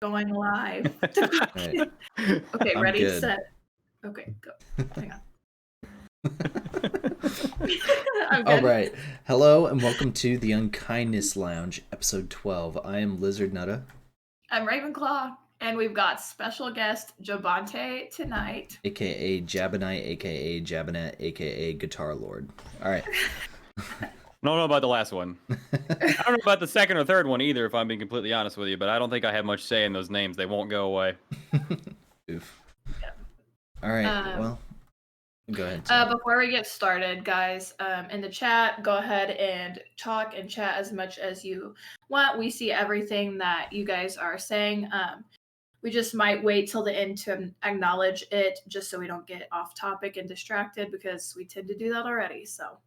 Going live. Right. Okay, I'm ready, good. set. Okay, go. Hang on. I'm All good. right. Hello and welcome to the Unkindness Lounge, episode 12. I am Lizardnutta, I'm Ravenclaw, and we've got special guest Jabonte tonight. aka Jabonite, aka Jabonet, aka Guitar Lord. All right. I don't know about the last one. I don't know about the second or third one either, if I'm being completely honest with you, but I don't think I have much say in those names. They won't go away. Oof. Yeah. All right. Well, go ahead. Tim. Before we get started, guys, in the chat, go ahead and talk and chat as much as you want. We see everything that you guys are saying. We just might wait till the end to acknowledge it, just so we don't get off topic and distracted, because we tend to do that already. So,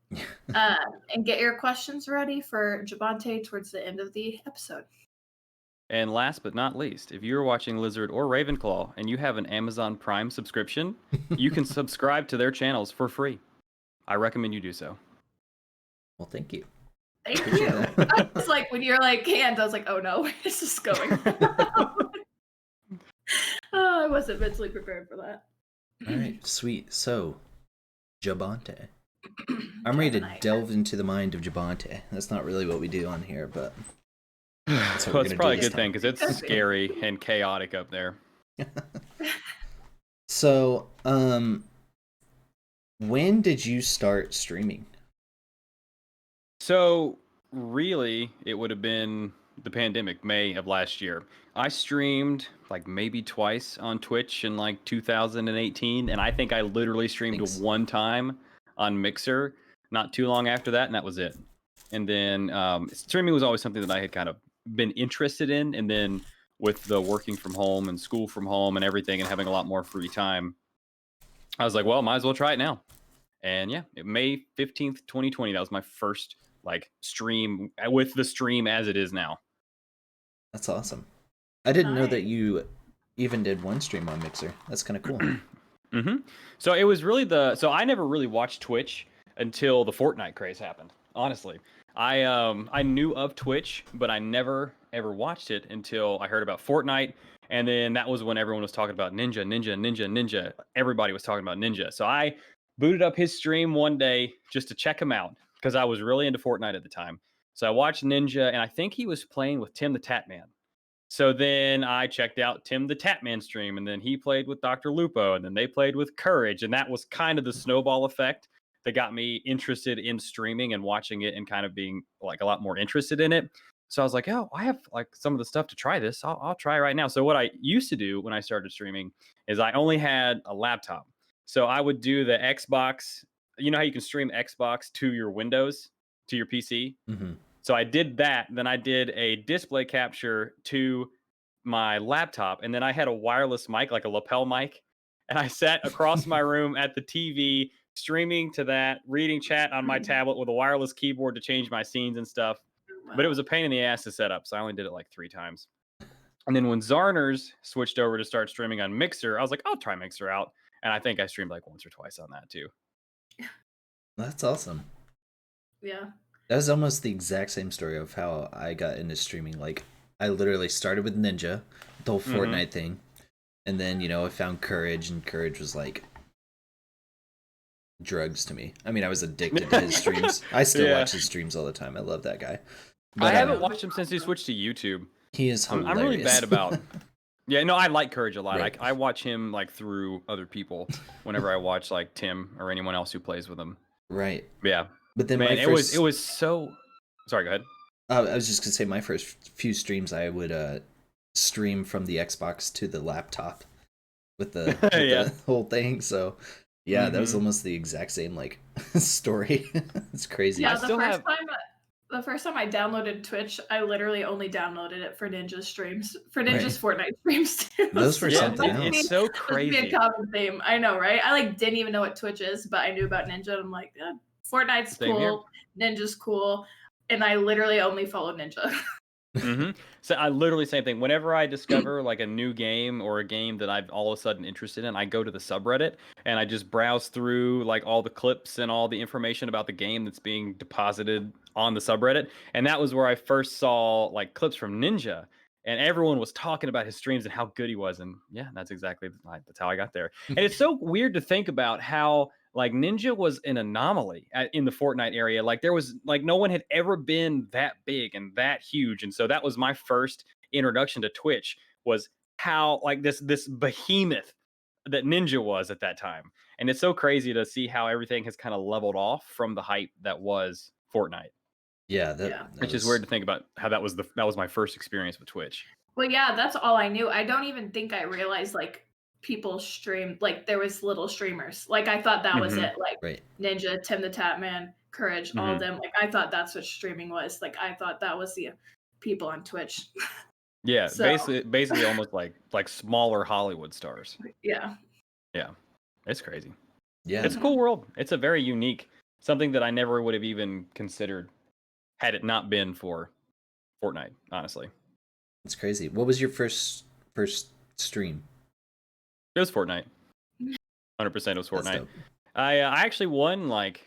and get your questions ready for Jabonte towards the end of the episode. And last but not least, if you're watching Lizard or Ravenclaw and you have an Amazon Prime subscription, you can subscribe to their channels for free. I recommend you do so. Well, thank you. Thank you. I was like, when you're like, canned, I was like, oh no, where is this going? Oh, I wasn't mentally prepared for that. All right. Sweet. So, Jabonte. I'm ready to delve into the mind of Jabonte. That's not really what we do on here, but that's what Well, we're it's gonna probably do a this good thing time. because it's scary and chaotic up there. So, when did you start streaming? So, really, it would have been the pandemic, May of last year. I streamed like maybe twice on Twitch in like 2018, and I think I literally streamed Thanks. one time on Mixer not too long after that, and that was it. And then streaming was always something that I had kind of been interested in, and then with the working from home and school from home and everything and having a lot more free time, I was like, well, might as well try it now. And yeah, May 15th, 2020, that was my first like stream with the stream as it is now. That's awesome. I didn't know that Nice. you even did one stream on Mixer. That's kind of cool. So it was really so I never really watched Twitch until the Fortnite craze happened. Honestly, I knew of Twitch, but I never ever watched it until I heard about Fortnite, and then that was when everyone was talking about Ninja. Everybody was talking about Ninja, so I booted up his stream one day just to check him out because I was really into Fortnite at the time. So I watched Ninja, and I think he was playing with Tim the Tatman. So then I checked out Tim the Tatman stream, and then he played with Dr. Lupo, and then they played with Courage, and that was kind of the snowball effect that got me interested in streaming and watching it and kind of being like a lot more interested in it. So I was like, oh, I have like some of the stuff to try this. I'll try right now. So what I used to do when I started streaming is I only had a laptop. So I would do the Xbox. You know how you can stream Xbox to your Windows, to your PC? Mm-hmm. So I did that. Then I did a display capture to my laptop. And then I had a wireless mic, like a lapel mic. And I sat across my room at the TV, streaming to that, reading chat on my tablet with a wireless keyboard to change my scenes and stuff. Wow. But it was a pain in the ass to set up. So I only did it like 3 times. And then when Zarners switched over to start streaming on Mixer, I was like, I'll try Mixer out. And I think I streamed like once or twice on that too. That's awesome. Yeah. That was almost the exact same story of how I got into streaming. Like, I literally started with Ninja, the whole Fortnite thing, and then, I found Courage, and Courage was like drugs to me. I mean, I was addicted to his streams. I still watch his streams all the time. I love that guy. But, I haven't watched him since he switched to YouTube. He is hilarious. I'm really bad about... Yeah, no, I like Courage a lot. Right. I watch him like through other people whenever I watch like Tim or anyone else who plays with him. Right. Yeah. But then Man, it was so... Sorry, go ahead. I was just gonna say, my first few streams, I would stream from the Xbox to the laptop with the, the whole thing. So yeah, that was almost the exact same like story. It's crazy. Yeah, the first time I downloaded Twitch, I literally only downloaded it for Ninja streams, for Ninja's Fortnite streams too. Those were something else. It's so crazy. It's a common theme. I know, right? I like didn't even know what Twitch is, but I knew about Ninja. And I'm like, Fortnite's cool, Ninja's cool, and I literally only followed Ninja. So I literally same thing. Whenever I discover like a new game or a game that I'm all of a sudden interested in, I go to the subreddit and I just browse through like all the clips and all the information about the game that's being deposited on the subreddit. And that was where I first saw like clips from Ninja. and everyone was talking about his streams and how good he was. And yeah, that's how I got there. And it's so weird to think about how like Ninja was an anomaly in the Fortnite area. Like there was like no one had ever been that big and that huge. And so that was my first introduction to Twitch, was how like this behemoth that Ninja was at that time. And it's so crazy to see how everything has kind of leveled off from the hype that was Fortnite. Yeah, which is weird to think about how that was my first experience with Twitch. Well, yeah, that's all I knew. I don't even think I realized like people streamed, like there was little streamers. Like I thought that was it. Like right. Ninja, Tim the Tatman, Courage, all of them. Like I thought that's what streaming was. Like I thought that was the people on Twitch. Yeah, so, basically almost like smaller Hollywood stars. Yeah. Yeah. It's crazy. Yeah. It's a cool world. It's a very unique, something that I never would have even considered had it not been for Fortnite, honestly. It's crazy. What was your first stream? It was Fortnite. 100% it was Fortnite. I actually won like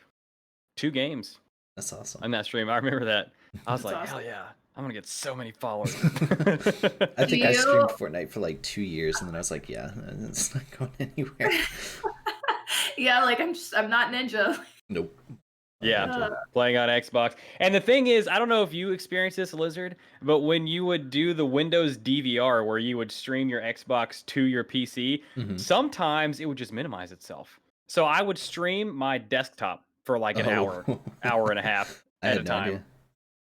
2 games. That's awesome. On that stream. I remember that. I was like, awesome. hell yeah. I'm going to get so many followers. I think I streamed Fortnite for like 2 years, and then I was like, yeah, it's not going anywhere. Yeah, like I'm not Ninja. Nope. Yeah, playing on Xbox. And the thing is, I don't know if you experienced this, Lizard, but when you would do the Windows DVR where you would stream your Xbox to your PC, sometimes it would just minimize itself. So I would stream my desktop for like an hour and a half at a time. Idea.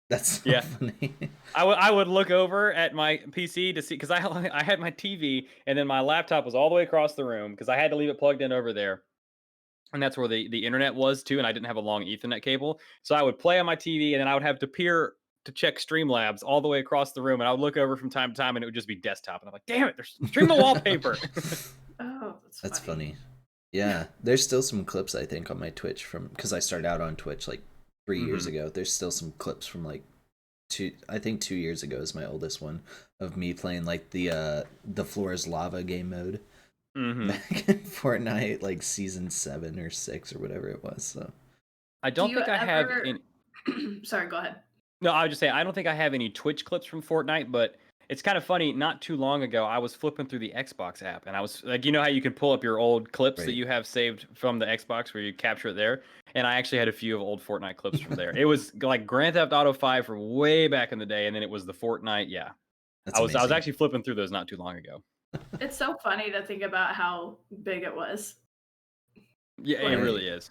That's so funny. I would look over at my PC to see, because I had my TV and then my laptop was all the way across the room because I had to leave it plugged in over there. And that's where the internet was too, and I didn't have a long Ethernet cable. So I would play on my TV, and then I would have to peer to check Streamlabs all the way across the room, and I would look over from time to time, and it would just be desktop. And I'm like, damn it, there's stream the wallpaper. Oh, that's funny. Yeah, there's still some clips, I think, on my Twitch from, because I started out on Twitch like 3 years ago. There's still some clips from like 2 years ago is my oldest one, of me playing like the floor is lava game mode. Back in Fortnite, like season 7 or 6 or whatever it was. So I don't think I have any. Sorry, go ahead. No, I was just saying I don't think I have any Twitch clips from Fortnite, but it's kind of funny. Not too long ago, I was flipping through the Xbox app, and I was like, you know how you can pull up your old clips that you have saved from the Xbox where you capture it there, and I actually had a few of old Fortnite clips from there. It was like Grand Theft Auto 5 from way back in the day, and then it was the Fortnite. Yeah, I was actually flipping through those not too long ago. It's so funny to think about how big it was. Yeah, it really is.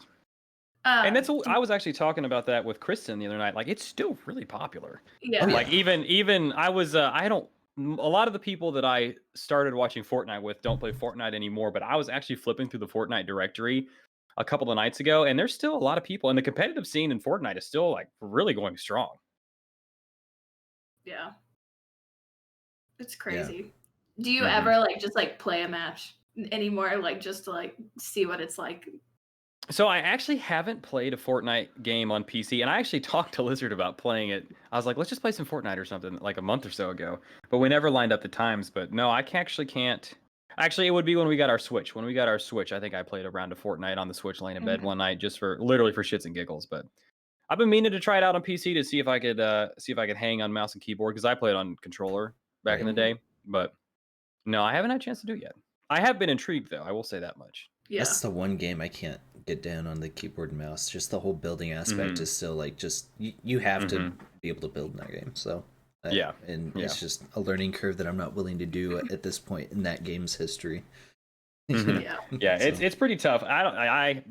And that's I was actually talking about that with Kristen the other night. Like, it's still really popular. Yeah. Like even I was I don't, a lot of the people that I started watching Fortnite with don't play Fortnite anymore, but I was actually flipping through the Fortnite directory a couple of nights ago, and there's still a lot of people, and the competitive scene in Fortnite is still like really going strong. Yeah. It's crazy. Yeah. Do you ever like just like play a match anymore, like just to like see what it's like? So I actually haven't played a Fortnite game on PC, and I actually talked to Lizard about playing it. I was like, let's just play some Fortnite or something like a month or so ago, but we never lined up the times. But no, I can't. Actually, it would be when we got our Switch. When we got our Switch, I think I played a round of Fortnite on the Switch laying in bed one night, just literally for shits and giggles. But I've been meaning to try it out on PC to see if I could hang on mouse and keyboard, because I played on controller back in the day. But no, I haven't had a chance to do it yet. I have been intrigued, though. I will say that much. Yeah. That's the one game I can't get down on the keyboard and mouse. Just the whole building aspect is still like, just you have to be able to build in that game. So it's just a learning curve that I'm not willing to do at this point in that game's history. Yeah, it's pretty tough. I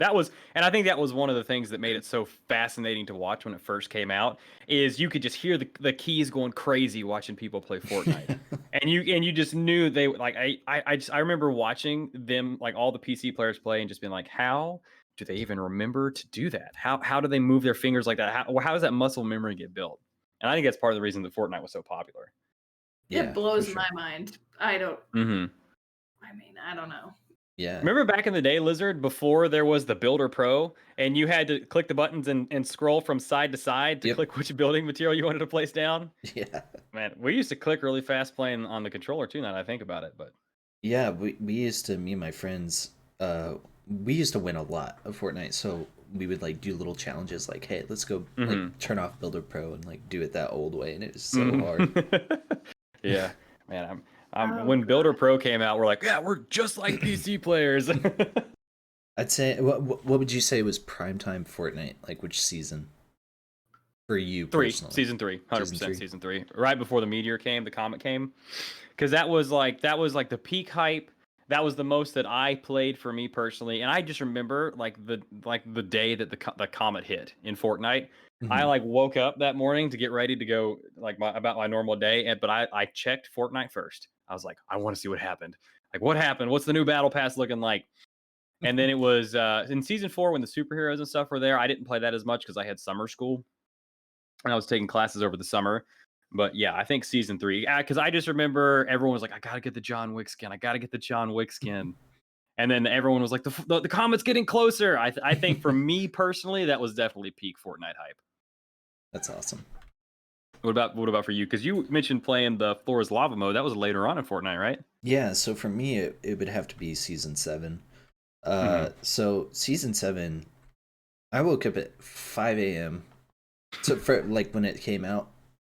think that was one of the things that made it so fascinating to watch when it first came out, is you could just hear the keys going crazy watching people play Fortnite. and you just knew they like I remember watching them, like all the PC players play, and just being like, how do they even remember to do that? How do they move their fingers like that? How does that muscle memory get built? And I think that's part of the reason that Fortnite was so popular. Yeah, it blows my mind. I don't I don't know. Yeah. Remember back in the day, Lizard, before there was the Builder Pro, and you had to click the buttons and scroll from side to side to click which building material you wanted to place down? Yeah. Man, we used to click really fast playing on the controller too, now that I think about it. But yeah, we used to, me and my friends, we used to win a lot of Fortnite, so we would like do little challenges like, hey, let's go like turn off Builder Pro and like do it that old way, and it was so hard. Yeah, man. Oh, when Builder God. Pro came out, we're like, yeah, we're just like PC players. I'd say what would you say was primetime Fortnite? Like which season for you personally? Season 3, 100% Season 3? season 3. Right before the meteor came, the comet came, because that was like the peak hype. That was the most that I played for me personally, and I just remember like the day that the comet hit in Fortnite. I Mhm. like woke up that morning to get ready to go like about my normal day, but I checked Fortnite first. I was like, I want to see what happened. Like, what happened? What's the new battle pass looking like? And then it was in season 4 when the superheroes and stuff were there. I didn't play that as much because I had summer school and I was taking classes over the summer. But yeah, I think season 3, because I just remember everyone was like, I gotta get the John Wick skin. I gotta get the John Wick skin. And then everyone was like, the comet's getting closer. I think for me personally, that was definitely peak Fortnite hype. That's awesome. What about for you? Because you mentioned playing the Floor is Lava mode. That was later on in Fortnite, right? Yeah, so for me it would have to be season 7. Mm-hmm. So season 7, I woke up at 5 a.m. for like when it came out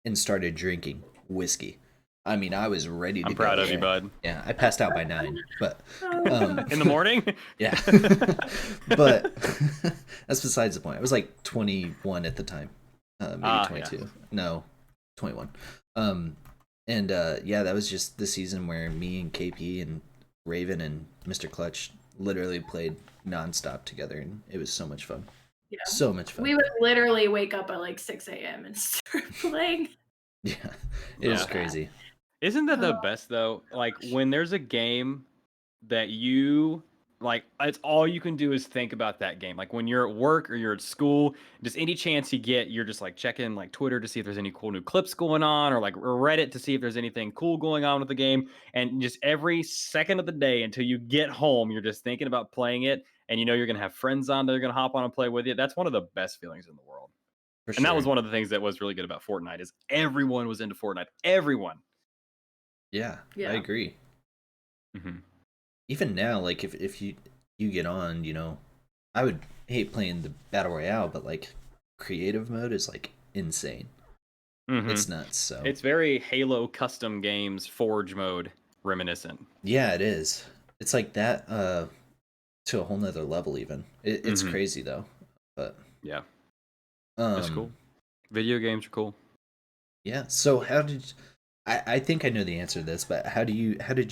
and started drinking whiskey. I mean, I was ready to I'm go. proud of you, bud. Yeah, I passed out by 9, but In the morning? yeah. But that's besides the point. I was like 21 at the time. Maybe 22. Yeah. No, 21. And yeah, that was just the season where me and KP and Raven and Mr. Clutch literally played nonstop together, and it was so much fun. Yeah. So much fun. We would literally wake up at like 6 a.m. and start playing. Yeah, it was crazy. Isn't that the best though? Like when there's a game that you like, it's all you can do is think about that game. Like when you're at work or you're at school, just any chance you get, you're just like checking like Twitter to see if there's any cool new clips going on, or like Reddit to see if there's anything cool going on with the game. And just every second of the day until you get home, you're just thinking about playing it, and you know you're gonna have friends on that are gonna hop on and play with you. That's one of the best feelings in the world. For And that was sure. one of the things that was really good about Fortnite is everyone was into Fortnite. Everyone. Yeah, Yeah. I agree. Mm-hmm. Even now, like if you get on, you know, I would hate playing the battle royale, but like creative mode is like insane. Mm-hmm. It's nuts. So It's very Halo custom games Forge mode reminiscent. yeah, it is. It's like that to a whole nother level. Even it's Mm-hmm. crazy though. But Yeah, it's cool. Video games are cool. Yeah. So how did I think I know the answer to this, but how did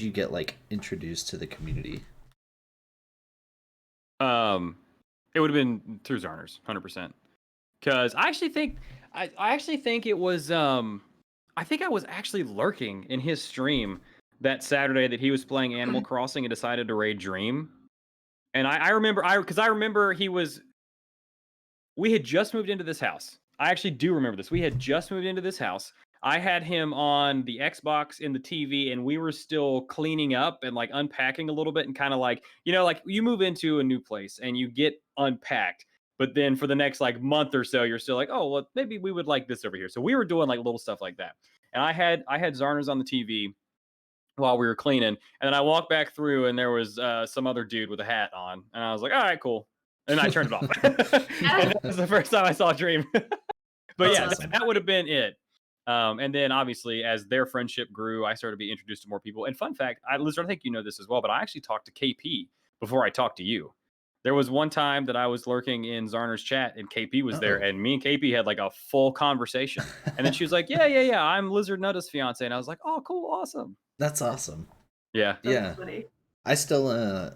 you get like introduced to the community? It would have been through Zarners, 100%. Because I actually think it was I think I was actually lurking in his stream that Saturday that he was playing Animal Crossing and decided to raid Dream. And I remember we had just moved into this house. I actually do remember this. We had just moved into this house. I had him on the Xbox in the TV, and we were still cleaning up and like unpacking a little bit, and kind of like, you know, like you move into a new place and you get unpacked, but then for the next like month or so, you're still like, oh, well, maybe we would like this over here. So we were doing like little stuff like that. And I had Zarners on the TV while we were cleaning, and then I walked back through, and there was some other dude with a hat on, and I was like, all right, cool. And I turned it off. And that was the first time I saw Dream. But yeah, awesome. that would have been it. And then obviously, as their friendship grew, I started to be introduced to more people. And fun fact, Lizard, I think you know this as well, but I actually talked to KP before I talked to you. There was one time that I was lurking in Zarner's chat, and KP was there, and me and KP had like a full conversation. And then she was like, yeah, I'm Lizardnutta's fiance. And I was like, oh, cool, awesome. That's awesome. Yeah. Yeah. Funny. I still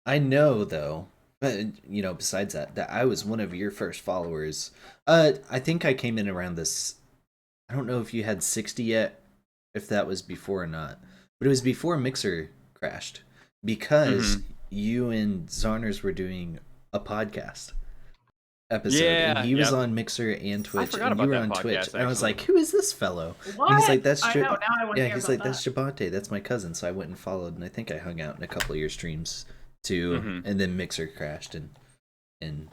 I know though, but you know, besides that I was one of your first followers. I think I came in around this, I don't know if you had 60 yet, if that was before or not. But it was before Mixer crashed because you and Zarners were doing a podcast episode, and he was on Mixer and Twitch, and you were on Twitch, and I was like, who is this fellow? What? And he's like, that's I know, now I want to yeah, hear he's about like, that. that's Jabonte, that's my cousin. So I went and followed, and I think I hung out in a couple of your streams too. And then Mixer crashed, and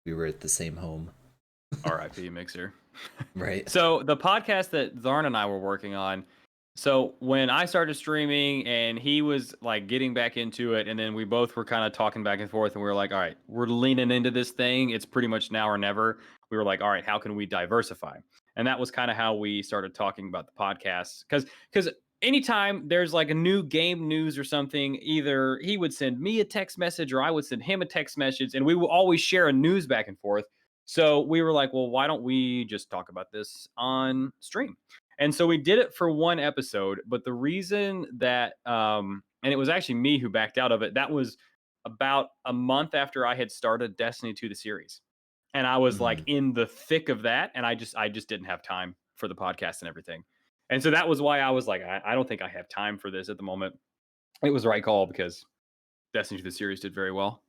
we were at the same home. R.I.P. Mixer. Right. So the podcast that Zarn and I were working on, so when I started streaming and he was like getting back into it, and then we both were kind of talking back and forth, and we were like, all right, we're leaning into this thing. It's pretty much now or never. We were like, all right, how can we diversify? And that was kind of how we started talking about the podcast. Because anytime there's like a new game news or something, either he would send me a text message or I would send him a text message, and we will always share a news back and forth. So we were like, well, why don't we just talk about this on stream? And so we did it for one episode. But the reason that, and it was actually me who backed out of it, that was about a month after I had started Destiny 2, the series. And I was like in the thick of that, and I just didn't have time for the podcast and everything. And so that was why I was like, I don't think I have time for this at the moment. It was the right call because Destiny 2, the series did very well.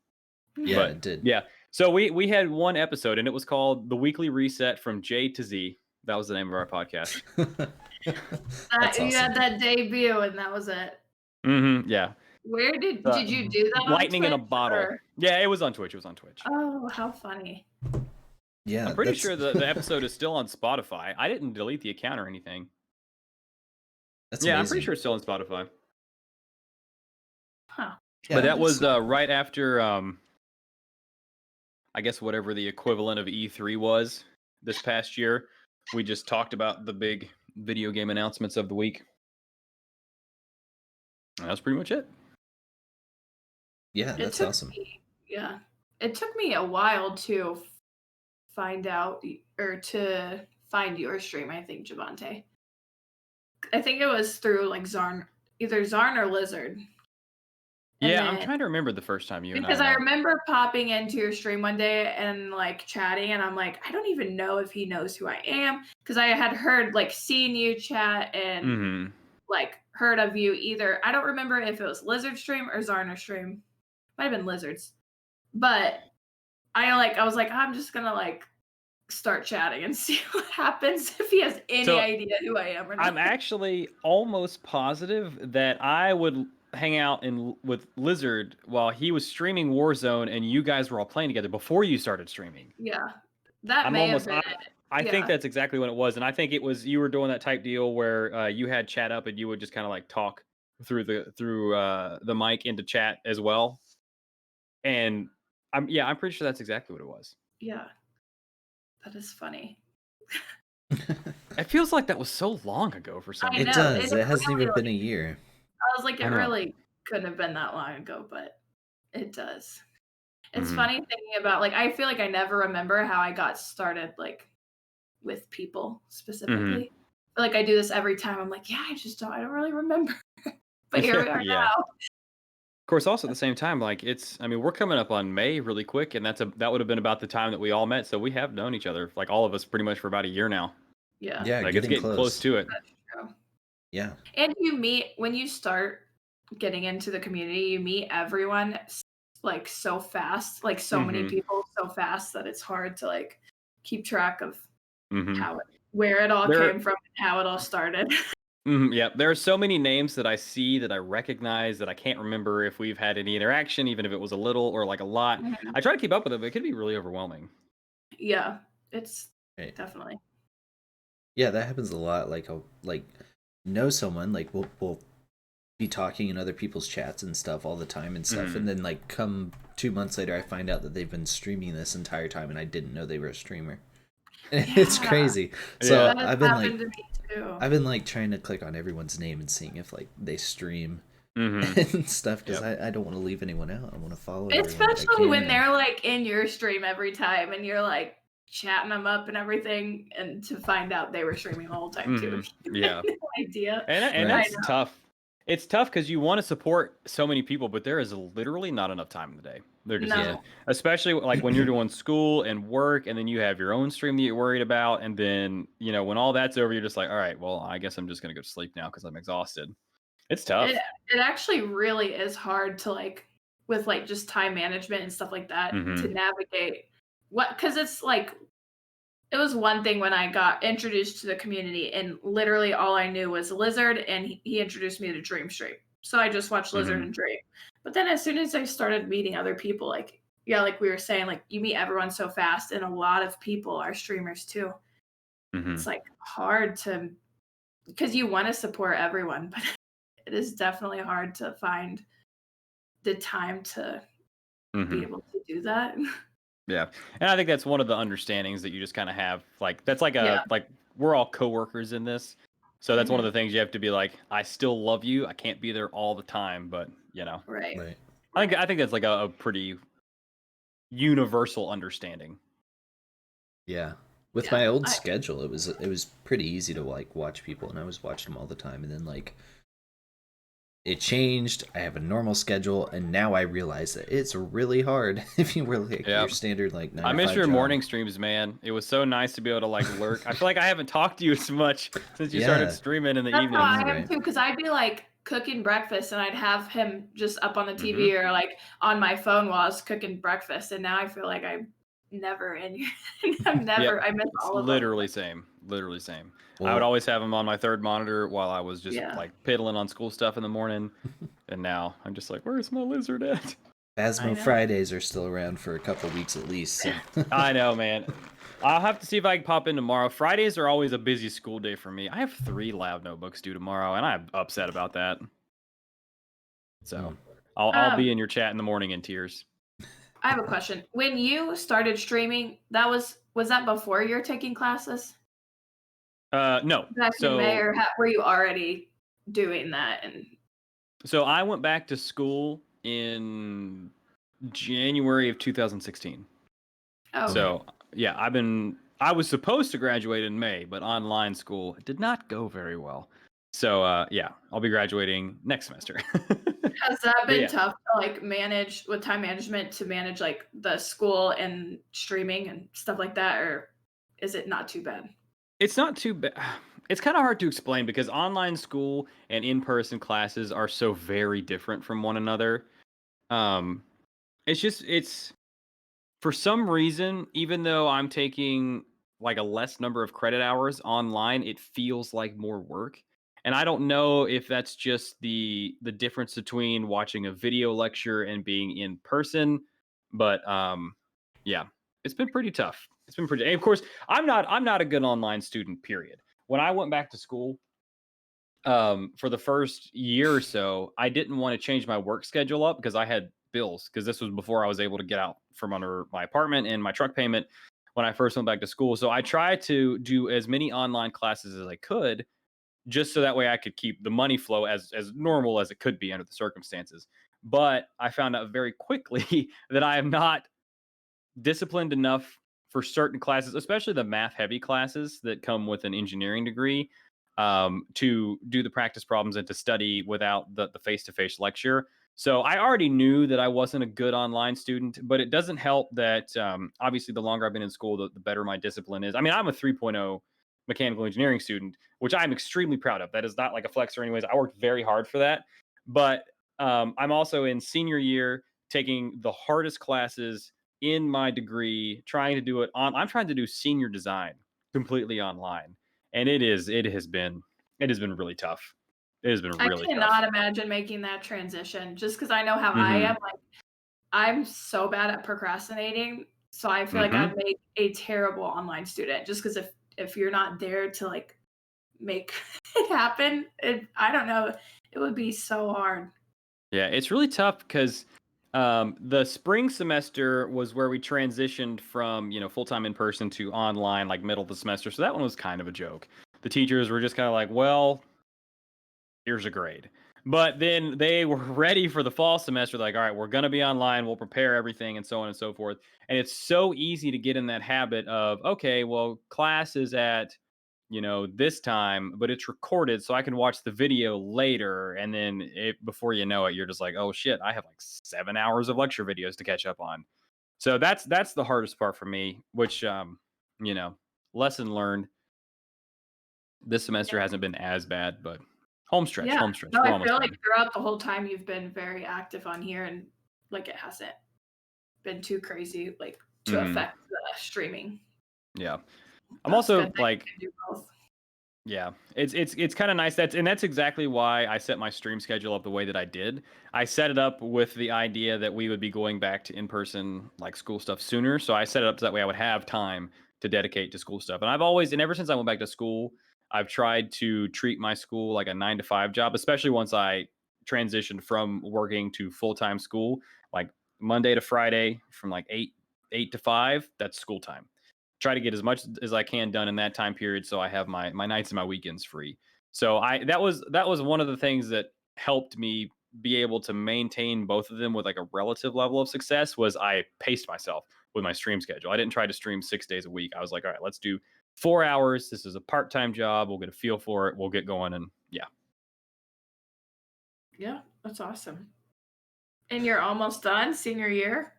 Yeah, it did. Yeah. So we had one episode, and it was called The Weekly Reset from J to Z. That was the name of our podcast. Awesome. You had that debut, and that was it. Yeah. Where did you do that? Lightning on in a Twitch, bottle. or? Yeah, it was on Twitch. Oh, how funny. Yeah, I'm pretty sure the episode is still on Spotify. I didn't delete the account or anything. That's yeah, amazing. I'm pretty sure it's still on Spotify. Huh. Yeah, but that was right after, I guess, whatever the equivalent of E3 was this past year. We just talked about the big video game announcements of the week. And that's pretty much it. Yeah, that's awesome. It took me a while to find out, or to find your stream, I think, Jabonte. I think it was through like Zarn, either Zarn or Lizard. Yeah, I'm trying to remember the first time you and I Because I remember popping into your stream one day and like chatting, and I'm like, I don't even know if he knows who I am, because I had heard like seen you chat and like heard of you either. I don't remember if it was Lizard stream or Zarner stream. Might have been Lizards, but I was like, I'm just gonna like start chatting and see what happens, if he has any idea who I am or not. I'm actually almost positive that I would hang out with Lizard while he was streaming Warzone, and you guys were all playing together before you started streaming. Yeah, that may have been it. I think that's exactly what it was, and I think it was you were doing that type deal where you had chat up and you would just kind of like talk through the mic into chat as well. And I'm pretty sure that's exactly what it was. Yeah, that is funny. It feels like that was so long ago for some reason. It does. It hasn't even been a year. I was like, it really couldn't have been that long ago, but it does. It's funny thinking about, like, I feel like I never remember how I got started, like, with people specifically. I feel like I do this every time. I'm like, I don't really remember. But here we are now. Of course, also at the same time, like we're coming up on May really quick, and that would have been about the time that we all met. So we have known each other, like all of us, pretty much for about a year now. Yeah. Yeah, like it's getting close to it. That's true. Yeah. And you meet, when you start getting into the community, you meet everyone like so fast, like so many people so fast that it's hard to like keep track of where it all came from and how it all started. Yeah, there are so many names that I see that I recognize that I can't remember if we've had any interaction, even if it was a little or like a lot. I try to keep up with it, but it could be really overwhelming. Yeah, it's definitely. Yeah, that happens a lot. Like I'll know someone, like we'll be talking in other people's chats and stuff all the time and stuff, and then like come 2 months later, I find out that they've been streaming this entire time, and I didn't know they were a streamer. It's crazy. So I've been like trying to click on everyone's name and seeing if like they stream and stuff, because I don't want to leave anyone out. I want to follow especially when they're like in your stream every time and you're like chatting them up and everything, and to find out they were streaming the whole time too. Yeah. No idea. And that's tough. It's tough because you want to support so many people, but there is literally not enough time in the day. There just isn't. Especially like when you're doing school and work, and then you have your own stream that you're worried about, and then when all that's over, you're just like, all right, well, I guess I'm just gonna go to sleep now because I'm exhausted. It's tough. It actually really is hard to like, with like just time management and stuff like that, to navigate because it's like, it was one thing when I got introduced to the community and literally all I knew was Lizard, and he introduced me to Dream Stream. So I just watched Lizard and Dream. But then as soon as I started meeting other people, like we were saying, like you meet everyone so fast, and a lot of people are streamers too. It's like hard to, because you want to support everyone, but it is definitely hard to find the time to be able to do that. Yeah, and I think that's one of the understandings that you just kind of have. Like that's like we're all coworkers in this. So that's one of the things you have to be like, I still love you. I can't be there all the time, but Right. I think that's like a pretty universal understanding. Yeah. With my old schedule, it was pretty easy to like watch people, and I was watching them all the time, and then like it changed. I have a normal schedule, and now I realize that it's really hard if you were like your standard like 9 to 5 I miss your job. morning streams, man. It was so nice to be able to like lurk. I feel like I haven't talked to you as much since you started streaming in the evenings. That's how I am too, because I'd be like cooking breakfast and I'd have him just up on the TV or like on my phone while I was cooking breakfast, and now I feel like I'm never in here. I miss all of them. Literally same. Well, I would always have him on my third monitor while I was just like piddling on school stuff in the morning, and now I'm just like, where's my lizard at? Phasmo Fridays are still around for a couple weeks at least. So. I know, man. I'll have to see if I can pop in tomorrow. Fridays are always a busy school day for me. I have 3 lab notebooks due tomorrow, and I'm upset about that. So I'll be in your chat in the morning in tears. I have a question. When you started streaming, was that before you were taking classes? No. Back in May, or were you already doing that? And so I went back to school in January of 2016. Oh. So yeah, I was supposed to graduate in May, but online school did not go very well. So yeah, I'll be graduating next semester. Has that been tough to like manage with time management, to manage like the school and streaming and stuff like that, or is it not too bad? It's not too bad. It's kind of hard to explain because online school and in-person classes are so very different from one another. It's for some reason, even though I'm taking like a less number of credit hours online, it feels like more work. And I don't know if that's just the difference between watching a video lecture and being in person, but yeah, it's been pretty tough. And of course, I'm not a good online student, period. When I went back to school, for the first year or so, I didn't want to change my work schedule up because I had bills, because this was before I was able to get out from under my apartment and my truck payment when I first went back to school. So I tried to do as many online classes as I could, just so that way I could keep the money flow as normal as it could be under the circumstances. But I found out very quickly that I am not disciplined enough for certain classes, especially the math heavy classes that come with an engineering degree, to do the practice problems and to study without the face-to-face lecture. So I already knew that I wasn't a good online student, but it doesn't help that obviously the longer I've been in school, the better my discipline is. I mean, I'm a 3.0 mechanical engineering student, which I'm extremely proud of. That is not like a flex or anyways. I worked very hard for that. But I'm also in senior year taking the hardest classes in my degree, trying to do it on. I'm trying to do senior design completely online, and it has been really tough. It has been really tough. I cannot imagine making that transition, just because I know how I am. Like, I'm so bad at procrastinating, so I feel like I'd make a terrible online student, just because if you're not there to like make it happen, I don't know, it would be so hard. Yeah, it's really tough because the spring semester was where we transitioned from full-time in person to online, like middle of the semester. So that one was kind of a joke. The teachers were just kind of like, well, here's a grade. But then they were ready for the fall semester. Like, all right, we're going to be online. We'll prepare everything and so on and so forth. And it's so easy to get in that habit of, okay, well, class is at, this time, but it's recorded so I can watch the video later. And then before you know it, you're just like, oh shit, I have like 7 hours of lecture videos to catch up on. So that's the hardest part for me, which, lesson learned. This semester hasn't been as bad, but home stretch. No, I feel like throughout the whole time you've been very active on here, and like it hasn't been too crazy, like to affect the streaming. Yeah, I'm also like, yeah, it's kind of nice. That's exactly why I set my stream schedule up the way that I did. I set it up with the idea that we would be going back to in-person like school stuff sooner. So I set it up so that way I would have time to dedicate to school stuff. And ever since I went back to school, I've tried to treat my school like a 9 to 5 job, especially once I transitioned from working to full-time school, like Monday to Friday from like 8 to 5, that's school time. try to get as much as I can done in that time period, so I have my nights and my weekends free. So that was one of the things that helped me be able to maintain both of them with like a relative level of success. Was I paced myself with my stream schedule. I didn't try to stream 6 days a week. I was like, all right, let's do 4 hours. This is a part-time job. We'll get a feel for it. We'll get going. And yeah. Yeah, that's awesome. And you're almost done senior year?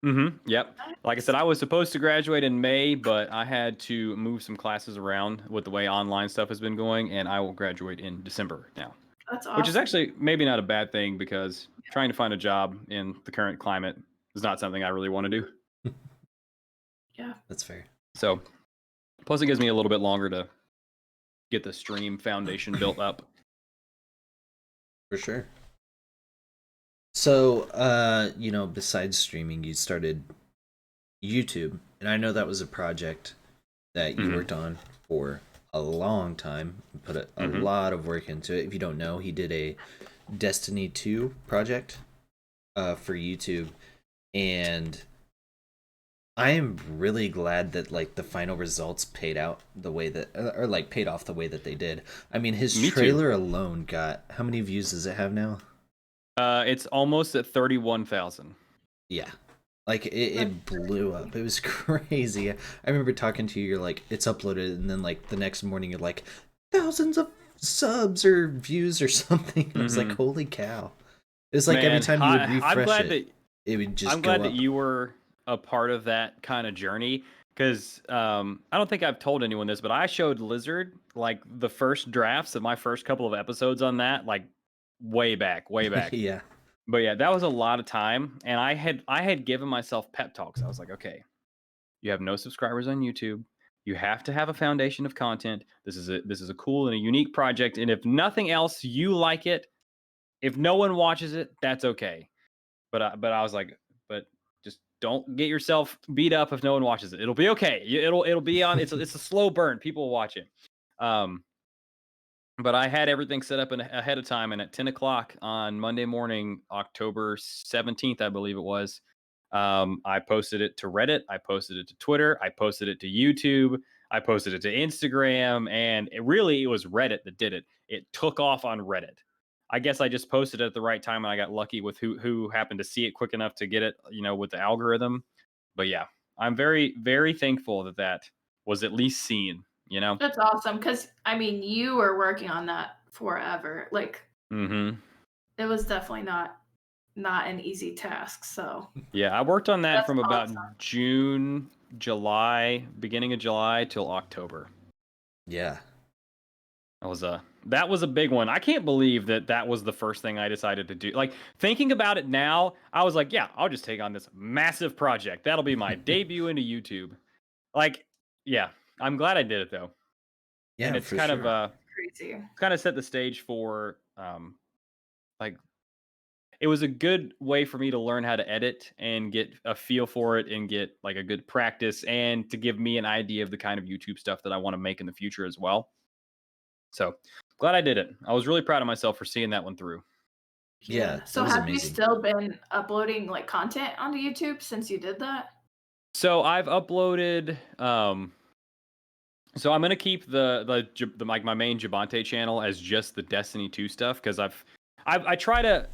Yep. Like I said, I was supposed to graduate in May, but I had to move some classes around with the way online stuff has been going, and I will graduate in December now. That's awesome. Which is actually maybe not a bad thing, because trying to find a job in the current climate is not something I really want to do. Yeah. That's fair. So, plus it gives me a little bit longer to get the stream foundation built up. For sure. So, besides streaming, you started YouTube, and I know that was a project that you worked on for a long time. You put a lot of work into it. If you don't know, he did a Destiny 2 project for YouTube, and I am really glad that like the final results paid out the way that, or like paid off the way that they did. I mean, his trailer alone got, how many views does it have now? It's almost at 31,000. Yeah. Like it blew up. It was crazy. I remember talking to you, you're like, it's uploaded, and then like the next morning you're like, thousands of subs or views or something. I was like, holy cow. It was like every time you would refresh it would just I'm glad that you were a part of that kind of journey, because I don't think I've told anyone this, but I showed Lizard like the first drafts of my first couple of episodes on that, like way back. Yeah. But yeah, that was a lot of time, and I had given myself pep talks. I was like, okay, you have no subscribers on YouTube. You have to have a foundation of content. This is a cool and a unique project, and if nothing else, you like it. If no one watches it, that's okay. But I was like, but just don't get yourself beat up if no one watches it. It'll be okay. It'll be on. It's a slow burn. People will watch it. But I had everything set up ahead of time, and at 10 o'clock on Monday morning, October 17th, I believe it was, I posted it to Reddit. I posted it to Twitter. I posted it to YouTube. I posted it to Instagram, and it was Reddit that did it. It took off on Reddit. I guess I just posted it at the right time, and I got lucky with who happened to see it quick enough to get it, with the algorithm. But yeah, I'm very, very thankful that was at least seen. That's awesome, because I mean, you were working on that forever. Like, it was definitely not an easy task. So yeah, I worked on that from about June, July, beginning of July till October. Yeah, that was a big one. I can't believe that was the first thing I decided to do. Like, thinking about it now, I was like, yeah, I'll just take on this massive project. That'll be my debut into YouTube. Like, yeah, I'm glad I did it though. Yeah, and it's for kind sure. of crazy. Kind of set the stage for like, it was a good way for me to learn how to edit and get a feel for it and get like a good practice, and to give me an idea of the kind of YouTube stuff that I want to make in the future as well. So glad I did it. I was really proud of myself for seeing that one through. Yeah. So have you still been uploading like content onto YouTube since you did that? So I've uploaded. So I'm gonna keep the like my main Jabonte channel as just the Destiny 2 stuff, because I try to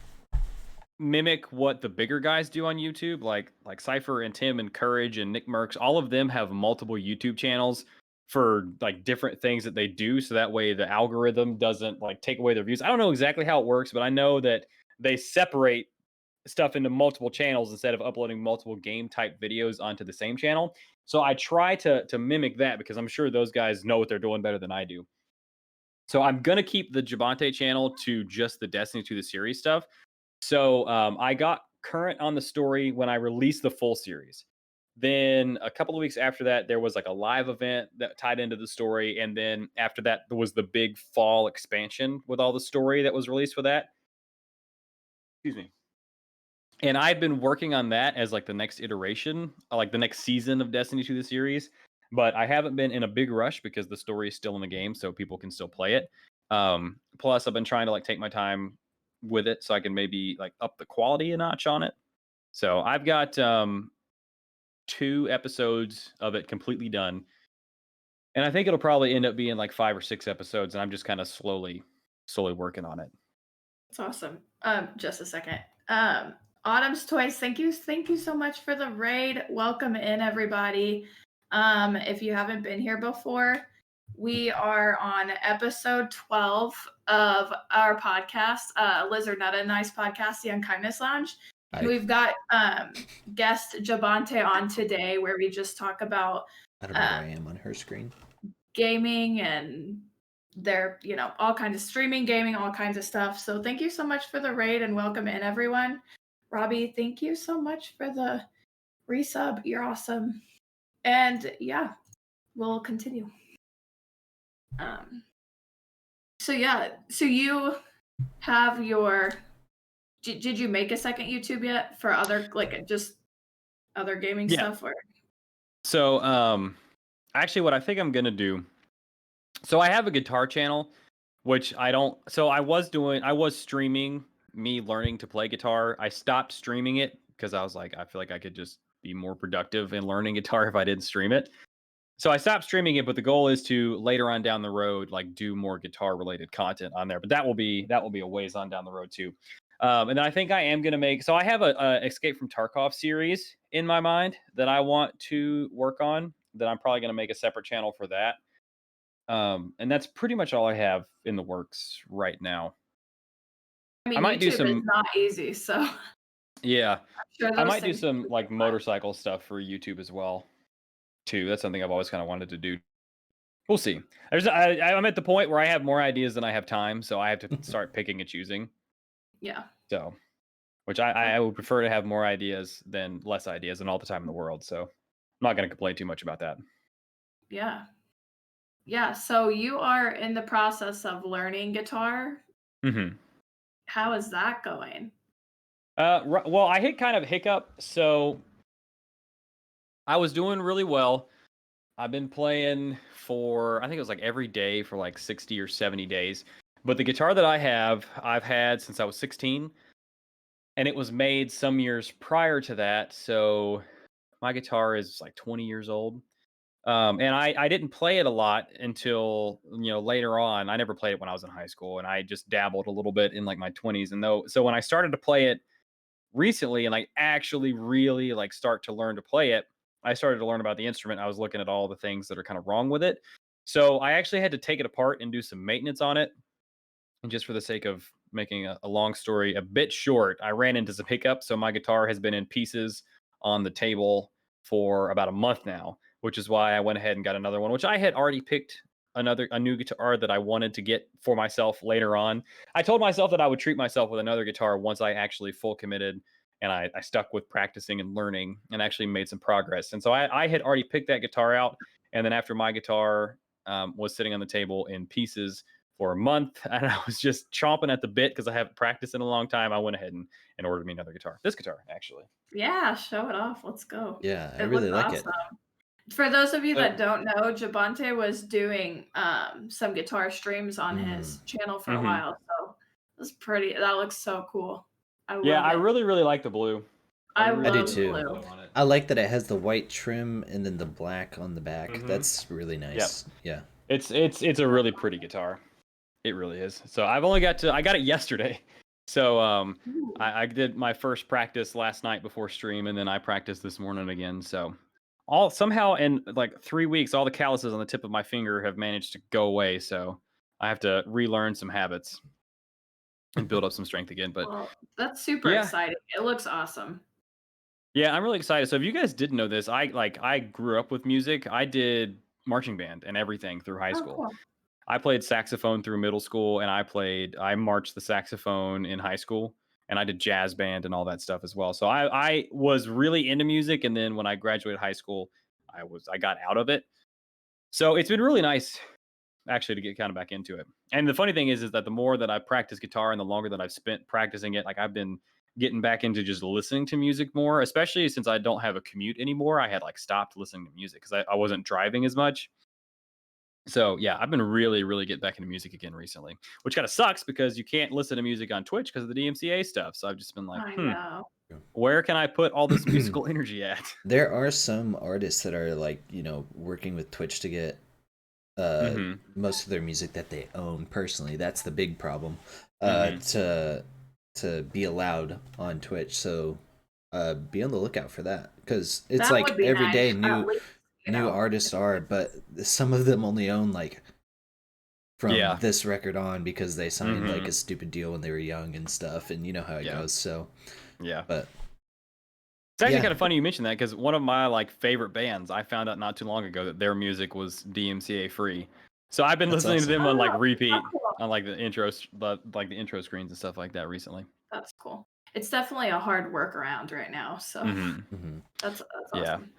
mimic what the bigger guys do on YouTube, like Cypher and Tim and Courage and Nick Merckx. All of them have multiple YouTube channels for like different things that they do, so that way the algorithm doesn't like take away their views. I don't know exactly how it works, but I know that they separate stuff into multiple channels instead of uploading multiple game type videos onto the same channel. So I try to mimic that, because I'm sure those guys know what they're doing better than I do. So I'm gonna keep the Jabonte channel to just the Destiny 2 the series stuff. So I got current on the story when I released the full series. Then a couple of weeks after that, there was like a live event that tied into the story. And then after that, there was the big fall expansion with all the story that was released for that. Excuse me. And I've been working on that as like the next iteration, like the next season of Destiny 2 the series. But I haven't been in a big rush because the story is still in the game, so people can still play it. Plus, I've been trying to like take my time with it so I can maybe like up the quality a notch on it. So I've got 2 episodes of it completely done. And I think it'll probably end up being like 5 or 6 episodes, and I'm just kind of slowly working on it. That's awesome. Just a second. Autumn's Toys, thank you so much for the raid. Welcome in, everybody. If you haven't been here before, we are on episode 12 of our podcast, Lizardnutta Nice podcast, the Unkindness Lounge. And we've got guest Jabonte on today, where we just talk about I don't know where I am on her screen. Gaming and their, all kinds of streaming, gaming, all kinds of stuff. So thank you so much for the raid and welcome in, everyone. Robbie, thank you so much for the resub. You're awesome. And yeah, we'll continue. So you have your, did you make a second YouTube yet for other, like, just other gaming stuff? Or so actually what I think I'm gonna do, so I have a guitar channel, which I was streaming me learning to play guitar. I stopped streaming it because I was like, I feel like I could just be more productive in learning guitar if I didn't stream it. So I stopped streaming it, but the goal is to later on down the road, like, do more guitar related content on there. But that will be a ways on down the road too. And then I think I am going to make, so I have a Escape from Tarkov series in my mind that I want to work on, that I'm probably going to make a separate channel for that. And that's pretty much all I have in the works right now. I mean, YouTube is not easy, so yeah, I might do some like motorcycle stuff for YouTube as well too. That's something I've always kind of wanted to do. We'll see. I'm at the point where I have more ideas than I have time, so I have to start picking and choosing. Yeah. So, which I would prefer to have more ideas than less ideas and all the time in the world. So I'm not going to complain too much about that. Yeah. Yeah. So you are in the process of learning guitar. Mm-hmm. How is that going? Well, I hit kind of hiccup. So I was doing really well. I've been playing for, I think it was like every day for like 60 or 70 days. But the guitar that I've had since I was 16. And it was made some years prior to that. So my guitar is like 20 years old. And I didn't play it a lot until, later on. I never played it when I was in high school, and I just dabbled a little bit in like my 20s. And so when I started to play it recently and like actually really like start to learn to play it, I started to learn about the instrument. I was looking at all the things that are kind of wrong with it. So I actually had to take it apart and do some maintenance on it. And just for the sake of making a long story a bit short, I ran into some hiccups. So my guitar has been in pieces on the table for about a month now, which is why I went ahead and got another one, which I had already picked a new guitar that I wanted to get for myself later on. I told myself that I would treat myself with another guitar once I actually full committed, and I stuck with practicing and learning and actually made some progress. And so I had already picked that guitar out. And then after my guitar was sitting on the table in pieces for a month, and I was just chomping at the bit because I haven't practiced in a long time, I went ahead and ordered me another guitar. This guitar, actually. Yeah, show it off. Let's go. Yeah, I really like it. For those of you that don't know, Jabonte was doing some guitar streams on his channel for a while. So it was pretty. That looks so cool. I really, really like the blue. I do too. Blue. I like that it has the white trim and then the black on the back. That's really nice. Yep. Yeah. It's a really pretty guitar. It really is. So I got it yesterday. So I did my first practice last night before stream, and then I practiced this morning again. So somehow in like 3 weeks, all the calluses on the tip of my finger have managed to go away. So I have to relearn some habits and build up some strength again. But that's super exciting. It looks awesome. Yeah, I'm really excited. So if you guys didn't know this, I grew up with music. I did marching band and everything through high school. Cool. I played saxophone through middle school, and I marched the saxophone in high school, and I did jazz band and all that stuff as well. So I was really into music, and then when I graduated high school, I got out of it. So it's been really nice actually to get kind of back into it. And the funny thing is that the more that I practice guitar and the longer that I've spent practicing it, like I've been getting back into just listening to music more, especially since I don't have a commute anymore. I had like stopped listening to music because I wasn't driving as much. So yeah, I've been really, really getting back into music again recently, which kind of sucks because you can't listen to music on Twitch because of the DMCA stuff. So I've just been like, I know. where can I put all this musical energy at? There are some artists that are like, working with Twitch to get most of their music that they own personally. That's the big problem. To be allowed on Twitch. So be on the lookout for that, because it's That like would be every nice. day At least, new artists are, but some of them only own like from this record on because they signed like a stupid deal when they were young and stuff, and you know how it goes. So but it's actually kind of funny you mentioned that, because one of my like favorite bands, I found out not too long ago that their music was DMCA free. So I've been listening to them on like repeat on like the intros, like the intro screens and stuff like that recently. That's cool. It's definitely a hard workaround right now. So that's awesome.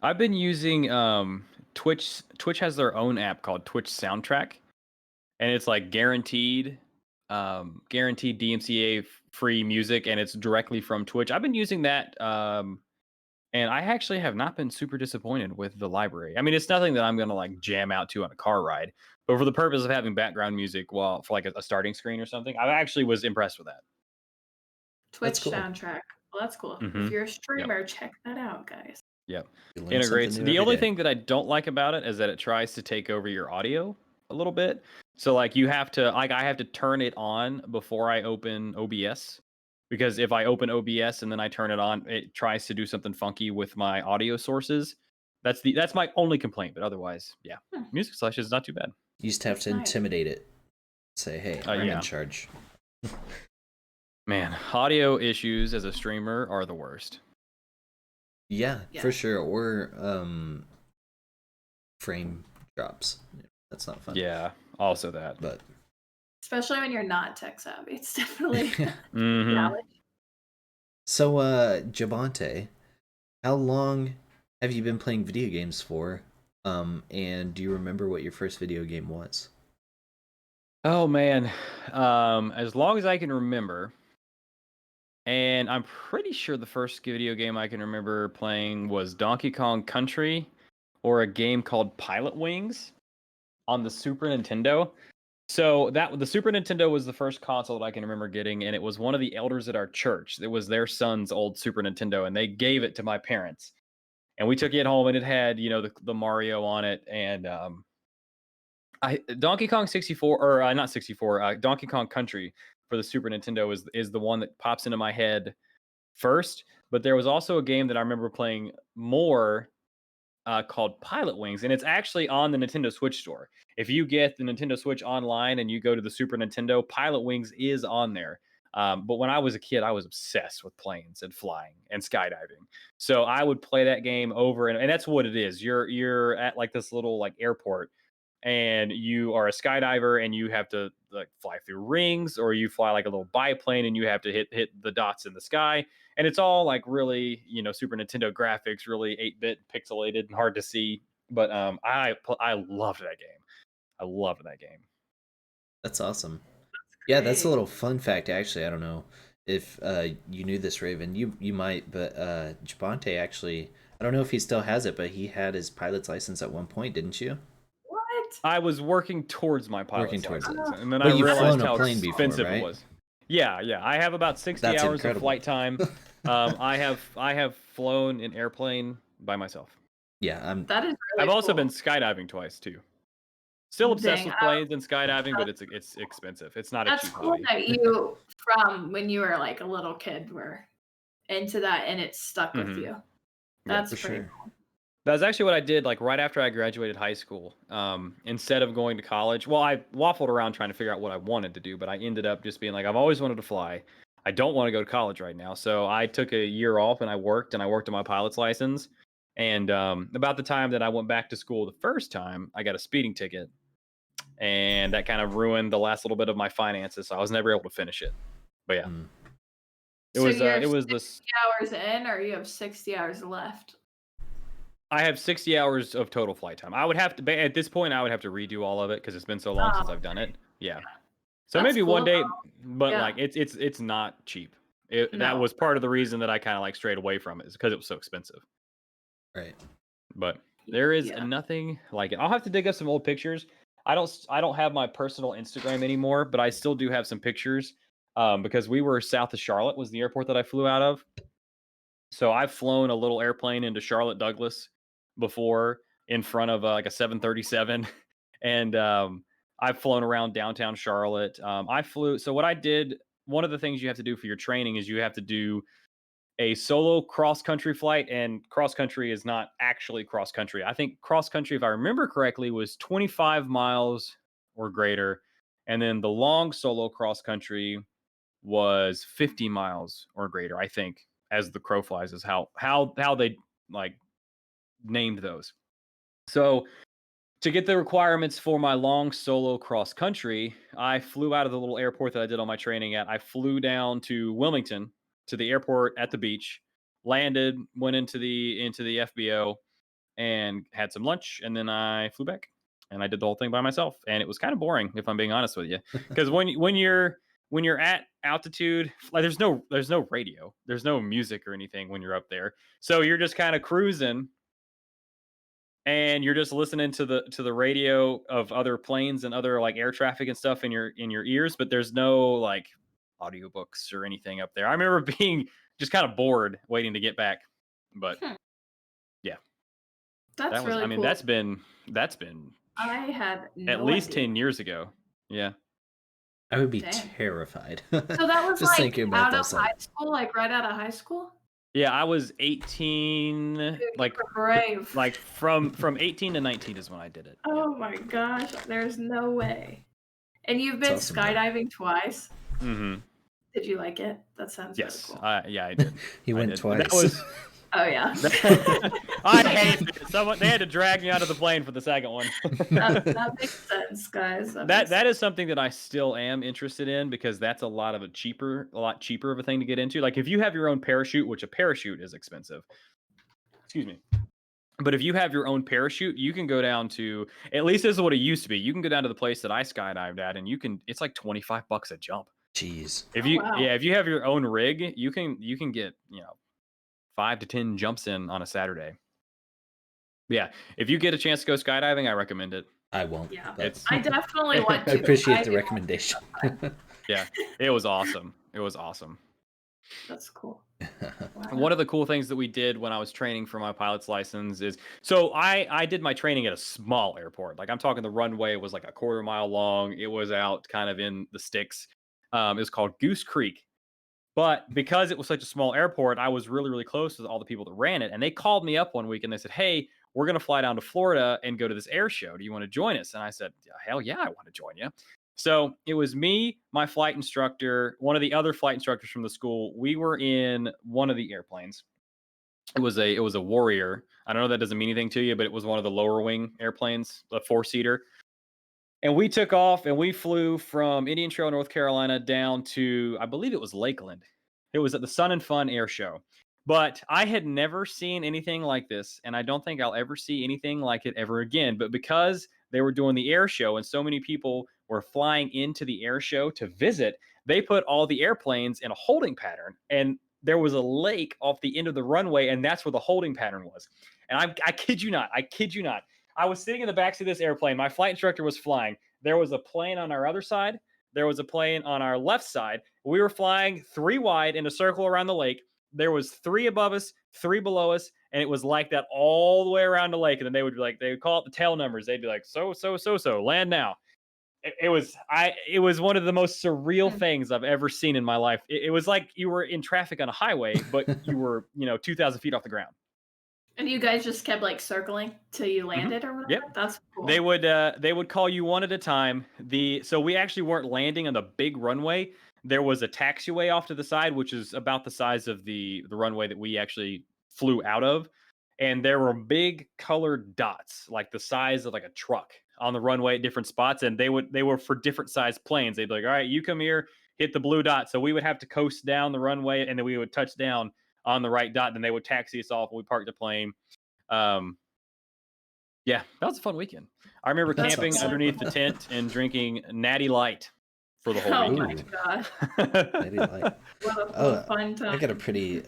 I've been using Twitch. Twitch has their own app called Twitch Soundtrack, and it's like guaranteed DMCA free music, and it's directly from Twitch. I've been using that, and I actually have not been super disappointed with the library. I mean, it's nothing that I'm gonna like jam out to on a car ride, but for the purpose of having background music for like a starting screen or something, I actually was impressed with that. Twitch soundtrack. Well, that's cool. If you're a streamer, check that out, guys. Yep. Integrates. The only thing that I don't like about it is that it tries to take over your audio a little bit. So like you have to, like I have to turn it on before I open OBS, because if I open OBS and then I turn it on, it tries to do something funky with my audio sources. That's my only complaint. But otherwise, music selection is not too bad. You just have to intimidate it. Say, hey, I'm in charge. Man, audio issues as a streamer are the worst. Yeah, for sure. Or frame drops. That's not fun. Yeah, also that. But especially when you're not tech savvy, it's definitely So, Jabonte, how long have you been playing video games for? And do you remember what your first video game was? Oh man, as long as I can remember. And I'm pretty sure the first video game I can remember playing was Donkey Kong Country, or a game called Pilot Wings on the Super Nintendo. So the Super Nintendo was the first console that I can remember getting, and it was one of the elders at our church. It was their son's old Super Nintendo, and they gave it to my parents. And we took it home, and it had, the Mario on it, and Donkey Kong 64, or not 64, Donkey Kong Country for the Super Nintendo is the one that pops into my head first. But there was also a game that I remember playing more called Pilot Wings, and it's actually on the Nintendo Switch store. If you get the Nintendo Switch online and you go to the Super Nintendo, Pilot Wings is on there. But when I was a kid, I was obsessed with planes and flying and skydiving. So I would play that game over, and that's what it is. You're at like this little like airport, and you are a skydiver, and you have to like fly through rings, or you fly like a little biplane and you have to hit the dots in the sky. And it's all like really, Super Nintendo graphics, really 8-bit pixelated and hard to see. But I loved that game. I loved that game. That's awesome. Yeah, that's a little fun fact, actually. I don't know if you knew this, Raven. You might, but Jabonte actually, I don't know if he still has it, but he had his pilot's license at one point, didn't you? What? I was working towards my pilot's license, and then but I realized how before, expensive right? it was. Yeah. I have about 60 hours of flight time. I have flown an airplane by myself. Yeah, that is really I've also cool. been skydiving twice too. Still obsessed with planes and skydiving, but it's expensive. It's not a cheap hobby. That's cool that you, from when you were like a little kid, were into that and it stuck with you. That's pretty cool. That's actually what I did, like right after I graduated high school. Instead of going to college, well, I waffled around trying to figure out what I wanted to do, but I ended up just being like, I've always wanted to fly. I don't want to go to college right now. So I took a year off and I worked on my pilot's license. And about the time that I went back to school the first time, I got a speeding ticket. And that kind of ruined the last little bit of my finances. So I was never able to finish it. But yeah. It was 60 hours in, or you have 60 hours left? I have 60 hours of total flight time. I would have to, at this point, I would have to redo all of it because it's been so long since I've done it. Yeah. So maybe one day, but like it's not cheap. That was part of the reason that I kind of like strayed away from it, is because it was so expensive. Right. But There is Yeah. nothing like it. I'll have to dig up some old pictures. I don't have my personal Instagram anymore, but I still do have some pictures because we were south of Charlotte was the airport that I flew out of. So I've flown a little airplane into Charlotte Douglas before in front of like a 737, and I've flown around downtown Charlotte. I flew. So what I did, one of the things you have to do for your training is you have to do a solo cross country flight, and cross country is not actually cross country. I think cross country, if I remember correctly, was 25 miles or greater, and then the long solo cross country was 50 miles or greater. I think, as the crow flies, is how they like named those. So to get the requirements for my long solo cross country, I flew out of the little airport that I did all my training at. I flew down to Wilmington to the airport at the beach, landed, went into the FBO and had some lunch, and then I flew back. And I did the whole thing by myself, and it was kind of boring, if I'm being honest with you, because when you're at altitude, like there's no radio, there's no music or anything when you're up there, so you're just kind of cruising and you're just listening to the radio of other planes and other like air traffic and stuff in your ears, but there's no like audiobooks or anything up there. I remember being just kind of bored waiting to get back. But yeah. That's really I mean, cool. that's been I had at no least idea. 10 years ago. Yeah. I would be Dang. terrified. So that was just like thinking about out of this. high school, like right out of high school? Yeah, I was 18, Dude, you like were brave. like from 18 to 19 is when I did it. Oh my gosh, there's no way. And you've been awesome, though. skydiving twice? Mm-hmm. Did you like it? That sounds Yes. really cool. Yeah, I did. He went twice. That was Oh yeah. I hate it. They had to drag me out of the plane for the second one. that makes sense, guys. That is something that I still am interested in, because that's a lot cheaper of a thing to get into. Like if you have your own parachute, which a parachute is expensive. Excuse me. But if you have your own parachute, you can go down to, at least this is what it used to be. You can go down to the place that I skydived at, and it's like $25 a jump. Jeez. If wow. if you have your own rig, you can get, 5 to 10 jumps in on a Saturday. Yeah, if you get a chance to go skydiving, I recommend it. I won't. Yeah, but... I definitely want to. I appreciate the recommendation. Yeah, it was awesome. It was awesome. That's cool. Wow. One of the cool things that we did when I was training for my pilot's license is, so I did my training at a small airport. Like I'm talking, the runway was like a 1/4 mile long. It was out kind of in the sticks. It was called Goose Creek. But because it was such a small airport, I was really, really close to all the people that ran it. And they called me up one week and they said, "Hey, we're going to fly down to Florida and go to this air show. Do you want to join us?" And I said, "Hell yeah, I want to join you." So it was me, my flight instructor, one of the other flight instructors from the school. We were in one of the airplanes. It was a Warrior. I don't know if that doesn't mean anything to you, but it was one of the lower wing airplanes, a 4-seater. And we took off and we flew from Indian Trail, North Carolina down to, I believe it was Lakeland. It was at the Sun and Fun Air Show. But I had never seen anything like this, and I don't think I'll ever see anything like it ever again. But because they were doing the air show and so many people were flying into the air show to visit, they put all the airplanes in a holding pattern. And there was a lake off the end of the runway, and that's where the holding pattern was. And I kid you not. I was sitting in the backseat of this airplane. My flight instructor was flying. There was a plane on our other side. There was a plane on our left side. We were flying 3 wide in a circle around the lake. There was 3 above us, 3 below us, and it was like that all the way around the lake. And then they would be like, they would call it the tail numbers. They'd be like, so, land now. It was one of the most surreal things I've ever seen in my life. It was like you were in traffic on a highway, but you were, 2,000 feet off the ground. And you guys just kept like circling till you landed or whatever? Yep. That's cool. They would call you one at a time. So we actually weren't landing on the big runway. There was a taxiway off to the side, which is about the size of the runway that we actually flew out of. And there were big colored dots, like the size of like a truck, on the runway at different spots. And they were for different size planes. They'd be like, "All right, you come here, hit the blue dot." So we would have to coast down the runway, and then we would touch down on the right dot. Then they would taxi us off, and we parked the plane. Yeah, that was a fun weekend. I remember camping underneath the tent and drinking Natty Light for the whole weekend. Oh my gosh. Natty Light. What a fun time. I got a pretty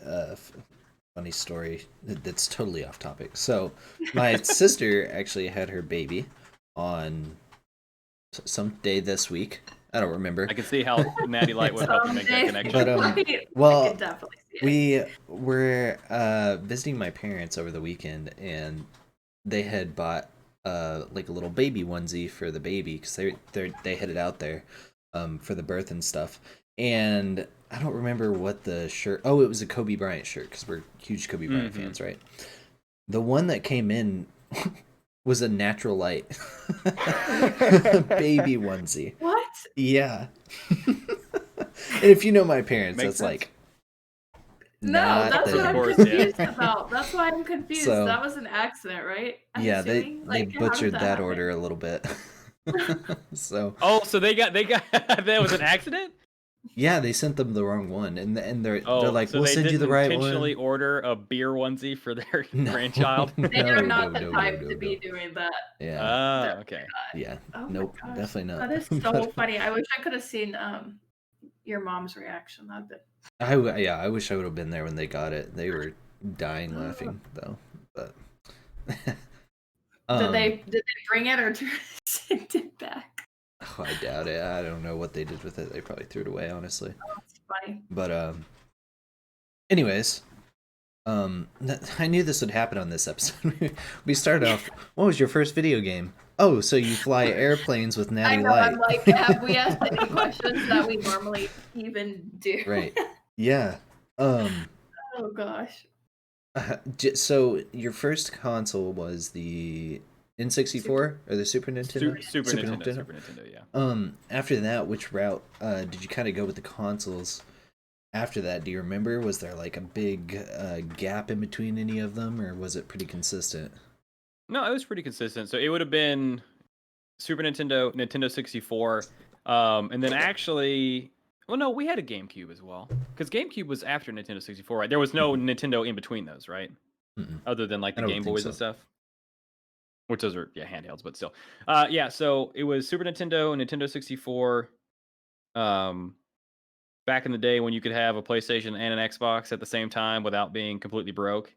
funny story that's totally off topic. So my sister actually had her baby on some day this week. I don't remember. I can see how Natty Light would help you make that connection. But well, I can definitely see it. we were visiting my parents over the weekend, and they had bought like a little baby onesie for the baby because they headed out there for the birth and stuff. And I don't remember what the shirt. Oh, it was a Kobe Bryant shirt because we're huge Kobe Bryant fans, right? The one that came in was a Natural Light baby onesie. What? Yeah. And if you know my parents, Makes that's sense. like. No, that's what I'm confused about. That's why I'm confused. So, that was an accident, right? Yeah, they butchered that order a little bit. So. Oh, so they got that was an accident? Yeah, they sent them the wrong one, and they're like, so we'll send you the right one. Intentionally order a beer onesie for their grandchild. They are not the type to be doing that. Yeah. Okay. Yeah. Oh nope. Definitely not. That is so funny. I wish I could have seen your mom's reaction. I wish I would have been there when they got it. They were dying laughing though. But did they bring it or send it back? Oh, I doubt it. I don't know what they did with it. They probably threw it away, honestly. Oh, that's funny. But anyways, I knew this would happen on this episode. We started off. What was your first video game? Oh, so you fly airplanes with Natty Light. I'm like, have we asked any questions that we normally even do? Right. Yeah. Oh gosh. So your first console was the N64 or the Super Nintendo? Super Nintendo, yeah. After that, which route did you kind of go with the consoles? After that, do you remember? Was there like a big gap in between any of them, or was it pretty consistent? No, it was pretty consistent. So it would have been Super Nintendo, Nintendo 64, and then actually, well, no, we had a GameCube as well, because GameCube was after Nintendo 64, right? There was no Nintendo in between those, right? Other than like the Game Boys and stuff. Which those are handhelds, but still. So it was Super Nintendo, Nintendo 64. Back in the day when you could have a PlayStation and an Xbox at the same time without being completely broke.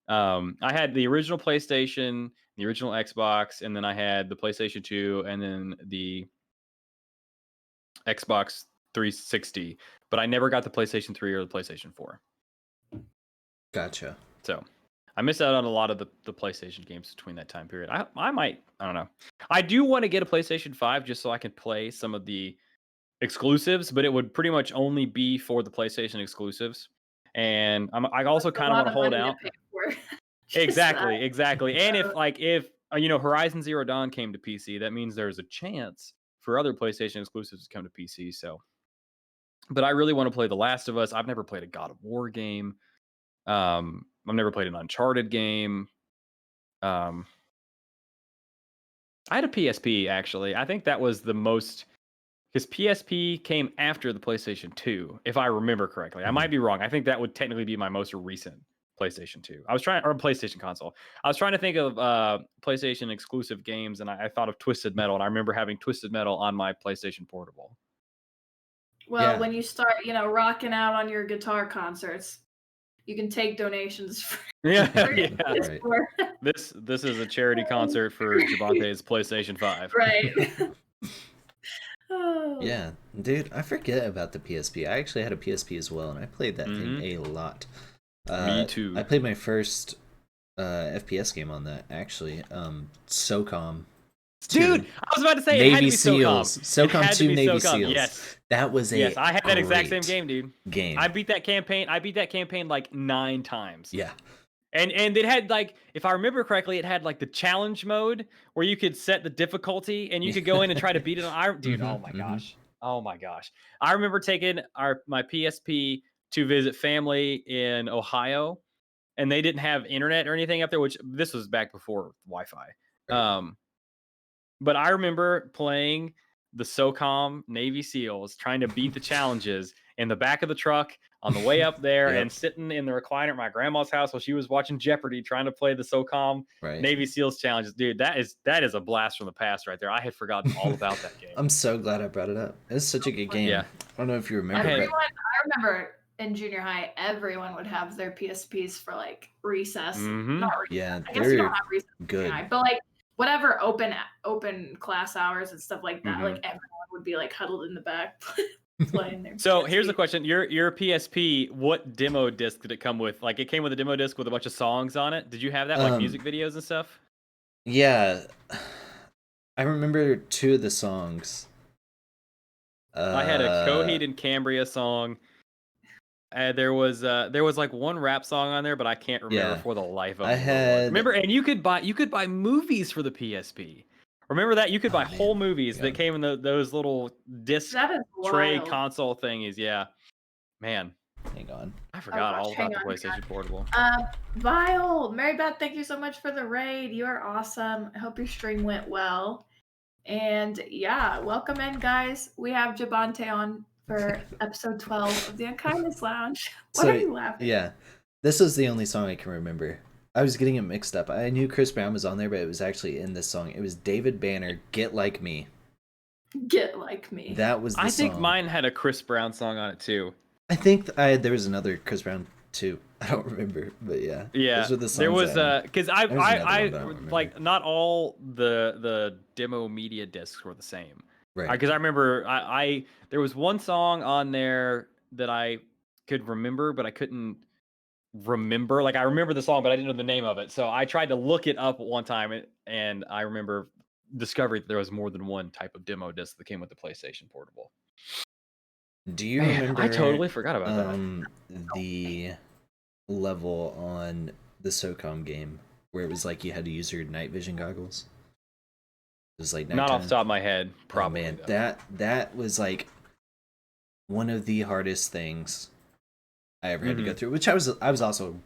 I had the original PlayStation, the original Xbox, and then I had the PlayStation 2 and then the Xbox 360. But I never got the PlayStation 3 or the PlayStation 4. Gotcha. So I missed out on a lot of the PlayStation games between that time period. I don't know. I do want to get a PlayStation 5 just so I can play some of the exclusives, but it would pretty much only be for the PlayStation exclusives. And I also kind of want to hold out. Exactly. And if Horizon Zero Dawn came to PC, that means there's a chance for other PlayStation exclusives to come to PC. So, but I really want to play The Last of Us. I've never played a God of War game. I've never played an Uncharted game. I had a PSP, actually. I think that was the most, because PSP came after the PlayStation 2, if I remember correctly. I might be wrong. I think that would technically be my most recent PlayStation 2. Or PlayStation console. I was trying to think of PlayStation exclusive games, and I thought of Twisted Metal, and I remember having Twisted Metal on my PlayStation Portable. Well, when you start, rocking out on your guitar concerts, you can take donations. Right. This is a charity concert for Jabonte's PlayStation 5. Right. Yeah, dude, I forget about the PSP. I actually had a PSP as well, and I played that thing a lot. Me too. I played my first FPS game on that, actually. SOCOM. Dude, I was about to say Navy Seals. SOCOM 2 Navy Seals. Yes. That was Yes, I had that exact same game, dude. I beat that campaign like 9 times. Yeah. And it had, like, if I remember correctly, it had like the challenge mode where you could set the difficulty and you could go in and try to beat it on dude, oh my gosh. Oh my gosh. I remember taking my PSP to visit family in Ohio, and they didn't have internet or anything up there, which this was back before Wi-Fi. Right. But I remember playing the SOCOM Navy SEALs, trying to beat the challenges in the back of the truck on the way up there, and sitting in the recliner at my grandma's house while she was watching Jeopardy, trying to play the SOCOM Navy SEALs challenges. Dude, that is a blast from the past right there. I had forgotten all about that game. I'm so glad I brought it up. It's such a good game. Yeah. I don't know if you remember. I remember in junior high, everyone would have their PSPs for like recess. Mm-hmm. Not recess. Yeah, I guess you don't they're have recess in junior good. high, but like whatever open class hours and stuff like that, Mm-hmm. like everyone would be like huddled in the back playing their So PSP. here's the question: your PSP, what demo disc did it come with? Like, it came with a demo disc with a bunch of songs on it. Did you have that, like music videos and stuff? Yeah, I remember 2 of the songs. I had a Coheed and Cambria song. There was like one rap song on there, but I can't remember for the life of me what it was. Remember, and you could buy movies for the PSP. Remember that you could buy whole movies that came in those little disc tray console thingies. Yeah, man. Hang on. I forgot all about the PlayStation Portable. Vile, Mary Beth, thank you so much for the raid. You are awesome. I hope your stream went well. And yeah, welcome in, guys. We have Jabonte on for episode 12 of the Unkindness Lounge. What are you laughing? Yeah, this is the only song I can remember. I was getting it mixed up. I knew Chris Brown was on there, but it was actually in this song. It was David Banner, "Get Like Me." Get Like Me. That was the song. I think mine had a Chris Brown song on it too. I think there was another Chris Brown too. I don't remember, but yeah. Yeah, those were the songs there was because I one, like not all the demo media discs were the same. Right. Because I remember I there was one song on there that I could remember, but I couldn't remember. Like, I remember the song, but I didn't know the name of it. So I tried to look it up at one time, and I remember discovering that there was more than one type of demo disc that came with the PlayStation Portable. Do you remember? I totally forgot about that. The level on the SOCOM game where it was like you had to use your night vision goggles. It was like not off the top of my head, probably. Oh, man, that was like one of the hardest things I ever had to go through. Which I was also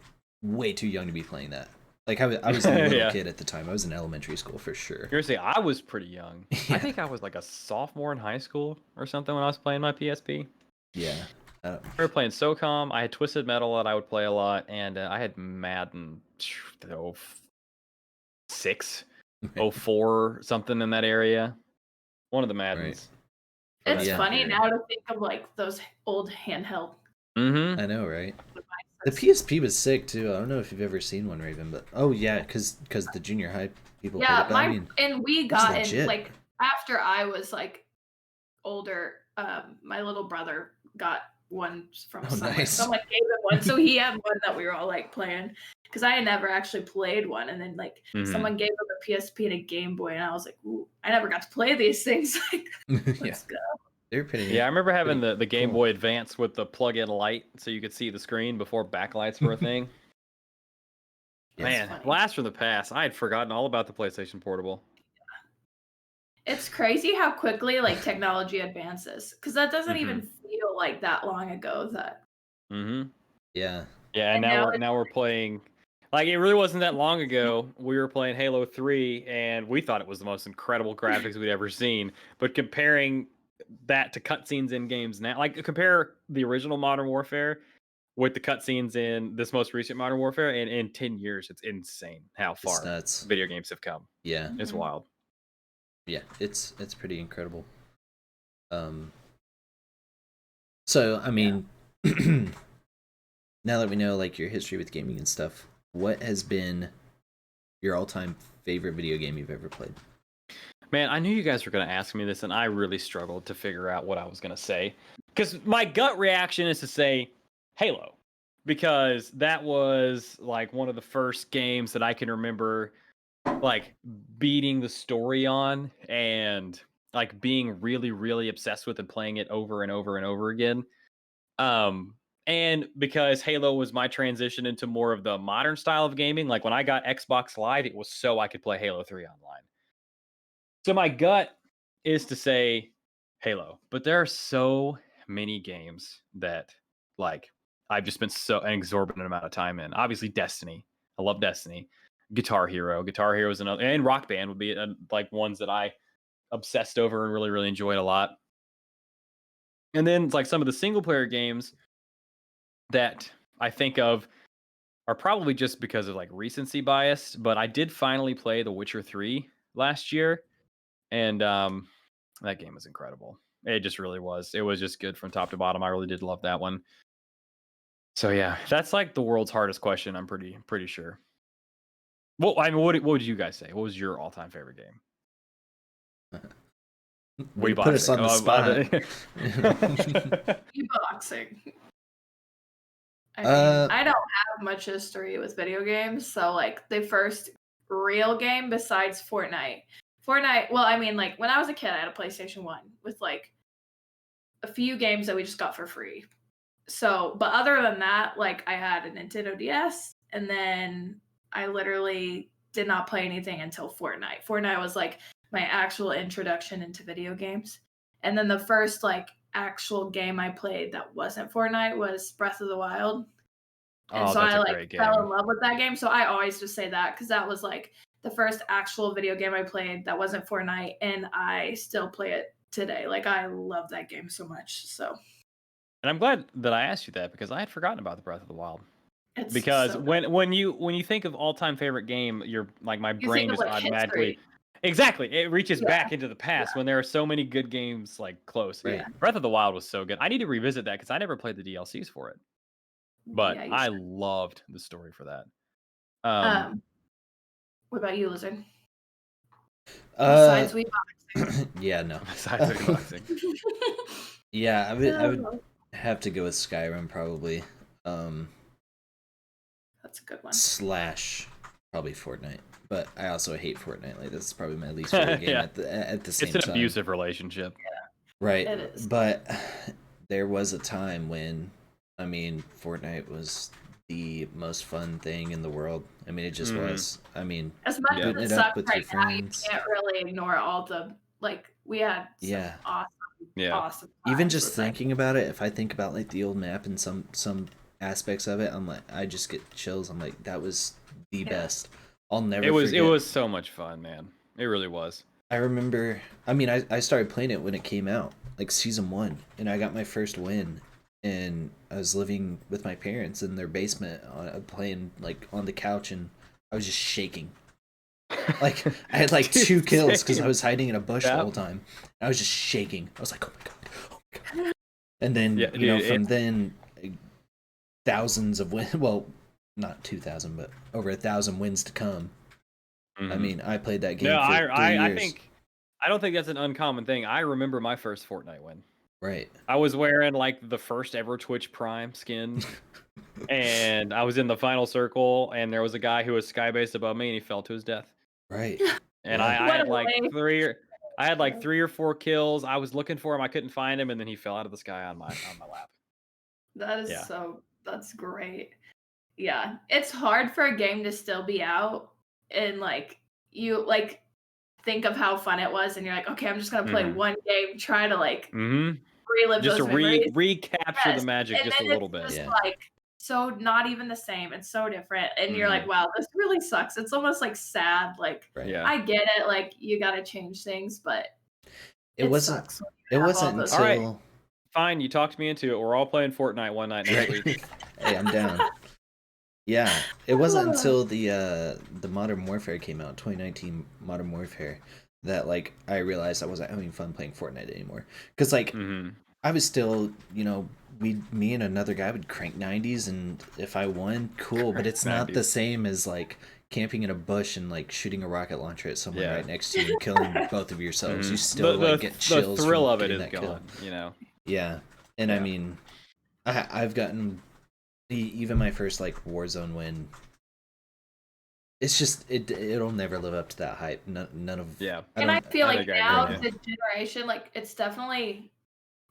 way too young to be playing that. Like, I was a little kid at the time. I was in elementary school for sure. You're gonna say I was pretty young. Yeah. I think I was like a sophomore in high school or something when I was playing my PSP. Yeah. We were playing SOCOM. I had Twisted Metal that I would play a lot, and I had Madden 06, 04, something in that area. One of the Maddens. Right. It's funny now to think of like those old handheld. Mm-hmm. I know, right? The PSP was sick too. I don't know if you've ever seen one, Raven, but because the junior high people. Yeah, and we got in like after I was like older. My little brother got one from somewhere. Nice. Someone gave him one, so he had one that we were all like playing. Because I had never actually played one, and then like someone gave him a PSP and a Game Boy, and I was like, "Ooh, I never got to play these things." Like, let's go. They're pretty. Yeah, I remember having the Game Boy Advance with the plug-in light, so you could see the screen before backlights were a thing. Man, blast from the past. I had forgotten all about the PlayStation Portable. It's crazy how quickly like technology advances, because that doesn't even feel like that long ago. That. Yeah. Yeah, and now we're playing. Like, it really wasn't that long ago. We were playing Halo 3, and we thought it was the most incredible graphics we'd ever seen. But comparing that to cutscenes in games now, like compare the original Modern Warfare with the cutscenes in this most recent Modern Warfare, and in 10 years, it's insane how far video games have come. Yeah, it's wild. Yeah, it's pretty incredible. So I mean, now that we know like your history with gaming and stuff, what has been your all-time favorite video game you've ever played? Man, I knew you guys were going to ask me this, and I really struggled to figure out what I was going to say. Because my gut reaction is to say Halo. Because that was, like, one of the first games that I can remember, like, beating the story on and, like, being really, really obsessed with and playing it over and over and over again. And because Halo was my transition into more of the modern style of gaming, like, when I got Xbox Live, it was so I could play Halo 3 online. So my gut is to say Halo, but there are so many games that like I've just spent an exorbitant amount of time in. Obviously, Destiny. I love Destiny. Guitar Hero. Guitar Hero is another, and Rock Band would be like ones that I obsessed over and really, really enjoyed a lot. And then like some of the single player games that I think of are probably just because of like recency bias, but I did finally play The Witcher 3 last year. And that game was incredible. It just really was. It was just good from top to bottom. I really did love that one. So yeah, that's like the world's hardest question. I'm pretty sure. Well, I mean, what would you guys say? What was your all-time favorite game? We put us on the spot. boxing. I mean, I don't have much history with video games, so like the first real game besides Fortnite. Well, I mean, like when I was a kid, I had a PlayStation 1 with like a few games that we just got for free. So, but other than that, like I had a Nintendo DS, and then I literally did not play anything until Fortnite. Fortnite was like my actual introduction into video games. And then the first like actual game I played that wasn't Fortnite was Breath of the Wild. And so I like fell in love with that game. So I always just say that because that was like the first actual video game I played that wasn't Fortnite, and I still play it today. Like I love that game so much. So. And I'm glad that I asked you that because I had forgotten about the Breath of the Wild. It's because so when you think of all-time favorite game, you're like my brain just like automatically history. Exactly. It reaches back into the past when there are so many good games like close. Right. Breath of the Wild was so good. I need to revisit that because I never played the DLCs for it. But I loved the story for that. What about you, Lizard? Besides Wii boxing. Yeah, no. Besides Wii boxing. Yeah, I would have to go with Skyrim probably. That's a good one. / probably Fortnite, but I also hate Fortnite. Like that's probably my least favorite game at the same time. It's an abusive relationship. Yeah. Right. It is. But there was a time when, I mean, Fortnite was the most fun thing in the world. I mean, it just was. I mean, as much as it sucks right now, you can't really ignore all the we had some awesome even just thinking about it, if I think about like the old map and some aspects of it, I'm like, I just get chills. I'm like, that was the best. I'll never forget. It was so much fun, man. It really was. I remember, I mean, I started playing it when it came out, like season 1, and I got my first win, and I was living with my parents in their basement playing like on the couch, and I was just shaking. Like I had like 2 kills because I was hiding in a bush the whole time. I was just shaking. I was like, oh my god. And then from then thousands of wins, well, not 2,000, but over 1,000 wins to come. I mean, I played that game for 3 years. I don't think that's an uncommon thing. I remember my first Fortnite win. Right. I was wearing like the first ever Twitch Prime skin, and I was in the final circle, and there was a guy who was skybase above me, and he fell to his death. Right. And I had like 3 or 4 kills. I was looking for him, I couldn't find him, and then he fell out of the sky on my lap. That is that's great. Yeah, it's hard for a game to still be out, and like you like think of how fun it was, and you're like, okay, I'm just gonna play one game, try to like relive just those to memories. recapture the magic and just a little bit. Just like so not even the same. It's so different, and you're like, wow, this really sucks. It's almost like sad. Like I get it, like you got to change things, but it wasn't until all right. Fine, you talked me into it. We're all playing Fortnite one night next week. Hey, I'm down. Yeah, it wasn't until the Modern Warfare came out, 2019 Modern Warfare, that like I realized I wasn't having fun playing Fortnite anymore. Because like I was still, me and another guy would crank 90s, and if I won, cool. But it's not the same as like camping in a bush and like shooting a rocket launcher at someone right next to you and killing both of yourselves. You still get chills. The thrill of it is gone, Yeah, and I mean, I've gotten even my first like Warzone win. It's just it'll never live up to that hype. None of And I feel like now the generation, like it's definitely,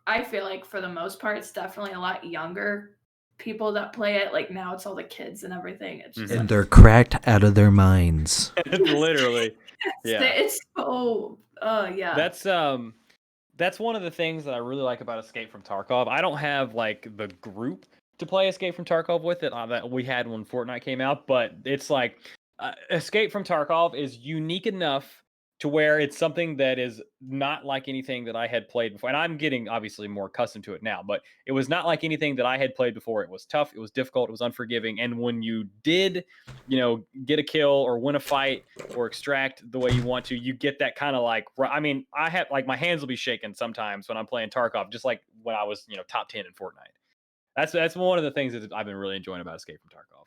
I feel like for the most part, it's definitely a lot younger people that play it. Like now, it's all the kids and everything. It's just and they're cracked out of their minds. Literally, it's so That's one of the things that I really like about Escape from Tarkov. I don't have like the group to play Escape from Tarkov with it that we had when Fortnite came out, but it's like Escape from Tarkov is unique enough to where it's something that is not like anything that I had played before. And I'm getting obviously more accustomed to it now, but it was not like anything that I had played before. It was tough, it was difficult, it was unforgiving. And when you did, get a kill or win a fight or extract the way you want to, you get that kind of like, I mean, I have like my hands will be shaking sometimes when I'm playing Tarkov, just like when I was, top 10 in Fortnite. That's one of the things that I've been really enjoying about Escape from Tarkov.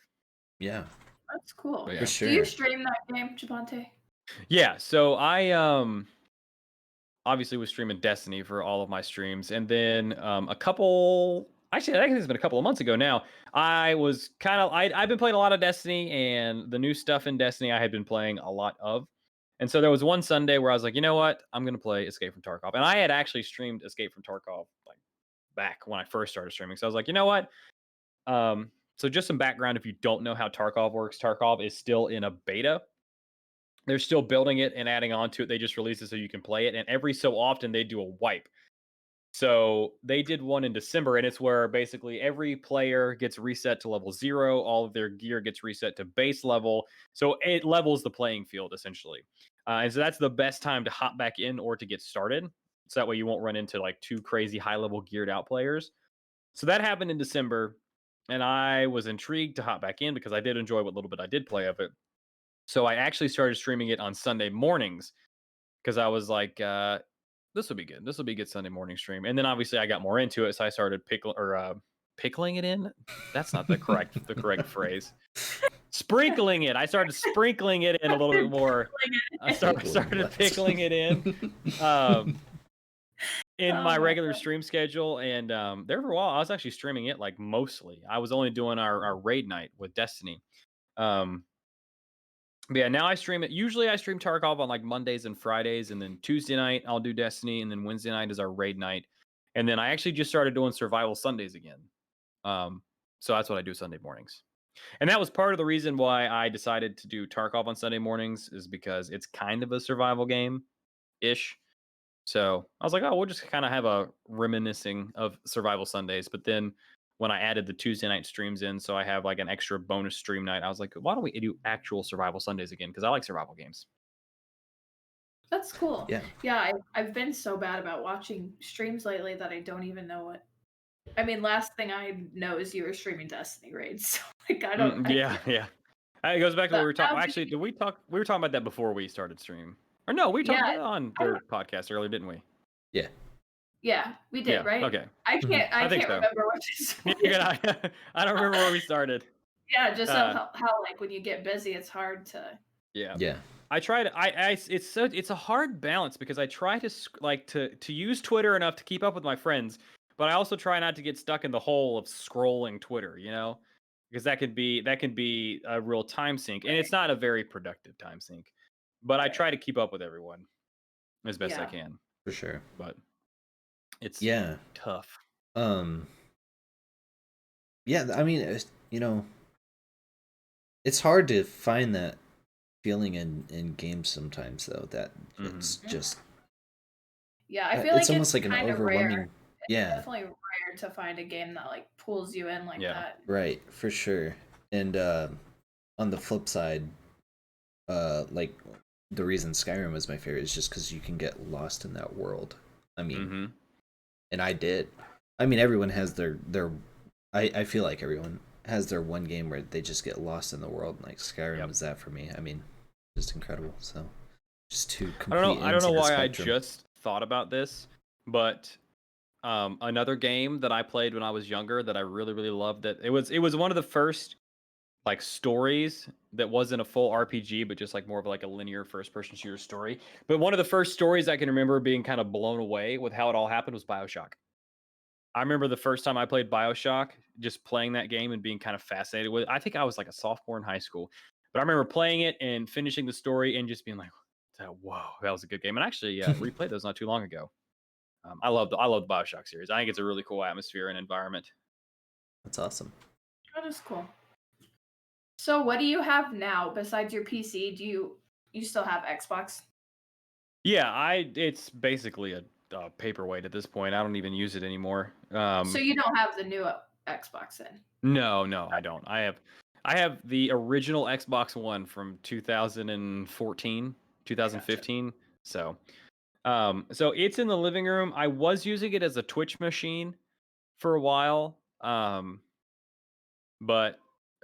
Yeah, That's cool. Yeah. for sure. Do you stream that game, Jabonte? Yeah, so I obviously was streaming Destiny for all of my streams, and then a couple. Actually, I think it's been a couple of months ago now. I've been playing a lot of Destiny, and the new stuff in Destiny I had been playing a lot of. And so there was one Sunday where I was like, you know what, I'm gonna play Escape from Tarkov, and I had actually streamed Escape from Tarkov like back when I first started streaming. So I was like, you know what, so just some background if you don't know how Tarkov works. Tarkov is still in a beta. They're still building it and adding on to it. They just released it so you can play it. And every so often they do a wipe. So they did one in December, and it's where basically every player gets reset to level 0. All of their gear gets reset to base level. So it levels the playing field essentially. And so that's the best time to hop back in or to get started. So that way you won't run into like two crazy high level geared out players. So that happened in December. And I was intrigued to hop back in because I did enjoy what little bit I did play of it. So I actually started streaming it on Sunday mornings because I was like, this will be good. This will be a good Sunday morning stream. And then obviously I got more into it, so I started pickling it in. That's not the correct phrase. Sprinkling it. I started sprinkling it in a little bit more. I started pickling it in. In my regular stream schedule, and there for a while I was actually streaming it like mostly. I was only doing our raid night with Destiny. But yeah, now I stream it. Usually I stream Tarkov on like Mondays and Fridays, and then Tuesday night I'll do Destiny, and then Wednesday night is our raid night. And then I actually just started doing survival Sundays again. So that's what I do Sunday mornings. And that was part of the reason why I decided to do Tarkov on Sunday mornings, is because it's kind of a survival game-ish. So I was like, oh, we'll just kind of have a reminiscing of survival Sundays. But then when I added the Tuesday night streams in, so I have like an extra bonus stream night, I was like, why don't we do actual survival Sundays again? Because I like survival games. That's cool. Yeah. I've been so bad about watching streams lately that I don't even know what. I mean, last thing I know is you were streaming Destiny raids. So, like, I don't. Yeah. It goes back to what we were talking. That'll be- Actually, did we talk? We were talking about that before we started stream. Or no, we talked about it on their podcast earlier, didn't we? Yeah. Yeah, we did, Yeah, right? okay. I can't think so. remember what you said. I don't remember where we started. Yeah, just how like when you get busy, it's hard to. Yeah. I try to. It's a hard balance because I try to to use Twitter enough to keep up with my friends, but I also try not to get stuck in the hole of scrolling Twitter, you know, because that can be a real time sink, and it's not a very productive time sink. But I try to keep up with everyone as best I can. For sure. But it's tough. Yeah, I mean, you know, it's hard to find that feeling in games sometimes, though. That it's just. Yeah, I feel like it's almost like an overwhelming. Rare. Yeah, it's definitely rare to find a game that like pulls you in like that. Right, for sure. And on the flip side, like the reason Skyrim was my favorite is just because you can get lost in that world. I mean, and I did. I mean, everyone has their. I feel like everyone has their one game where they just get lost in the world. Like Skyrim is that for me. I mean, just incredible. So, just two complete. I don't know why I just thought about this, but another game that I played when I was younger that I really loved, that it was one of the first like stories that wasn't a full RPG, but just like more of like a linear first person shooter story. But one of the first stories I can remember being kind of blown away with how it all happened was BioShock. I remember the first time I played BioShock, just playing that game and being kind of fascinated with it. I think I was like a sophomore in high school, but I remember playing it and finishing the story and just being like, whoa, that was a good game. And actually, replayed those not too long ago. I love the BioShock series. I think it's a really cool atmosphere and environment. That's awesome. That is cool. So, what do you have now besides your PC? Do you still have Xbox? Yeah, it's basically a paperweight at this point. I don't even use it anymore. So you don't have the new Xbox then? No, I don't. I have the original Xbox One from 2014, 2015. Gotcha. So it's in the living room. I was using it as a Twitch machine for a while. But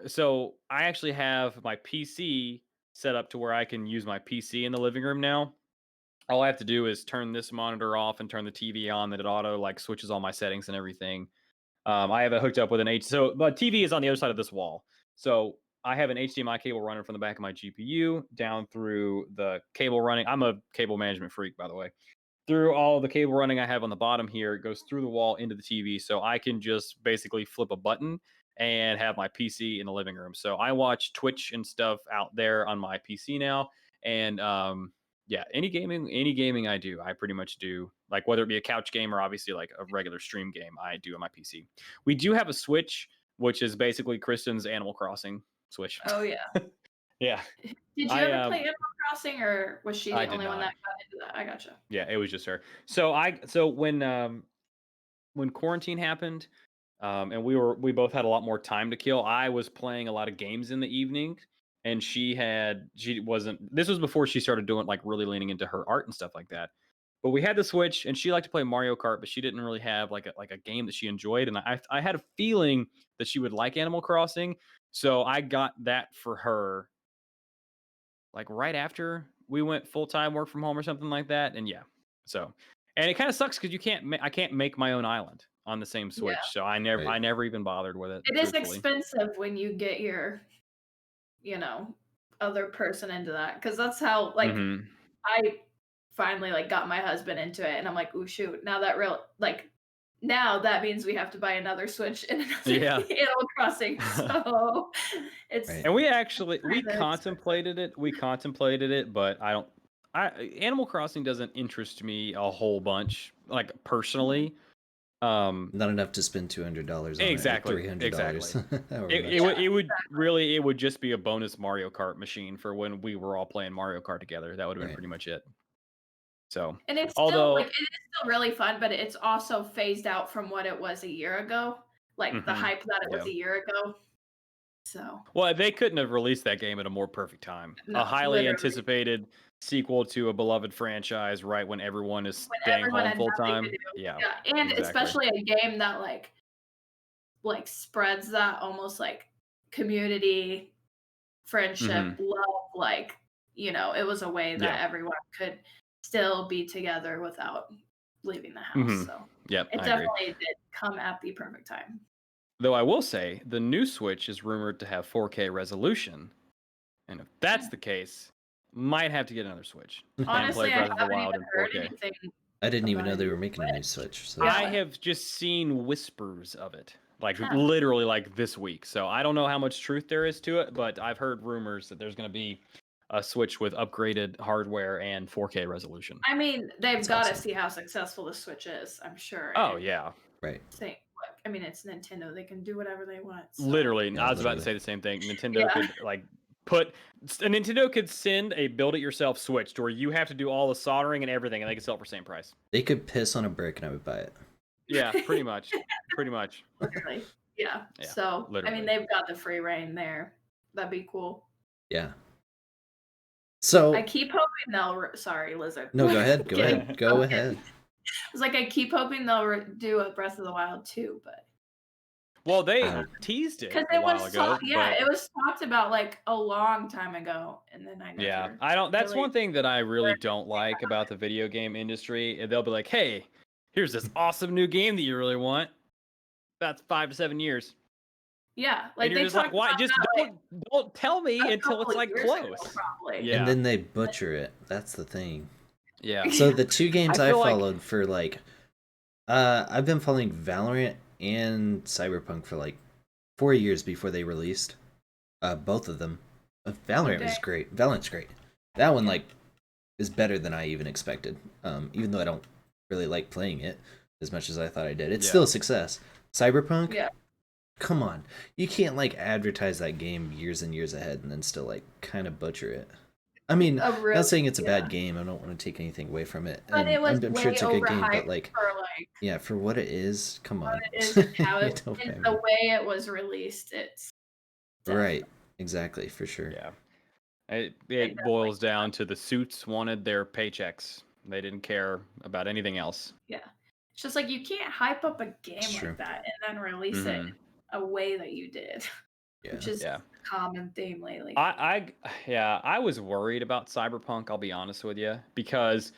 so I actually have my PC set up to where I can use my PC in the living room now. All I have to do is turn this monitor off and turn the TV on, that it auto like switches all my settings and everything. I have it hooked up with an so but TV is on the other side of this wall. So I have an HDMI cable running from the back of my GPU down through the cable running. I'm a cable management freak, by the way. Through all the cable running I have on the bottom here, it goes through the wall into the TV. So I can just basically flip a button and have my PC in the living room. So I watch Twitch and stuff out there on my PC now. And yeah, any gaming I do, I pretty much do, like whether it be a couch game or obviously like a regular stream game, I do on my PC. We do have a Switch, which is basically Kristen's Animal Crossing Switch. Oh yeah. Yeah. Did you ever play Animal Crossing, or was she the only one that got into that? I gotcha. Yeah, it was just her. So when quarantine happened, and we both had a lot more time to kill, I was playing a lot of games in the evening, and she wasn't. This was before she started doing like really leaning into her art and stuff like that. But we had the Switch, and she liked to play Mario Kart, but she didn't really have like a game that she enjoyed. And I had a feeling that she would like Animal Crossing, so I got that for her like right after we went full-time work from home or something like that. And yeah, so, and it kind of sucks because I can't make my own island on the same Switch. Yeah. So I never even bothered with it. It is expensive when you get your, other person into that. Cause that's how I finally got my husband into it, and I'm like, oh shoot, now that means we have to buy another Switch and another Animal Crossing. So it's and we contemplated it. We contemplated it, but Animal Crossing doesn't interest me a whole bunch, like personally. Not enough to spend $200 on exactly. $300. Exactly. it would just be a bonus Mario Kart machine for when we were all playing Mario Kart together. That would have been pretty much it. So, and it is still really fun, but it's also phased out from what it was a year ago, the hype that it was a year ago. So, well, they couldn't have released that game at a more perfect time. A highly anticipated sequel to a beloved franchise, right when everyone is staying home full time. Yeah, and especially a game that like spreads that almost like community, friendship, love. It was a way that everyone could still be together without leaving the house. So it definitely did come at the perfect time. Though I will say the new Switch is rumored to have 4K resolution, and if that's the case, might have to get another Switch. Honestly, I haven't even heard anything. I didn't even know they were making a new Switch. So. I have just seen whispers of it, literally this week. So I don't know how much truth there is to it, but I've heard rumors that there's going to be a Switch with upgraded hardware and 4K resolution. I mean, they've got to see how successful the Switch is, I'm sure. Oh, yeah. Right. It's Nintendo. They can do whatever they want. So. Literally. I was about to say the same thing. Nintendo could Nintendo could send a build-it-yourself Switch to where you have to do all the soldering and everything, and they could sell it for the same price. They could piss on a brick and I would buy it. Yeah, pretty much. Pretty much. Literally. Yeah. So, literally. I mean, they've got the free reign there. That'd be cool. Yeah. So I keep hoping sorry, Lizard. No, go ahead. Go ahead. It's I keep hoping they'll do a Breath of the Wild 2, but. Well, they teased it a while ago. It was talked about a long time ago, and then I never. Yeah, I don't. That's one thing that I really don't like about the video game industry. They'll be like, "Hey, here's this awesome new game that you really want. That's 5 to 7 years." Yeah, and you're just like, why? Just don't tell me until it's close. Yeah. And then they butcher it. That's the thing. Yeah. So the two games I followed for I've been following Valorant and Cyberpunk for 4 years before they released. Both of them. Valorant was great. Valorant's great. That one is better than I even expected. Even though I don't really like playing it as much as I thought I did. It's still a success. Cyberpunk. Yeah. Come on, you can't advertise that game years and years ahead and then still kind of butcher it. I mean, not saying it's a bad game. I don't want to take anything away from it. But it was I'm sure it's a good game, but for what it is, come on. It is how it's the way it was released. It's right, exactly, for sure. Yeah, it boils down to the suits wanted their paychecks. They didn't care about anything else. Yeah, it's just you can't hype up a game like that and then release it a way that you did, which is a common theme lately. I was worried about Cyberpunk, I'll be honest with you, because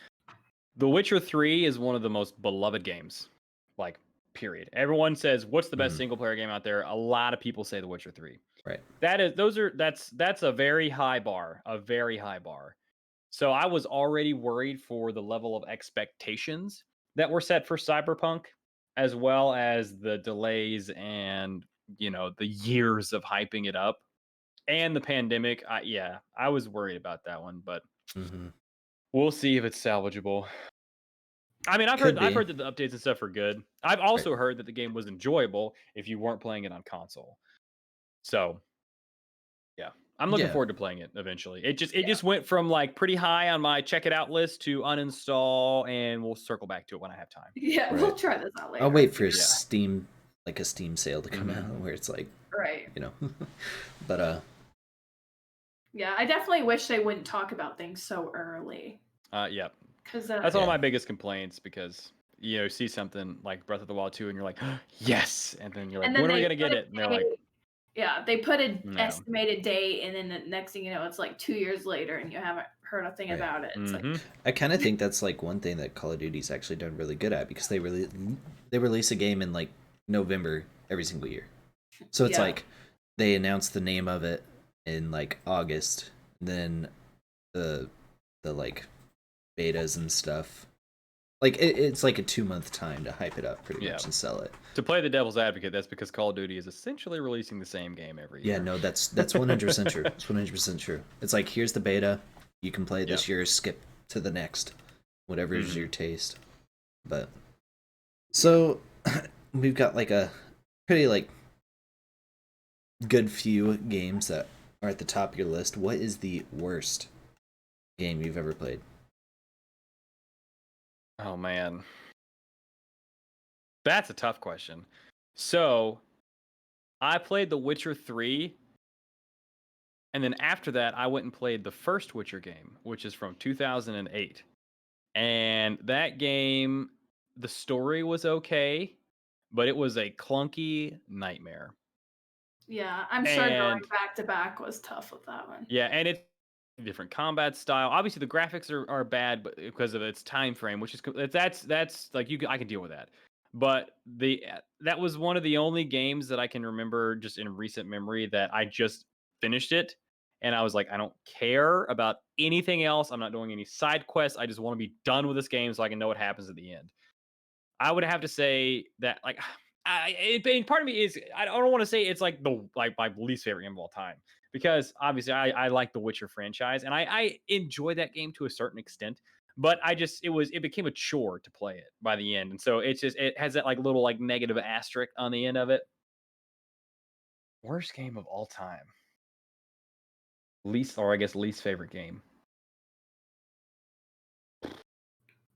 The Witcher 3 is one of the most beloved games period. Everyone says, what's the best Mhm. single player game out there? A lot of people say The Witcher 3. Right. That's a very high bar, a very high bar. So I was already worried for the level of expectations that were set for Cyberpunk, as well as the delays and, the years of hyping it up and the pandemic. I was worried about that one, but Mm-hmm. we'll see if it's salvageable. I mean, I've Could heard be. that the updates and stuff are good. I've also heard that the game was enjoyable if you weren't playing it on console. So, yeah, I'm looking Yeah. forward to playing it eventually. It just went from like pretty high on my check it out list to uninstall, and we'll circle back to it when I have time. Yeah, we'll try this out later. I'll wait for Yeah. Steam, like a Steam sale to come out where it's like, right. But yeah, I definitely wish they wouldn't talk about things so early. Yeah. Because that's one of my biggest complaints, because you see something like Breath of the Wild 2 and you're like, yes, and then you're like, when are we gonna get it? And they're like, yeah, they put an no. estimated date, and then the next thing you know, it's like 2 years later, and you haven't heard a thing about it. It's like, I kind of think that's like one thing that Call of Duty's actually done really good at, because they release a game in like November every single year. So it's like they announce the name of it in like August, then the like betas and stuff. Like it's like a 2-month time to hype it up pretty much and sell it. To play the devil's advocate, that's because Call of Duty is essentially releasing the same game every year. Yeah, no, that's 100% true. It's 100% true. It's like, here's the beta, you can play it this year, skip to the next, whatever is your taste. But so we've got like a pretty like good few games that are at the top of your list. What is the worst game you've ever played? Oh man, that's a tough question. So I played The Witcher 3, and then after that I went and played the first Witcher game, which is from 2008. And that game, the story was okay, but it was a clunky nightmare. Yeah, I'm sure going back to back was tough with that one. Yeah, and it's different combat style. Obviously, the graphics are bad, but because of its time frame, which is that's like I can deal with that. But that was one of the only games that I can remember just in recent memory that I just finished it, and I was like, I don't care about anything else. I'm not doing any side quests. I just want to be done with this game so I can know what happens at the end. I would have to say that, like, and part of me is, I don't want to say it's like my least favorite game of all time, because obviously I like the Witcher franchise and I enjoy that game to a certain extent, but it became a chore to play it by the end, and so it has that like little like negative asterisk on the end of it. Worst game of all time, least favorite game.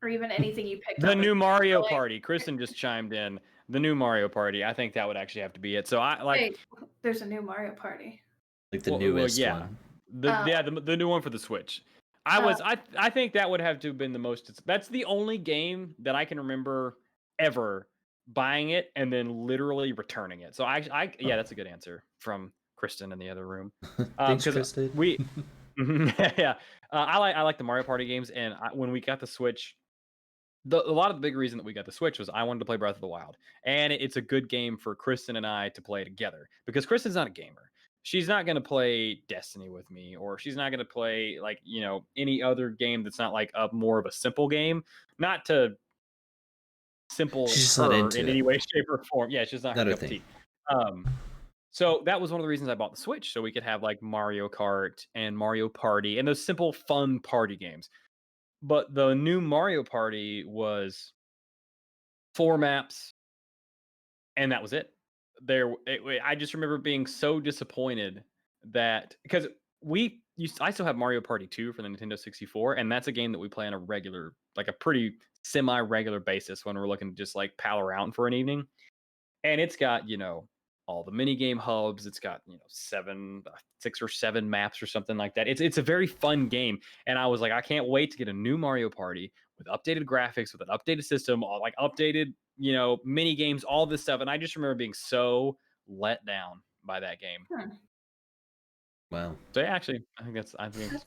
Or even anything you picked The up. new Mario Party. Kristen just chimed in. The new Mario Party. I think that would actually have to be it. So I like. Wait, there's a new Mario Party. Like the newest one. The new one for the Switch. I think that would have to have been the most. That's the only game that I can remember ever buying it and then literally returning it. So that's a good answer from Kristen in the other room. Thanks, Kristen. I like the Mario Party games, and when we got the Switch, a lot of the big reason that we got the Switch was I wanted to play Breath of the Wild, and it's a good game for Kristen and I to play together, because Kristen's not a gamer. She's not going to play Destiny with me, or she's not going to play like any other game that's not like more of a simple game. Not to simple her in any way, shape, or form. Yeah, it's just not her cup of tea. So that was one of the reasons I bought the Switch, so we could have like Mario Kart and Mario Party and those simple, fun party games. But the new Mario Party was 4 maps, and that was it. I just remember being so disappointed that, because I still have Mario Party 2 for the Nintendo 64, and that's a game that we play on a pretty semi-regular basis when we're looking to just like pal around for an evening. And it's got, all the mini game hubs. It's got, 6 or 7 maps or something like that. It's a very fun game. And I was like, I can't wait to get a new Mario Party with updated graphics, with an updated system, all like updated, mini games, all this stuff. And I just remember being so let down by that game. Wow. So yeah, actually, I think that's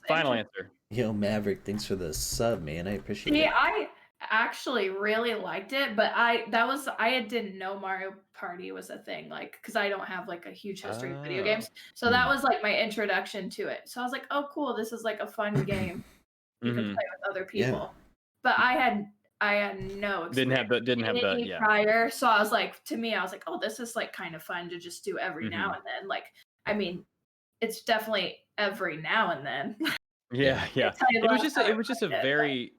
final answer. Yo, Maverick, thanks for the sub, man. I appreciate it. Yeah, actually really liked it, but I didn't know Mario Party was a thing, like, because I don't have, like, a huge history of video Oh. games, so that was, like, my introduction to it. So I was like, "Oh, cool, this is, like, a fun game you can Mhm. play with other Yeah. people." But I had no experience Didn't have the any yeah. prior, so I was like to me, I was like, "Oh, this is, like, kind of fun to just do every now Mhm. and then." Like, I mean, it's definitely every now and then. Yeah. Yeah, yeah. It's how you last time It I was just a played it, but very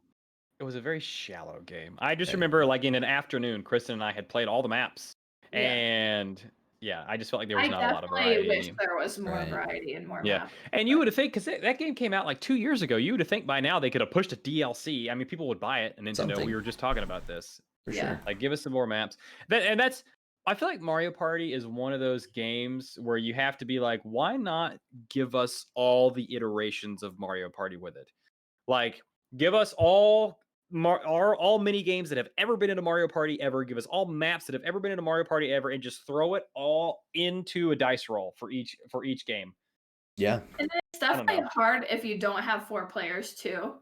it was a very shallow game. I just Right. remember, like, in an afternoon, Kristen and I had played all the maps, yeah. and, yeah, I just felt like there was I not a lot of definitely wish variety. there was more Right. variety and more Yeah, maps, and you but would have think, 'cause that game came out, like, 2 years ago, you would have think by now they could have pushed a DLC. I mean, people would buy it, and Nintendo, we Something were just talking about this. for yeah. sure. Like, give us some more maps. That's I feel like Mario Party is one of those games where you have to be like, why not give us all the iterations of Mario Party with it? Like, give us all mini games that have ever been into Mario Party ever. Give us all maps that have ever been into Mario Party ever, and just throw it all into a dice roll for each game. Yeah. And it's I don't definitely know. hard if you don't have 4 players too,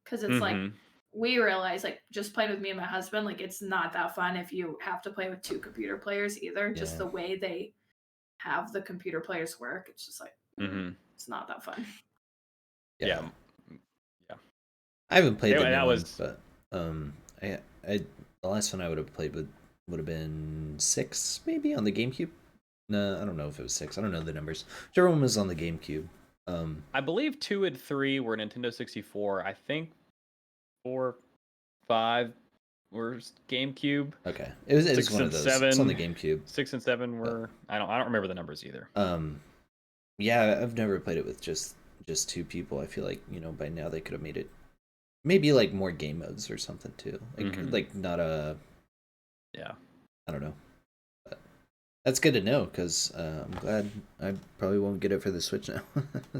because it's like Hmm. we realize, like, just playing with me and my husband, like, it's not that fun if you have to play with 2 computer players either, just Yeah. the way they have the computer players work, it's just like, Hmm. it's not that fun. Yeah. Yeah. Yeah. I haven't played the new That one, was. but I the last one I would have played would have been 6 maybe on the GameCube. No, I don't know if it was 6. I don't know the numbers. Whichever one was on the GameCube. I believe 2 and 3 were Nintendo 64. I think 4, 5 were GameCube. Okay. It was 6 one of and those. It's on the 7, GameCube. 6 and 7 But were. I don't remember the numbers either. yeah, I've never played it with just 2 people. I feel like, by now they could have made it maybe like more game modes or something too. Like Hmm. like not a Yeah. I don't know. But that's good to know cuz I'm glad I probably won't get it for the Switch now.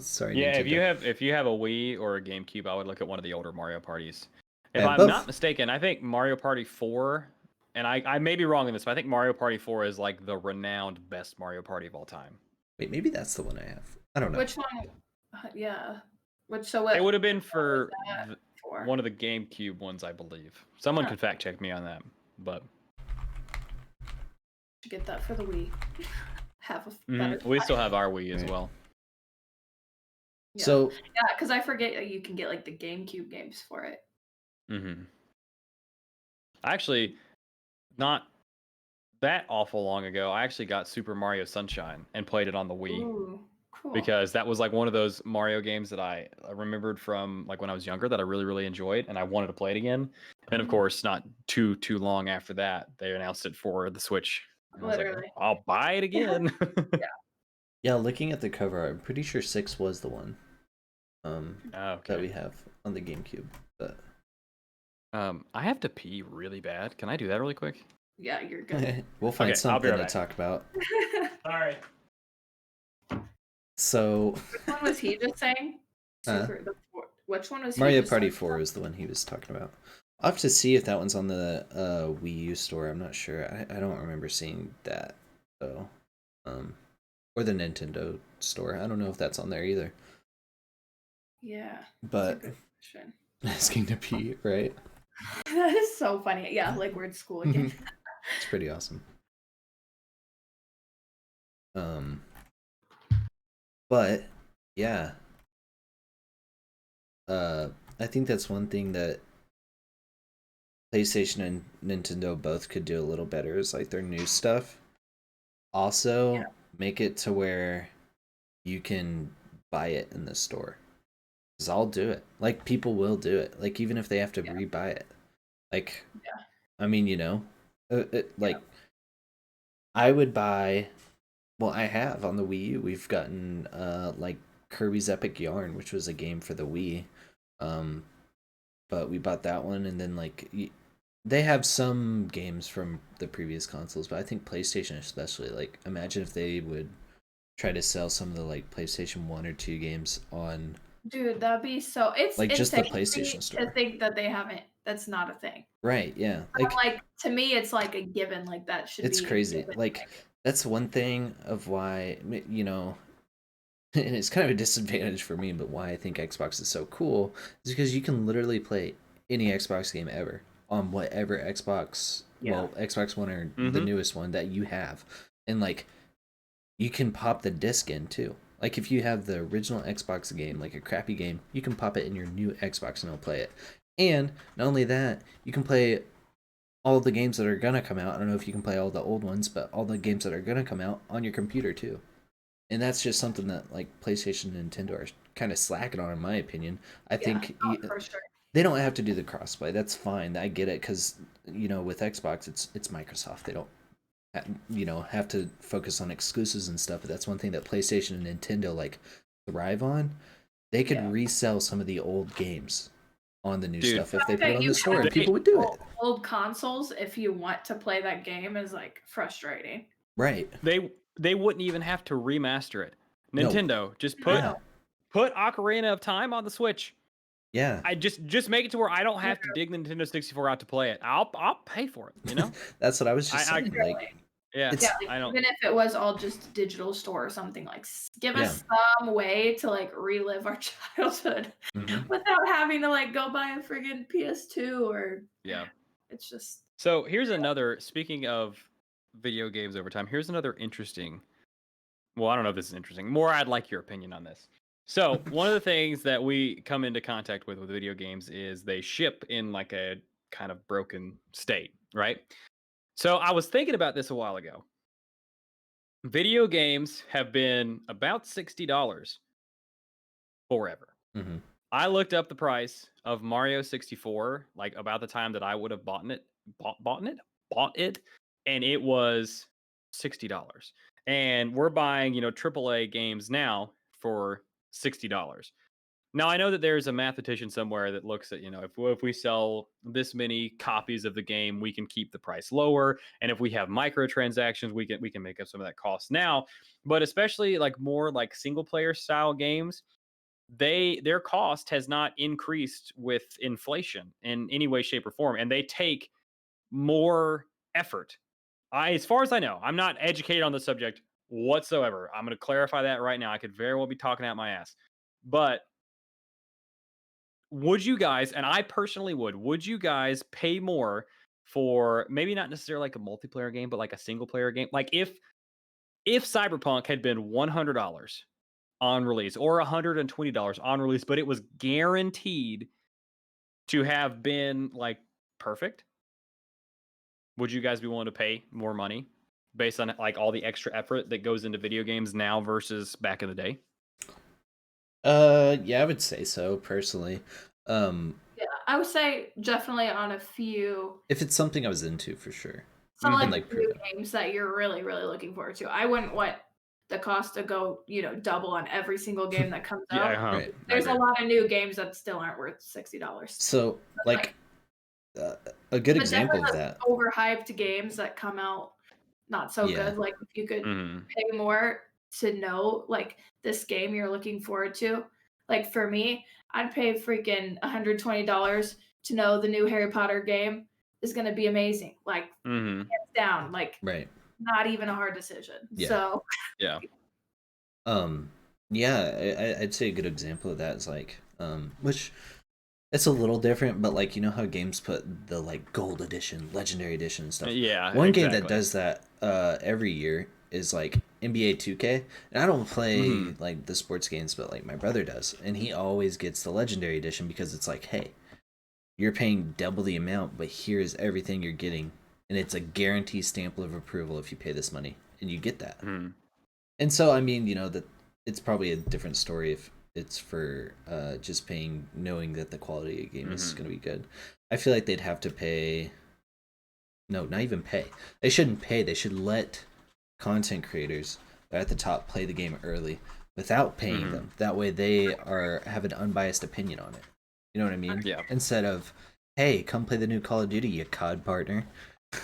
Sorry Yeah, Nintendo. if you have a Wii or a GameCube, I would look at one of the older Mario parties. I If have I'm not both. mistaken, I think Mario Party 4, and I may be wrong in this, but I think Mario Party 4 is like the renowned best Mario Party of all time. Wait, maybe that's the one I have. I don't know. Which one? Yeah. It would have been What was for that for? one of the GameCube ones, I believe. Someone Huh, could fact check me on that, but should get that for the Wii. Have a better we time. still have our Wii as Right. well. Yeah. So, Yeah, because I forget that you can get, like, the GameCube games for it. Hmm. Actually, not that awful long ago, I actually got Super Mario Sunshine and played it on the Wii. Ooh, cool. Because that was like one of those Mario games that I remembered from like when I was younger that I really really enjoyed, and I wanted to play it again. And of course, not too long after that, they announced it for the Switch, and I was like, Literally. I'll buy it again. Yeah. yeah, looking at the cover, I'm pretty sure 6 was the one that Okay. we have on the GameCube. But I have to pee really bad. Can I do that really quick? Yeah, you're good. we'll find Okay, I'll be something right to back. talk about. All right. So, Which one was he just saying? uh, Which one was he Mario just Party saying? 4 is the one he was talking about. I'll have to see if that one's on the Wii U store. I'm not sure. I don't remember seeing that though. Or the Nintendo store. I don't know if that's on there either. Yeah, that's a But good question. asking to pee, right? That is so funny. Yeah, like we're at school again. It's pretty awesome. But yeah. I think that's one thing that PlayStation and Nintendo both could do a little better is like their new stuff. Also, Yeah. make it to where you can buy it in the store. Because I'll do it. Like, people will do it. Like, even if they have to Yeah. rebuy it. Like, Yeah. I mean, like, I would buy. Well, I have on the Wii U. We've gotten, like, Kirby's Epic Yarn, which was a game for the Wii. But we bought that one, and then, like, they have some games from the previous consoles, but I think PlayStation especially, like, imagine if they would try to sell some of the, like, PlayStation 1 or 2 games on, Dude, that'd be so. It's like, just the insane to me PlayStation to store. think that they haven't. That's not a thing. Right, yeah. But like to me, it's like a given. Like that should It's be a crazy. given. Like, that's one thing of why, and it's kind of a disadvantage for me, but why I think Xbox is so cool is because you can literally play any Xbox game ever on whatever Xbox, well, Xbox One or the newest one that you have. And like you can pop the disc in too. Like if you have the original Xbox game, like a crappy game, you can pop it in your new Xbox and it'll play it. And not only that, you can play all the games that are gonna come out. I don't know if you can play all the old ones, but all the games that are gonna come out on your computer too. And that's just something that like PlayStation and Nintendo are kind of slacking on, in my opinion. I think for sure. they don't have to do the crossplay. That's fine. I get it because with Xbox, it's Microsoft. They don't have to focus on exclusives and stuff. But that's one thing that PlayStation and Nintendo like thrive on. They could resell some of the old games on the new stuff if they put it on the store, and people would do it. Old consoles, if you want to play that game, is like frustrating. Right. They wouldn't even have to remaster it. Nintendo just put Ocarina of Time on the Switch. Yeah. I just make it to where I don't have to dig the Nintendo 64 out to play it. I'll pay for it, That's what I was just saying. Like, even if it was all just digital store or something, like give us some way to like relive our childhood without having to like go buy a friggin' PS2 or it's just. So here's another, speaking of video games over time, here's another interesting, well, I don't know if this is interesting. More, I'd like your opinion on this. So one of the things that we come into contact with video games is they ship in like a kind of broken state, right? So I was thinking about this a while ago. Video games have been about $60 forever. I looked up the price of Mario 64, like about the time that I would have bought it, and it was $60. And we're buying, AAA games now for $60. Now, I know that there's a mathematician somewhere that looks at, if we sell this many copies of the game, we can keep the price lower. And if we have microtransactions, we can make up some of that cost now. But especially like more like single player style games, their cost has not increased with inflation in any way, shape, or form. And they take more effort. As far as I know, I'm not educated on the subject whatsoever. I'm going to clarify that right now. I could very well be talking out my ass. But would you guys, and I personally would you guys pay more for maybe not necessarily like a multiplayer game, but like a single player game? Like if Cyberpunk had been $100 on release or $120 on release, but it was guaranteed to have been like perfect, would you guys be willing to pay more money based on like all the extra effort that goes into video games now versus back in the day? Yeah, I would say so personally. Yeah, I would say definitely on a few. If it's something I was into, for sure. Some like few games that you're really, really looking forward to. I wouldn't want the cost to go, double on every single game that comes out. Right. There's a lot of new games that still aren't worth $60. So, like a good example of that. Overhyped games that come out not so good. Like if you could pay more to know like this game you're looking forward to. Like for me, I'd pay freaking $120 to know the new Harry Potter game is going to be amazing. Like hands down, like not even a hard decision. Yeah. So I'd say a good example of that is like which it's a little different, but like how games put the like gold edition, legendary edition and stuff. Yeah. One game that does that every year is like NBA 2K. And I don't play like the sports games, but like my brother does, and he always gets the legendary edition because it's like, hey, you're paying double the amount, but here's everything you're getting, and it's a guarantee stamp of approval if you pay this money, and you get that. And so I mean, that it's probably a different story if it's for just paying, knowing that the quality of the game is going to be good. I feel like they'd have to pay. No, not even pay. They shouldn't pay. They should let content creators that are at the top play the game early without paying them. That way they have an unbiased opinion on it. You know what I mean? Yeah. Instead of, hey, come play the new Call of Duty, you COD partner.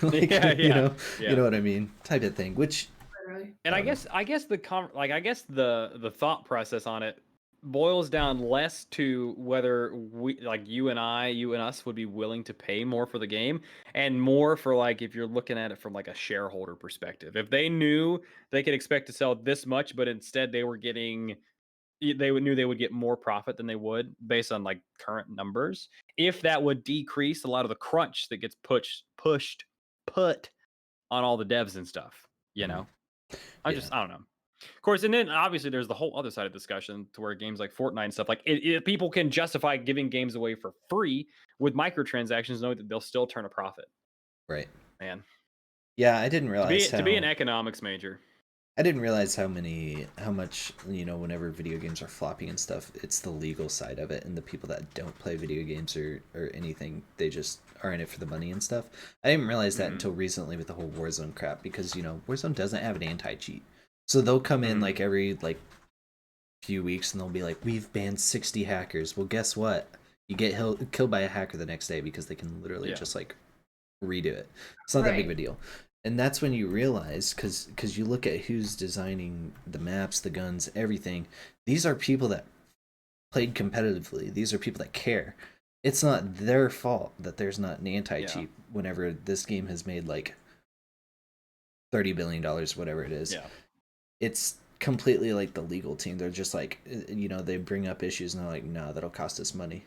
You know what I mean? Type of thing. Which. And I guess the thought process on it boils down less to whether we, like you and us, would be willing to pay more for the game, and more for like if you're looking at it from like a shareholder perspective. If they knew they could expect to sell this much, but instead they were getting knew they would get more profit than they would based on like current numbers. If that would decrease a lot of the crunch that gets put on all the devs and stuff, you know. I don't know. Of course, and then obviously there's the whole other side of discussion to where games like Fortnite and stuff like people can justify giving games away for free with microtransactions, knowing that they'll still turn a profit. Right. Man. Yeah, I didn't realize to be an economics major. I didn't realize how much, whenever video games are flopping and stuff, it's the legal side of it, and the people that don't play video games or anything, they just are in it for the money and stuff. I didn't realize that until recently with the whole Warzone crap, because, Warzone doesn't have an anti-cheat. So they'll come in like every few weeks and they'll be like, we've banned 60 hackers. Well, guess what? You get killed by a hacker the next day because they can literally just like redo it. It's not that big of a deal. And that's when you realize, because you look at who's designing the maps, the guns, everything. These are people that played competitively. These are people that care. It's not their fault that there's not an anti-cheat whenever this game has made like $30 billion, whatever it is. Yeah. It's completely like the legal team. They're just like, they bring up issues and they're like, no, that'll cost us money.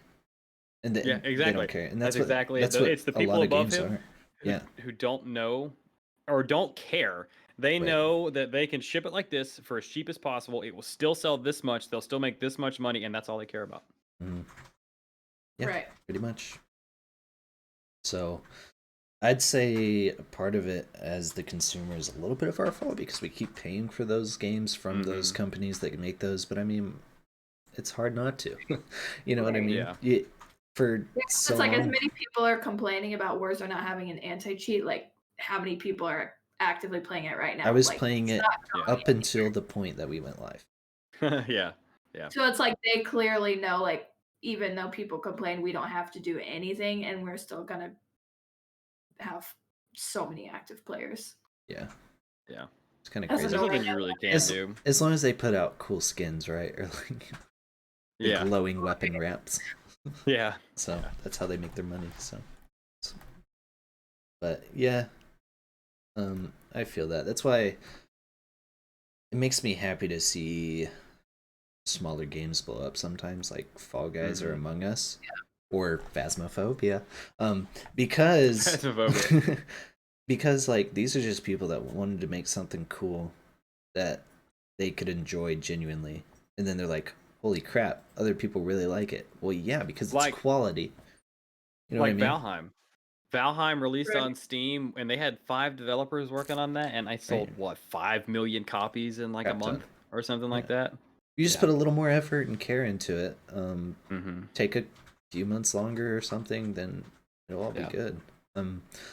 And exactly. They don't care. And that's exactly what it's the people above him who don't know or don't care. They know that they can ship it like this for as cheap as possible. It will still sell this much. They'll still make this much money, and that's all they care about. Yeah, pretty much. So I'd say part of it as the consumer is a little bit of our fault because we keep paying for those games from those companies that make those. But I mean, it's hard not to. You know what I mean? Yeah. It's like as many people are complaining about Warzone not having an anti-cheat, like how many people are actively playing it right now? I was playing it up until the point that we went live. Yeah. So it's like they clearly know, like, even though people complain, we don't have to do anything, and we're still gonna have so many active players. Yeah. It's kind of crazy. There's nothing you really can do. As long as they put out cool skins, right? Or like glowing weapon wraps. Yeah. So that's how they make their money. So. But yeah. I feel that. That's why it makes me happy to see smaller games blow up sometimes, like Fall Guys or Among Us or Phasmophobia. Because because like these are just people that wanted to make something cool that they could enjoy genuinely, and then they're like, holy crap, other people really like it. Well, yeah, because it's quality. You know what I mean? Valheim. Valheim released on Steam, and they had 5 developers working on that, and I sold 5 million copies in like a month or something like that. You just put a little more effort and care into it. Take a few months longer or something, then it'll all be good.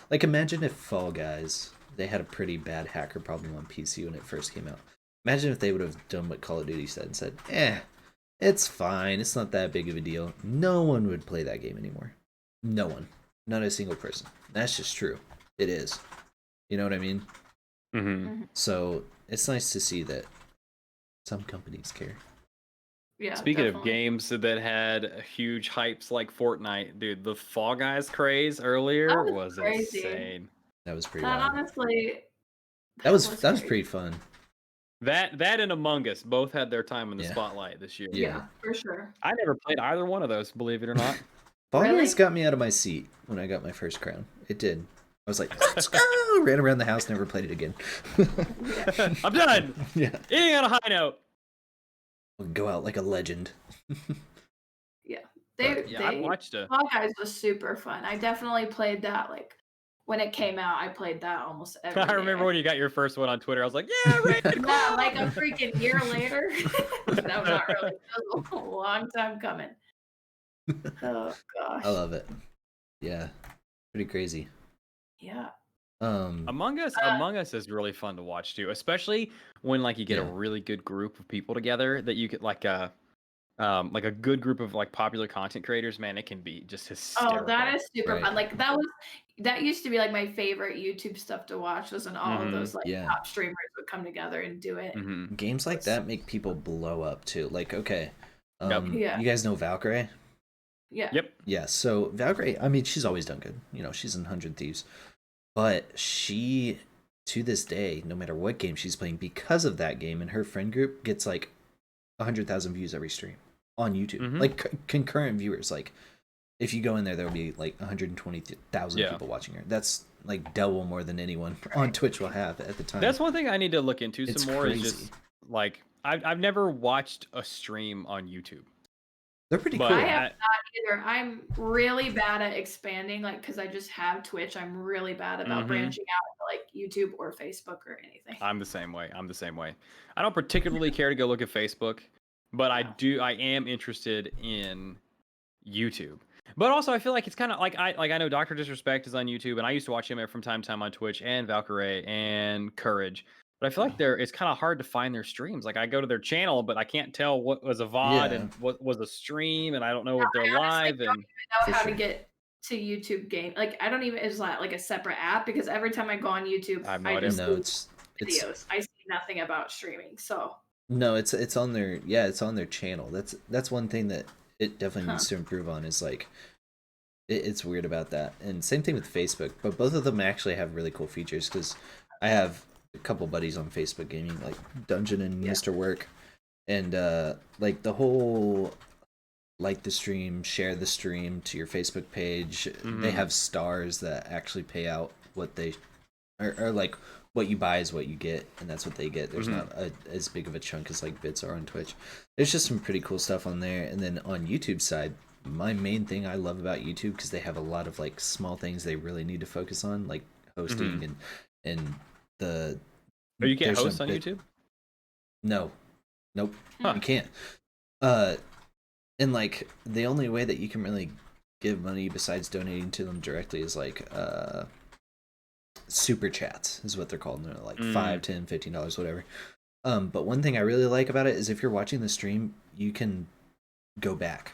Like imagine if Fall Guys, they had a pretty bad hacker problem on PC when it first came out. Imagine if they would have done what Call of Duty said and said, it's fine, it's not that big of a deal. No one would play that game anymore. No one. Not a single person. That's just true. It is. You know what I mean? So it's nice to see that some companies care. Yeah. Speaking of games that had huge hypes like Fortnite, dude, the Fall Guys craze earlier was insane. That was pretty wild. Honestly, that was pretty fun. That and Among Us both had their time in the spotlight this year. Yeah, for sure. I never played either one of those, believe it or not. Fall Guys got me out of my seat when I got my first crown. It did. I was like, let's go! Ran around the house, never played it again. I'm done! Eating on a high note. We'll go out like a legend. I watched it. Fall Guys was super fun. I definitely played that, like, when it came out, I played that almost every day. I remember when you got your first one on Twitter, I was like, yeah, like a freaking year later. No, not really. It was a long time coming. Oh gosh. I love it. Yeah. Pretty crazy. Yeah. Among Us is really fun to watch too, especially when like you get a really good group of people together that you get like a good group of like popular content creators. Man, it can be just hysterical. Oh, that is super fun. Like that used to be like my favorite YouTube stuff to watch, was when all of those like top streamers would come together and do it. Games like that make people blow up too. Like, okay. You guys know Valkyrie? Yeah. Yep. Yeah, so Valkyrie, I mean, she's always done good. You know, she's in 100 Thieves. But she, to this day, no matter what game she's playing, because of that game and her friend group, gets like 100,000 views every stream on YouTube. Mhm. Like concurrent viewers. Like if you go in there, there'll be like 120,000 Yeah. people watching her. That's like double more than anyone on Twitch will have at the time. That's one thing I need to look into It's some more. crazy. Is just like I've never watched a stream on YouTube. They're pretty But cool. I have not either. I'm really bad at expanding, like, because I just have Twitch. I'm really bad about Mhm. branching out to like YouTube or Facebook or anything. I'm the same way. I don't particularly care to go look at Facebook, but I am interested in YouTube. But also I feel like it's kind of like I know Dr. Disrespect is on YouTube, and I used to watch him from time to time on Twitch, and Valkyrae and Courage. But I feel like it's kind of hard to find their streams. Like I go to their channel, but I can't tell what was a VOD and what was a stream, and I don't know if they're live. I don't even know how to get to YouTube game. Like I don't even. It's like a separate app because every time I go on YouTube, I just see videos. I see nothing about streaming. So no, it's on their it's on their channel. That's one thing that it definitely needs to improve on. Is like it's weird about that, and same thing with Facebook. But both of them actually have really cool features because I have a couple buddies on Facebook gaming, like Dungeon and Mr. Work, and like the whole like the stream, share the stream to your Facebook page. They have stars that actually pay out what they or like what you buy is what you get, and that's what they get. There's not as big of a chunk as like bits are on Twitch. There's just some pretty cool stuff on there. And then on YouTube side, my main thing I love about YouTube, because they have a lot of like small things they really need to focus on, like hosting and the. Oh, you can't host on YouTube? No, nope, you can't. And like the only way that you can really give money besides donating to them directly is like super chats is what they're called. And they're like $5, $10, $15, whatever. But one thing I really like about it is if you're watching the stream, you can go back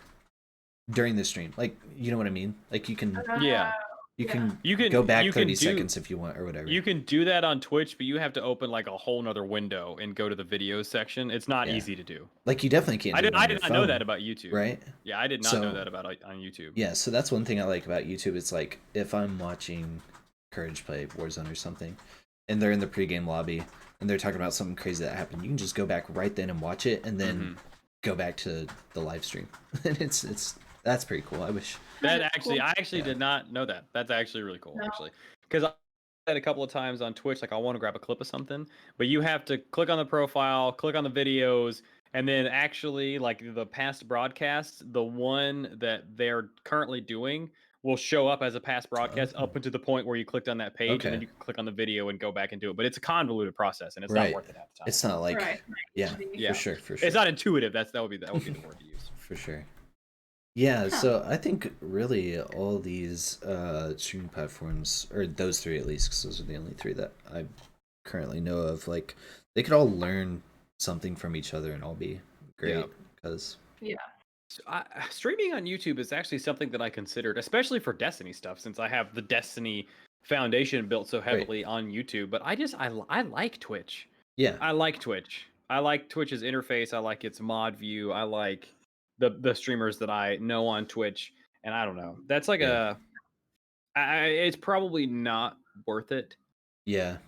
during the stream. Like, you know what I mean? Like you can you can go back 30 seconds if you want or whatever. You can do that on Twitch, but you have to open like a whole nother window and go to the videos section. It's not easy to do. Like you definitely can't do it on I your did not phone, know that about YouTube. Right? Yeah, I did not know that about on YouTube. Yeah, so that's one thing I like about YouTube. It's like if I'm watching Courage play Warzone or something, and they're in the pregame lobby and they're talking about something crazy that happened, you can just go back right then and watch it, and then go back to the live stream. And that's pretty cool. I wish that I actually did not know that. That's actually really cool, actually, because I said a couple of times on Twitch, like I want to grab a clip of something, but you have to click on the profile, click on the videos, and then actually like the past broadcasts, the one that they're currently doing will show up as a past broadcast up until the point where you clicked on that page, and then you can click on the video and go back and do it. But it's a convoluted process, and it's not worth it half the time. It's not like for sure. It's not intuitive. That would be the word to use. For sure. Yeah, so I think really all these streaming platforms, or those three at least, because those are the only three that I currently know of, like they could all learn something from each other and all be great. Because streaming on YouTube is actually something that I considered, especially for Destiny stuff, since I have the Destiny foundation built so heavily on YouTube. But I like Twitch. Yeah, I like Twitch. I like Twitch's interface. I like its mod view. I like the streamers that I know on Twitch, and I don't know. That's like it's probably not worth it. Yeah,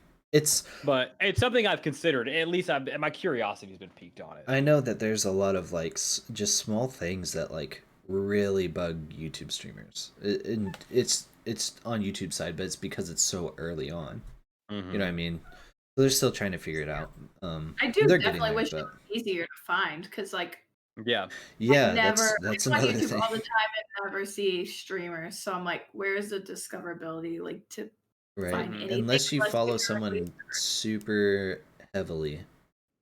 but it's something I've considered. At least my curiosity's been piqued on it. I know that there's a lot of like just small things that like really bug YouTube streamers. It's on YouTube side, but it's because it's so early on. You know what I mean? So they're still trying to figure it out. I do definitely wish it was easier to find, because like yeah, that's another YouTube thing. all the time and never see streamers, so I'm like, where's the discoverability, like to find anything? Unless you follow someone super heavily,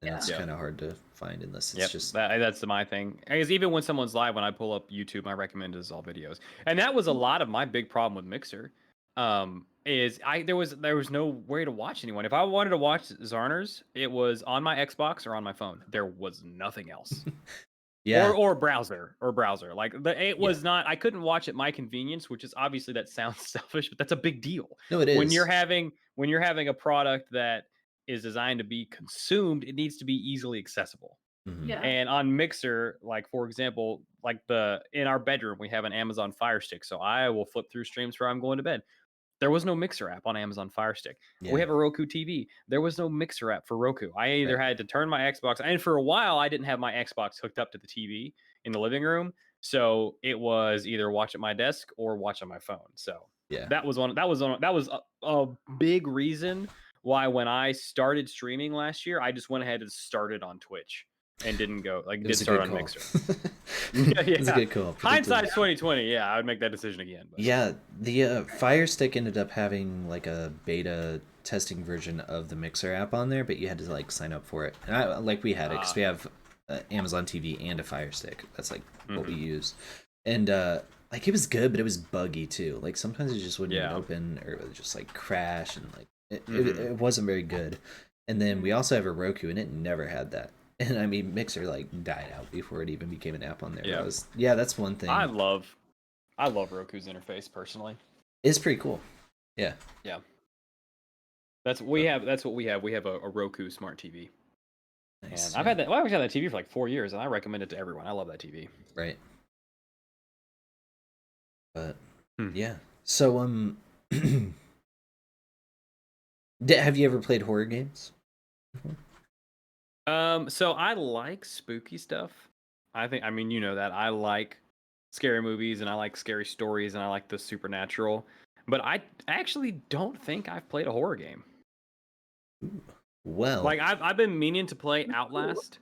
then it's kind of hard to find, unless it's just that's my thing. Because even when someone's live, when I pull up YouTube, my recommended is all videos, and that was a lot of my big problem with Mixer. Is there was no way to watch anyone. If I wanted to watch Zarners, it was on my Xbox or on my phone. There was nothing else. or browser. Like it was not. I couldn't watch at my convenience, which is obviously, that sounds selfish, but that's a big deal. No, it is. When you're having a product that is designed to be consumed, it needs to be easily accessible. And on Mixer, like for example, like in our bedroom we have an Amazon Fire Stick, so I will flip through streams where I'm going to bed. There was no Mixer app on Amazon Fire Stick. Yeah. We have a Roku TV. There was no Mixer app for Roku. I either had to turn my Xbox, and for a while I didn't have my Xbox hooked up to the TV in the living room, so it was either watch at my desk or watch on my phone. So yeah, that was a big reason why when I started streaming last year, I just went ahead and started on Twitch and didn't start on Mixer. Yeah, it's a good call. Hindsight's 2020. Yeah, I would make that decision again. But. Yeah, the Fire Stick ended up having like a beta testing version of the Mixer app on there, but you had to like sign up for it. And we had it because we have Amazon TV and a Fire Stick. That's like what we use, and like it was good, but it was buggy too. Like sometimes it just wouldn't even open, or it would just like crash, and like it wasn't very good. And then we also have a Roku, and it never had that. And I mean, Mixer like died out before it even became an app on there. Yeah, that's one thing. I love Roku's interface personally. It's pretty cool. Yeah. Yeah. That's what we have. We have a Roku smart TV. Nice, and I've had that. Well, I've had that TV for like 4 years, and I recommend it to everyone. I love that TV. Right. But yeah. So have you ever played horror games? So I like spooky stuff. I mean, you know that I like scary movies and I like scary stories and I like the supernatural, but I actually don't think I've played a horror game. Well, like I've been meaning to play Outlast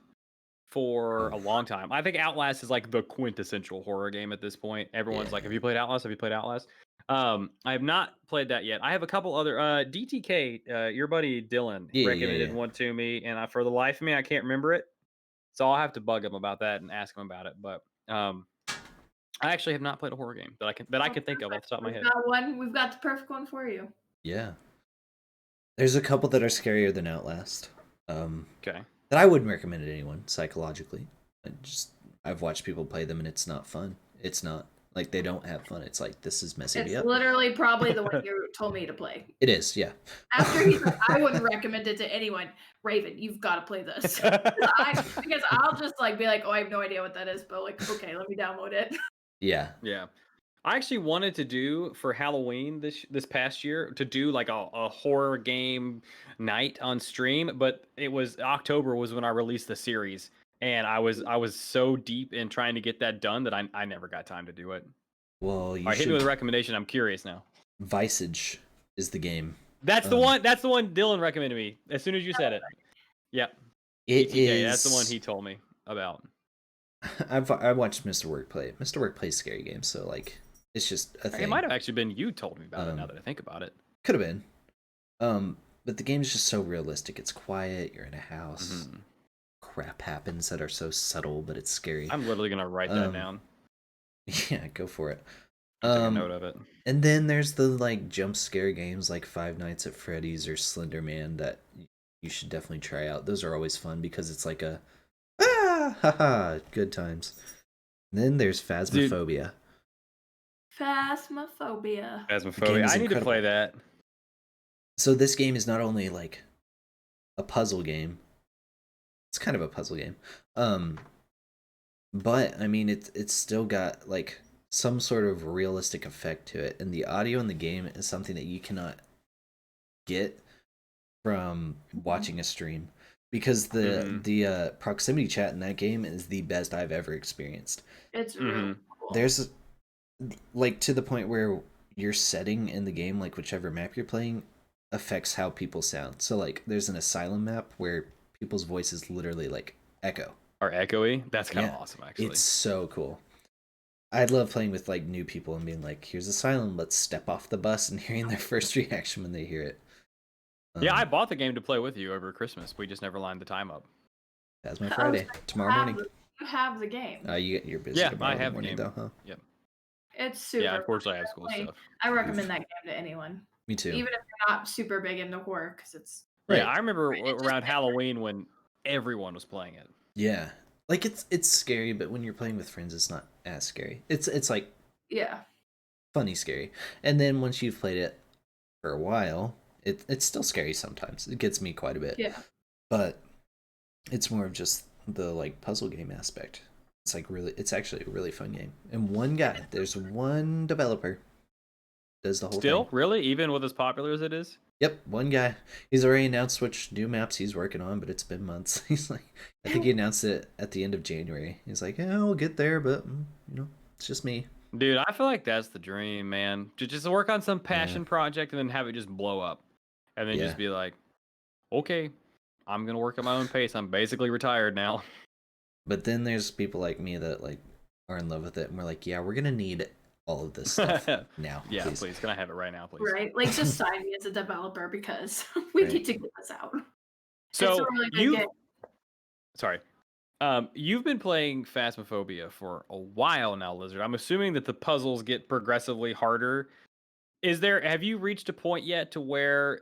for a long time. I think Outlast is like the quintessential horror game at this point. Everyone's like, "Have you played Outlast? Have you played Outlast?" I have not played that yet. I have a couple other DTK, your buddy Dylan recommended one to me, and for the life of me, I can't remember it. So I'll have to bug him about that and ask him about it. But I actually have not played a horror game that I can think of off the top of my head. We've got the perfect one for you. Yeah. There's a couple that are scarier than Outlast. Okay. That I wouldn't recommend to anyone psychologically. I've watched people play them and it's not fun. It's not. Like, they don't have fun. It's like, this is messing me up. It's literally probably the one you told me to play. It is, yeah. After he said, I wouldn't recommend it to anyone. Raven, you've got to play this. Because I'll just like be like, oh, I have no idea what that is. But like, okay, let me download it. Yeah. Yeah. I actually wanted to do for Halloween this past year to do like a horror game night on stream, but it was October was when I released the series. And I was so deep in trying to get that done that I never got time to do it. Well, you hit me with a recommendation. I'm curious now. Visage is the game. That's the one. That's the one Dylan recommended me as soon as you said it. Yep. It is. That's the one he told me about. I watched Mr. Work play it. Mr. Work plays scary games, so like it's just a thing. It might have actually been you told me about it. Now that I think about it, could have been. But the game is just so realistic. It's quiet. You're in a house. Mm-hmm. Crap happens that are so subtle, but it's scary. I'm literally gonna write that down. Yeah, go for it. Take a note of it. And then there's the like jump scare games like Five Nights at Freddy's or Slender Man that you should definitely try out. Those are always fun because it's like a good times. And then there's Phasmophobia. Phasmophobia. I need to play that. So this game is not only like a puzzle game. It's kind of a puzzle game. But I mean it's still got like some sort of realistic effect to it, and the audio in the game is something that you cannot get from watching a stream because the proximity chat in that game is the best I've ever experienced. It's really cool. There's like to the point where your setting in the game, like whichever map you're playing, affects how people sound. So like there's an asylum map where people's voices literally like echo. Are echoey? That's kind of awesome, actually. It's so cool. I love playing with like new people and being like, "Here's Asylum, let's step off the bus," and hearing their first reaction when they hear it. Yeah, I bought the game to play with you over Christmas. We just never lined the time up. That's my Friday. Tomorrow morning. You have the game. You're busy. Yeah, tomorrow I have morning, the game. Though, huh? Yep. It's super. Yeah, unfortunately, I have school stuff. I recommend that game to anyone. Me too. Even if you're not super big into horror, because it's. Right. Yeah, I remember around Halloween when everyone was playing it. Yeah, like it's scary, but when you're playing with friends, it's not as scary. It's like funny scary, and then once you've played it for a while, it's still scary sometimes. It gets me quite a bit. Yeah, but it's more of just the like puzzle game aspect. It's like it's actually a really fun game. And there's one developer does the whole Still, thing. really, even with as popular as it is. Yep, one guy. He's already announced which new maps he's working on, but it's been months. He's like, I think he announced it at the end of January. He's like, yeah, we'll get there, but it's just me. Dude, I feel like that's the dream, man. To just work on some passion project and then have it just blow up, and then just be like, okay, I'm gonna work at my own pace. I'm basically retired now. But then there's people like me that like are in love with it, and we're like, yeah, we're gonna need all of this stuff now. Yeah, please. Can I have it right now, please? Right, like just sign me as a developer because we need to get this out. So it's a really good game. Sorry. You've been playing Phasmophobia for a while now, Lizard. I'm assuming that the puzzles get progressively harder. Have you reached a point yet to where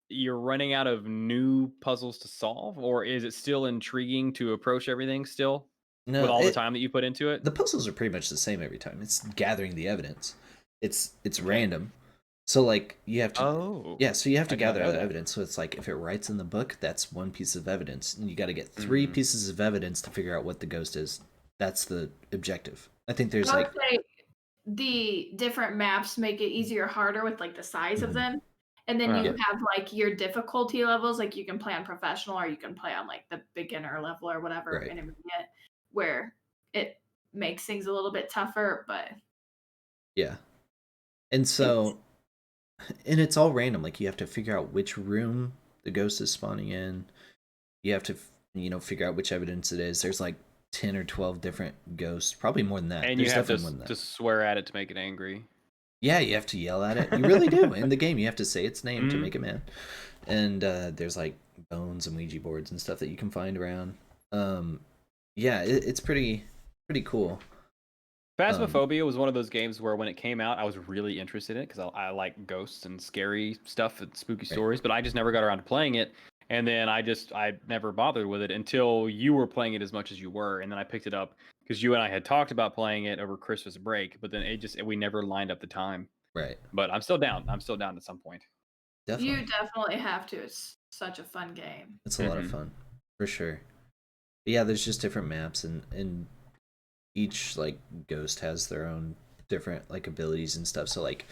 you're running out of new puzzles to solve, or is it still intriguing to approach everything still? No, with all the time that you put into it? The puzzles are pretty much the same every time. It's gathering the evidence. It's random. So like you have to so you have to gather the evidence. So it's like if it writes in the book, that's one piece of evidence. And you got to get 3 pieces of evidence to figure out what the ghost is. That's the objective. I think there's like the different maps make it easier or harder with like the size of them. And then you have like your difficulty levels, like you can play on professional or you can play on like the beginner level or whatever, intermediate, where it makes things a little bit tougher, but and so and it's all random. Like you have to figure out which room the ghost is spawning in. You have to figure out which evidence it is. There's like 10 or 12 different ghosts, probably more than that. And There's you have to swear at it to make it angry. Yeah, you have to yell at it. You really do. In the game, you have to say its name to make it mad. And there's like bones and Ouija boards and stuff that you can find around. It's pretty cool. Phasmophobia was one of those games where when it came out, I was really interested in it because I like ghosts and scary stuff and spooky stories, but I just never got around to playing it. And then I never bothered with it until you were playing it as much as you were. And then I picked it up because you and I had talked about playing it over Christmas break, but then we never lined up the time. Right. But I'm still down. I'm still down at some point. Definitely. You definitely have to. It's such a fun game. It's a lot of fun, for sure. But yeah, there's just different maps, and each like ghost has their own different like abilities and stuff. So like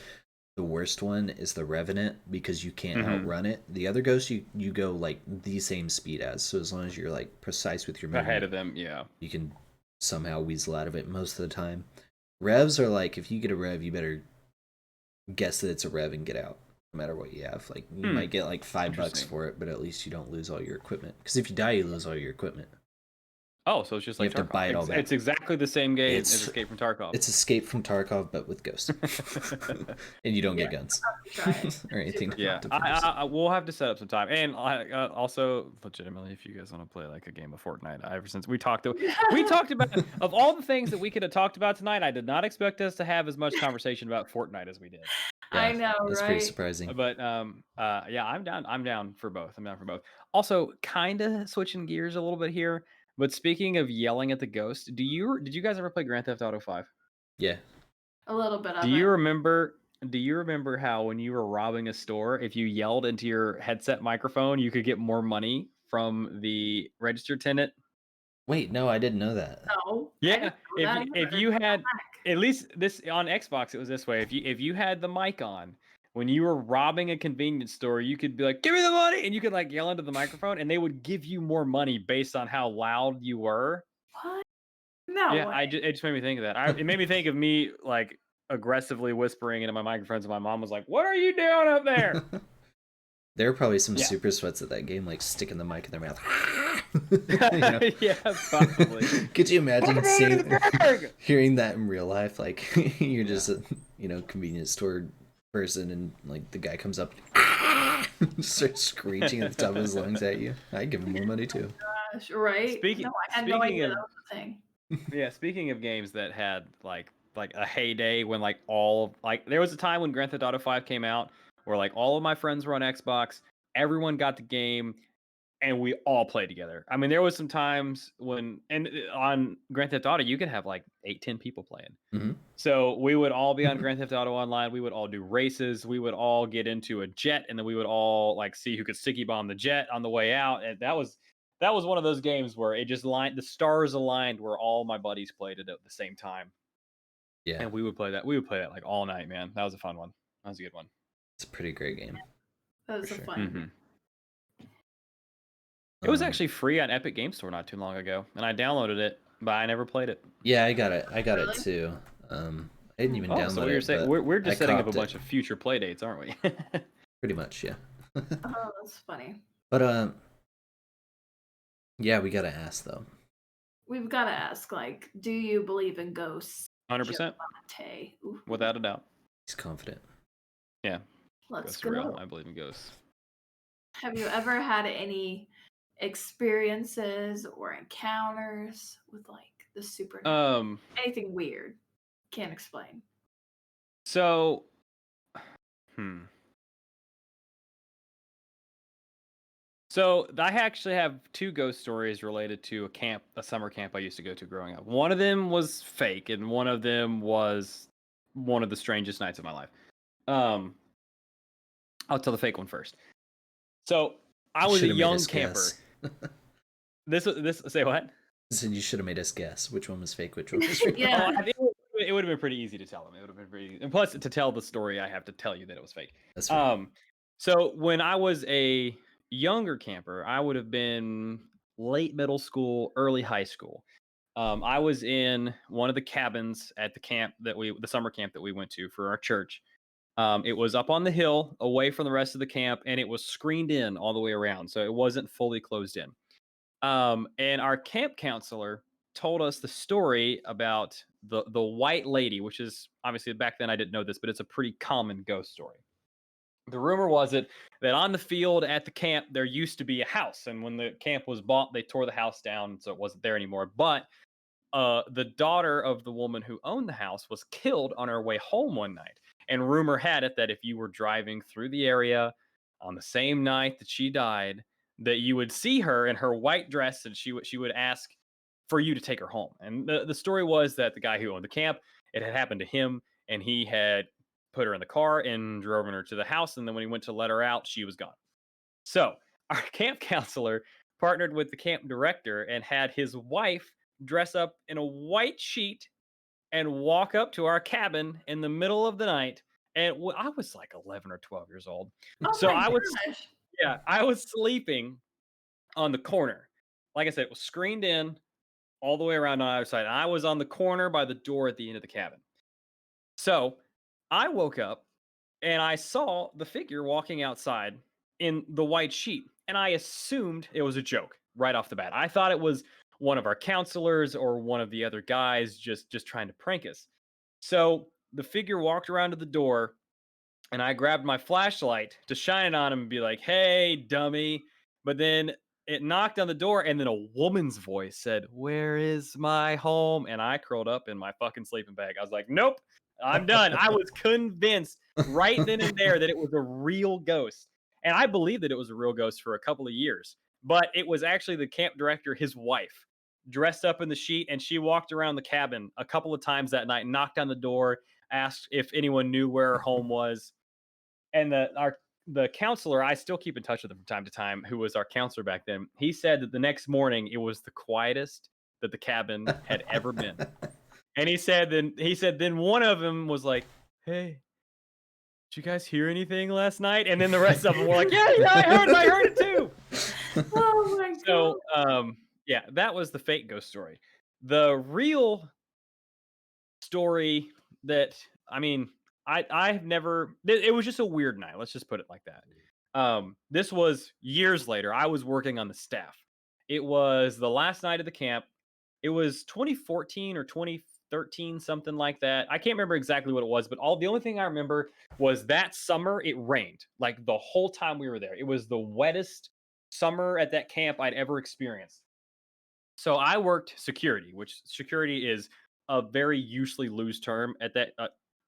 the worst one is the Revenant because you can't outrun it. The other ghosts you go like the same speed as. So as long as you're like precise with your movement, ahead of them, you can somehow weasel out of it most of the time. Revs are like if you get a rev, you better guess that it's a rev and get out. No matter what you have, like you might get like $5 for it, but at least you don't lose all your equipment. Because if you die, you lose all your equipment. Oh, so it's just like you have to buy it all back. It's exactly the same game as Escape from Tarkov. It's Escape from Tarkov, but with ghosts, and you don't get guns or anything. Yeah, we'll have to set up some time. And also, legitimately, if you guys want to play like a game of Fortnite, ever since we talked about of all the things that we could have talked about tonight, I did not expect us to have as much conversation about Fortnite as we did. Yeah, I know, that's right? pretty surprising. But I'm down for both. Also, kind of switching gears a little bit here. But speaking of yelling at the ghost, did you guys ever play Grand Theft Auto 5? Yeah. A little bit of Do you remember how when you were robbing a store, if you yelled into your headset microphone, you could get more money from the register attendant? Wait, no, I didn't know that. No. Yeah, if you had at least this on Xbox, it was this way. If you had the mic on, when you were robbing a convenience store, you could be like, "Give me the money," and you could like yell into the microphone, and they would give you more money based on how loud you were. What? No. Yeah, it just made me think of that. It made me think of me like aggressively whispering into my microphones, and my mom was like, "What are you doing up there?" There are probably some super sweats at that game, like sticking the mic in their mouth. Yeah, probably. Could you imagine hearing that in real life? Like you're just a convenience store person, and like the guy comes up, starts screeching at the top of his lungs at you. I'd give him more money too. Gosh, right? I had no idea that was a thing. Yeah, speaking of games that had like a heyday when there was a time when Grand Theft Auto 5 came out where like all of my friends were on Xbox, everyone got the game, and we all played together. I mean, there was some times when on Grand Theft Auto you could have like 8-10 people playing. Mm-hmm. So we would all be on Grand Theft Auto Online. We would all do races. We would all get into a jet, and then we would all like see who could sticky bomb the jet on the way out. And that was one of those games where it just the stars aligned, where all my buddies played it at the same time. Yeah, and we would play that. We would play that like all night, man. That was a fun one. That was a good one. It's a pretty great game. That was a sure. fun. It was actually free on Epic Game Store not too long ago, and I downloaded it, but I never played it. Yeah, I got it. I got Really? it too. I didn't even download So what you're it. saying, But we're just I setting up a copped bunch it. of future play dates, aren't we? Pretty much, yeah. Oh, that's funny. But yeah, we gotta ask though. We've got to ask, like, do you believe in ghosts? 100%, Jabonte. Ooh. without a doubt. He's confident. Yeah, Let's ghosts go. are real. I believe in ghosts. Have you ever had any experiences or encounters with like the supernatural? Anything weird? Can't explain. So, So I actually have two ghost stories related to a summer camp I used to go to growing up. One of them was fake, and one of them was one of the strangest nights of my life. I'll tell the fake one first. So I was a young camper. This say what? So you should have made us guess which one was fake, which one was real. Yeah. I think it would have been pretty easy to tell them. It would have been pretty, and plus to tell the story, I have to tell you that it was fake. That's right. So when I was a younger camper, I would have been late middle school, early high school. I was in one of the cabins at the summer camp that we went to for our church. It was up on the hill, away from the rest of the camp, and it was screened in all the way around, so it wasn't fully closed in. And our camp counselor told us the story about the white lady, which is obviously back then I didn't know this, but it's a pretty common ghost story. The rumor was that on the field at the camp there used to be a house, and when the camp was bought, they tore the house down, so it wasn't there anymore. But the daughter of the woman who owned the house was killed on her way home one night, and rumor had it that if you were driving through the area on the same night that she died, that you would see her in her white dress, and she would ask for you to take her home. And the story was that the guy who owned the camp, it had happened to him, and he had put her in the car and driven her to the house. And then when he went to let her out, she was gone. So our camp counselor partnered with the camp director and had his wife dress up in a white sheet and walk up to our cabin in the middle of the night. And I was like 11 or 12 years old. Oh So my gosh. I was sleeping on the corner. Like I said, it was screened in all the way around on either side. And I was on the corner by the door at the end of the cabin. So I woke up and I saw the figure walking outside in the white sheet, and I assumed it was a joke right off the bat. I thought it was one of our counselors or one of the other guys just trying to prank us. So the figure walked around to the door, and I grabbed my flashlight to shine it on him and be like, "Hey, dummy." But then it knocked on the door, and then a woman's voice said, "Where is my home?" And I curled up in my fucking sleeping bag. I was like, "Nope, I'm done." I was convinced right then and there that it was a real ghost. And I believed that it was a real ghost for a couple of years. But it was actually the camp director, his wife, dressed up in the sheet, and she walked around the cabin a couple of times that night, knocked on the door, asked if anyone knew where her home was. And the counselor, I still keep in touch with him from time to time, who was our counselor back then. He said that the next morning it was the quietest that the cabin had ever been. And he said then one of them was like, "Hey, did you guys hear anything last night?" And then the rest of them were like, "Yeah, I heard it too." Oh my god. So yeah, that was the fake ghost story. The real story that I've never. It was just a weird night. Let's just put it like that. This was years later. I was working on the staff. It was the last night of the camp. It was 2014 or 2013, something like that. I can't remember exactly what it was, but the only thing I remember was that summer it rained like the whole time we were there. It was the wettest summer at that camp I'd ever experienced. So I worked security, which security is a very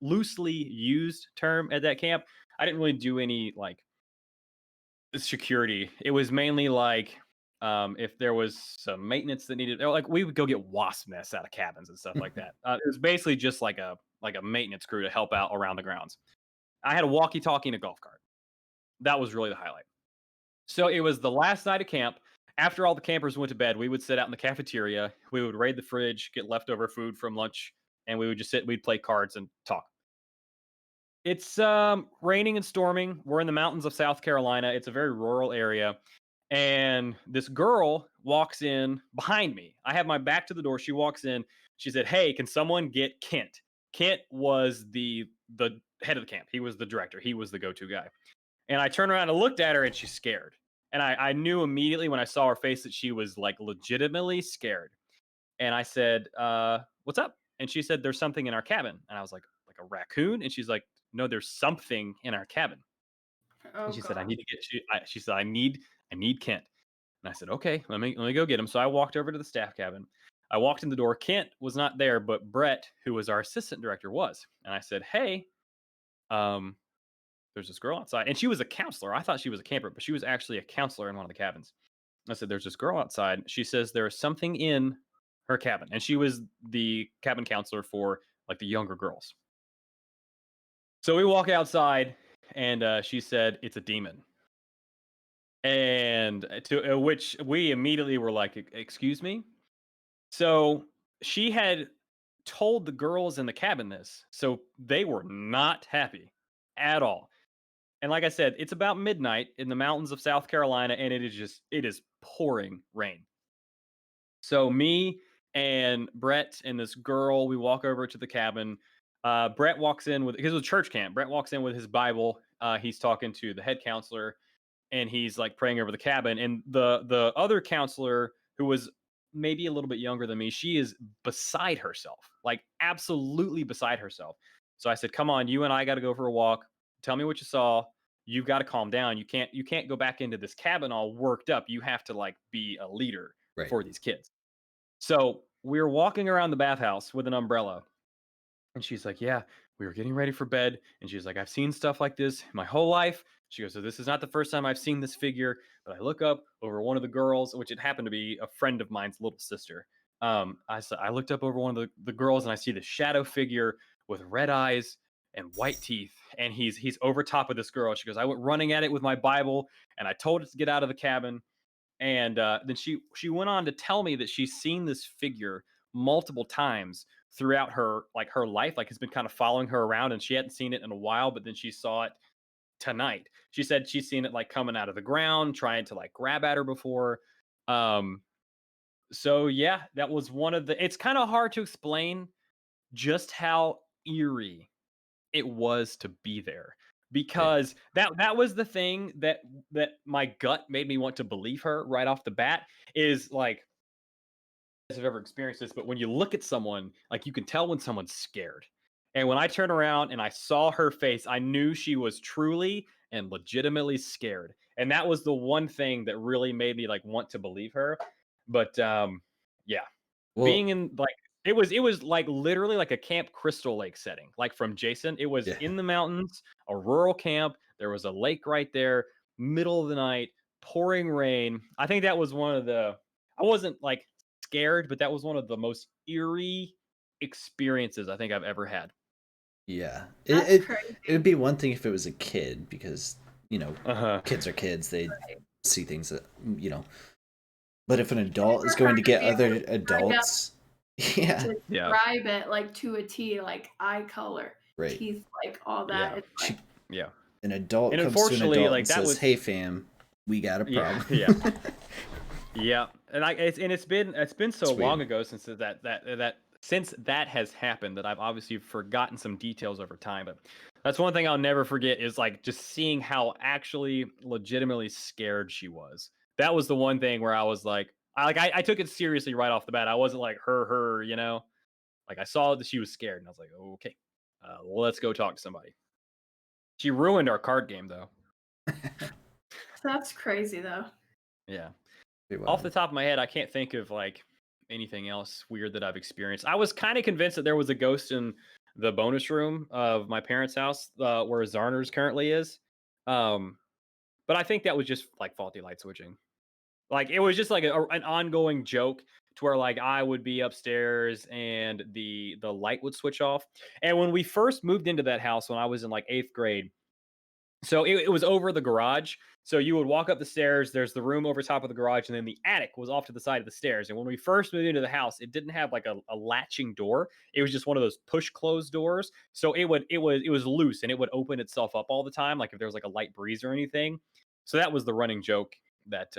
loosely used term at that camp. I didn't really do any like security. It was mainly like if there was some maintenance that needed, like we would go get wasp nests out of cabins and stuff like that. It was basically just like a maintenance crew to help out around the grounds. I had a walkie-talkie and a golf cart. That was really the highlight. So it was the last night of camp. After all the campers went to bed, we would sit out in the cafeteria. We would raid the fridge, get leftover food from lunch, and we would just sit. We'd play cards and talk. It's raining and storming. We're in the mountains of South Carolina. It's a very rural area. And this girl walks in behind me. I have my back to the door. She walks in. She said, "Hey, can someone get Kent?" Kent was the head of the camp. He was the director. He was the go-to guy. And I turned around and looked at her, and she's scared. And I knew immediately when I saw her face that she was like legitimately scared. And I said, "What's up?" And she said, "There's something in our cabin." And I was like a raccoon? And she's like, "No, there's something in our cabin." Oh And she said, "I god. need to get." She said, I need Kent." And I said, "Okay, let me go get him." So I walked over to the staff cabin. I walked in the door. Kent was not there, but Brett, who was our assistant director, was. And I said, "Hey, um, there's this girl outside," and she was a counselor. I thought she was a camper, but she was actually a counselor in one of the cabins. I said, "There's this girl outside. She says there is something in her cabin," and she was the cabin counselor for like the younger girls. So we walk outside, and she said it's a demon, and to which we immediately were like, Excuse me." So she had told the girls in the cabin this, so they were not happy at all. And like I said, it's about midnight in the mountains of South Carolina, and it is pouring rain. So me and Brett and this girl, we walk over to the cabin. Brett walks in with, because it was a church camp. Brett walks in with his Bible. He's talking to the head counselor, and he's like praying over the cabin. And the other counselor, who was maybe a little bit younger than me, she is beside herself, like absolutely beside herself. So I said, "Come on, you and I got to go for a walk. Tell me what you saw. You've got to calm down. You can't go back into this cabin all worked up. You have to like be a leader Right. for these kids." So we were walking around the bathhouse with an umbrella. And she's like, "Yeah, we were getting ready for bed." And she's like, "I've seen stuff like this my whole life." She goes, "So this is not the first time I've seen this figure." But I look up over one of the girls, which it happened to be a friend of mine's little sister. I looked up over one of the girls, and I see the shadow figure with red eyes and white teeth. And he's over top of this girl. She goes, "I went running at it with my Bible, and I told it to get out of the cabin." And then she went on to tell me that she's seen this figure multiple times throughout her life, like it's been kind of following her around, and she hadn't seen it in a while, but then she saw it tonight. She said she's seen it like coming out of the ground, trying to like grab at her before. Um, so yeah, that was one of the. It's kind of hard to explain just how eerie it was to be there, Yeah. because that was the thing that my gut made me want to believe her right off the bat, is like, I've ever experienced this, but when you look at someone, like you can tell when someone's scared. And when I turned around and I saw her face, I knew she was truly and legitimately scared. And that was the one thing that really made me like want to believe her. But yeah, Well, being in like, it was like literally like a Camp Crystal Lake setting, like from Jason. It was yeah. in the mountains, a rural camp. There was a lake right there, middle of the night, pouring rain. I think that was one of the. I wasn't like scared, but that was one of the most eerie experiences I think I've ever had. Yeah. That's crazy. It would be one thing if it was a kid, because, Uh huh. kids are kids. They Right. see things that, but if an And adult is for going her to to get be able other to bring up adults, yeah, to Yeah. describe it like to a T, like eye color, right. teeth, like all that, Yeah. it's She, like Yeah. an adult And comes to an unfortunately, adult and like that says, was. "Hey, fam, we got a Yeah. problem." Yeah. Yeah. And it's been so It's weird. long ago since that has happened, that I've obviously forgotten some details over time. But that's one thing I'll never forget, is like just seeing how actually legitimately scared she was. That was the one thing where I was like, I took it seriously right off the bat. I wasn't like her. Like I saw that she was scared, and I was like, okay, let's go talk to somebody. She ruined our card game, though. that's crazy though. Yeah. Pretty Off the wild. top of my head, I can't think of like anything else weird that I've experienced. I was kind of convinced that there was a ghost in the bonus room of my parents' house, where Zarner's currently is. Um, but I think that was just like faulty light switching. Like it was just like an ongoing joke, to where like I would be upstairs and the light would switch off. And when we first moved into that house when I was in like 8th grade, So it was over the garage. So you would walk up the stairs. There's the room over top of the garage, and then the attic was off to the side of the stairs. And when we first moved into the house, it didn't have like a latching door. It was just one of those push close doors. So it was loose and it would open itself up all the time, like if there was like a light breeze or anything. So that was the running joke that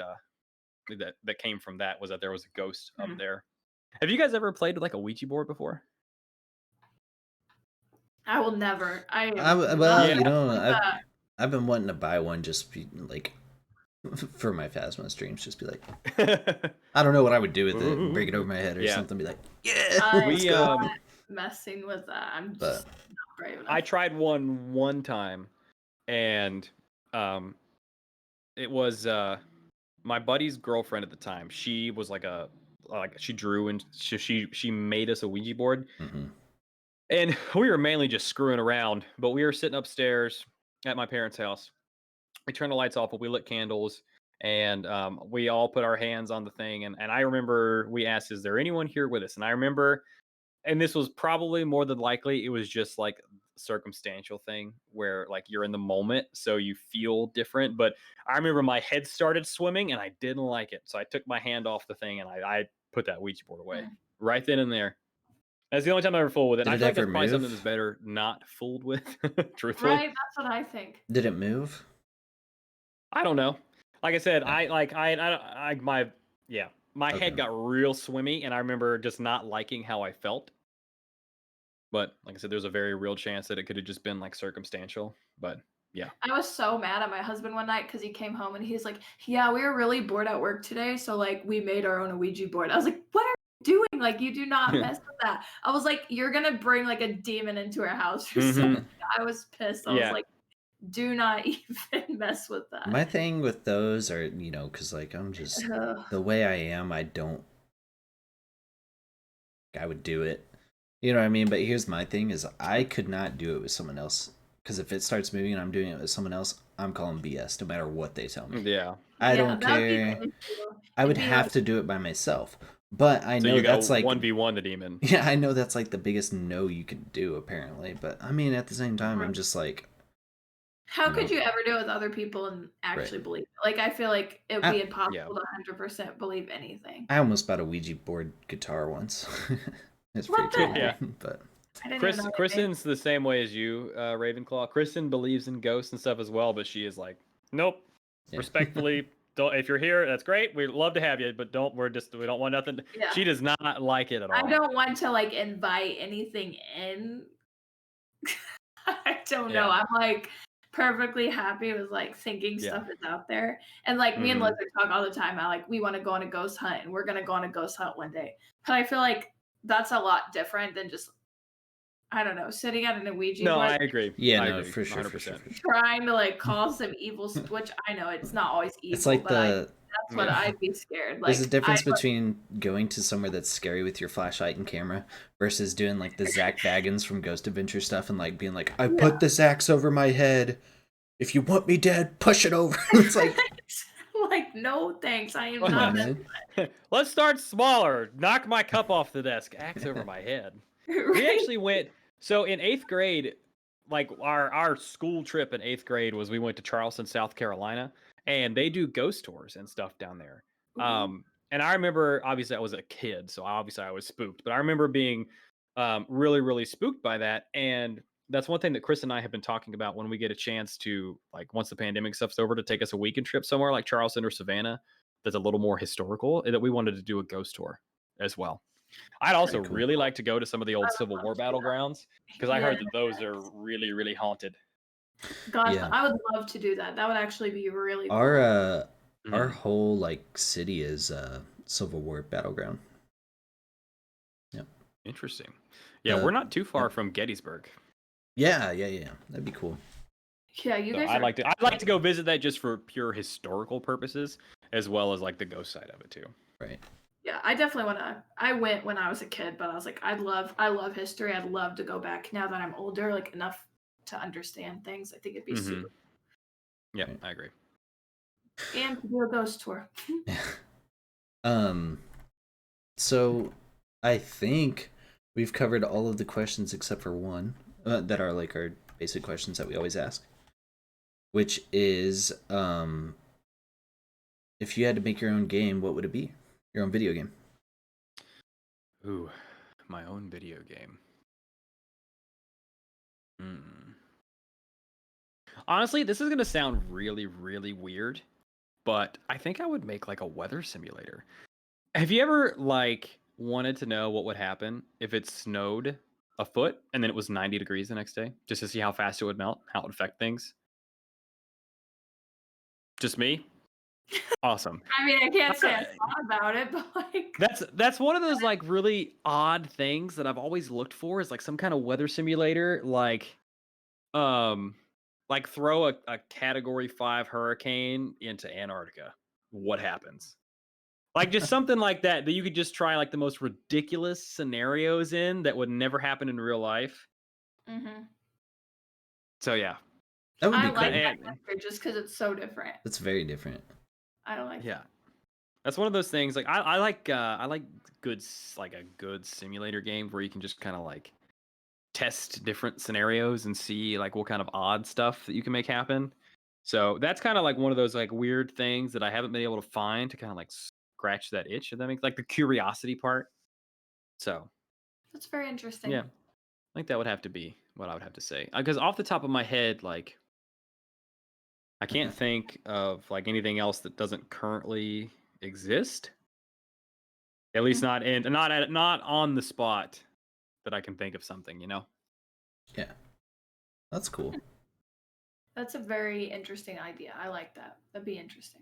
that came from that, was that there was a ghost up there. Have you guys ever played with like a Ouija board before? I will never. I've been wanting to buy one, just be like, for my Phasma streams, just be like, I don't know what I would do with it, break it over my head or something. Be like, let's go. Messing with that. I'm just not brave enough. I tried one time, and it was my buddy's girlfriend at the time. She was she drew, and she made us a Ouija board. And we were mainly just screwing around, but we were sitting upstairs at my parents' house. We turned the lights off, but we lit candles, and we all put our hands on the thing. And I remember we asked, is there anyone here with us? And I remember, and this was probably more than likely, it was just like circumstantial thing where like you're in the moment, so you feel different. But I remember my head started swimming and I didn't like it. So I took my hand off the thing and I put that Ouija board away right then and there. That's the only time I ever fooled with it. I feel like that's probably something that's better not fooled with, truthfully. Right, that's what I think. Did it move? I don't know. Like I said, my head got real swimmy, and I remember just not liking how I felt. But like I said, there's a very real chance that it could have just been like circumstantial. But yeah. I was so mad at my husband one night because he came home and he's like, yeah, we were really bored at work today, so like we made our own Ouija board. I was like, what are you doing? Like, you do not mess with that. I was like, you're gonna bring like a demon into our house or something. I was pissed. I was like, do not even mess with that. My thing with those are, because like I'm just the way I am, I would do it. You know what I mean? But here's my thing: is I could not do it with someone else, because if it starts moving and I'm doing it with someone else, I'm calling BS no matter what they tell me. Yeah, I don't care. I would have to do it by myself. But I know that's like 1v1 the demon. Yeah, I know that's like the biggest no you can do, apparently. But I mean, at the same time, I'm just like, how could you ever do it with other people and actually believe it? Like, I feel like it would be impossible to 100% believe anything. I almost bought a Ouija board guitar once. It's pretty cool. Yeah. But Kristen's the same way as you, Ravenclaw. Kristen believes in ghosts and stuff as well, but she is like, nope. Respectfully, don't. If you're here, that's great. We'd love to have you, but don't. We don't want nothing. Yeah. She does not like it at all. I don't want to like invite anything in. I don't know. I'm like perfectly happy with like thinking stuff is out there. And like me and Lizard talk all the time. We want to go on a ghost hunt, and we're gonna go on a ghost hunt one day. But I feel like that's a lot different than just, I don't know, sitting at an Ouija board. No, I agree. Yeah, I no, agree. for sure, 100%. For sure. Trying to like cause some evil, which I know it's not always evil. It's like that's what I'd be scared. Like, there's a difference between going to somewhere that's scary with your flashlight and camera versus doing like the Zach Baggins from Ghost Adventure stuff and like being like, I put this axe over my head. If you want me dead, push it over. It's like, like, no thanks. I am not. Let's start smaller. Knock my cup off the desk. Axe over my head. We actually went. So in 8th grade, like our school trip in 8th grade was we went to Charleston, South Carolina, and they do ghost tours and stuff down there. And I remember, obviously I was a kid, so obviously I was spooked, but I remember being really, really spooked by that. And that's one thing that Chris and I have been talking about when we get a chance to, like, once the pandemic stuff's over, to take us a weekend trip somewhere like Charleston or Savannah that's a little more historical, that we wanted to do a ghost tour as well. I'd also really like to go to some of the old Civil War battlegrounds, because I heard that those are really, really haunted. Gosh, I would love to do that. That would actually be really cool. Our whole like city is Civil War battleground. Yep. Interesting. Yeah, we're not too far from Gettysburg. Yeah. That'd be cool. Yeah, you guys. I'd like to go visit that just for pure historical purposes, as well as like the ghost side of it too. Right. Yeah, I definitely want to. I went when I was a kid, but I was like, I love history. I'd love to go back now that I'm older, like enough to understand things. I think it'd be super. Yeah, I agree. And to do a ghost tour. So I think we've covered all of the questions except for one that are like our basic questions that we always ask. which is if you had to make your own game, what would it be? Your own video game. Ooh, my own video game. Honestly, this is gonna sound really, really weird, but I think I would make like a weather simulator. Have you ever like wanted to know what would happen if it snowed a foot and then it was 90 degrees the next day, just to see how fast it would melt, how it would affect things? Just me? Awesome. I mean, I can't say I thought about it, but like That's one of those like really odd things that I've always looked for, is like some kind of weather simulator, like throw a category 5 hurricane into Antarctica. What happens? Like just something like that you could just try like the most ridiculous scenarios in that would never happen in real life. So yeah. That would be I cool. like that answer just because it's so different. It's very different. I like Yeah. That's one of those things. Like I like good like a good simulator game where you can just kind of like test different scenarios and see like what kind of odd stuff that you can make happen. So that's kind of like one of those like weird things that I haven't been able to find to kind of like scratch that itch. If that makes like the curiosity part. So that's very interesting. Yeah, I think that would have to be what I would have to say. Because off the top of my head, like I can't think of like anything else that doesn't currently exist. At least not on the spot that I can think of something, you know? Yeah. That's cool. That's a very interesting idea. I like that. That'd be interesting.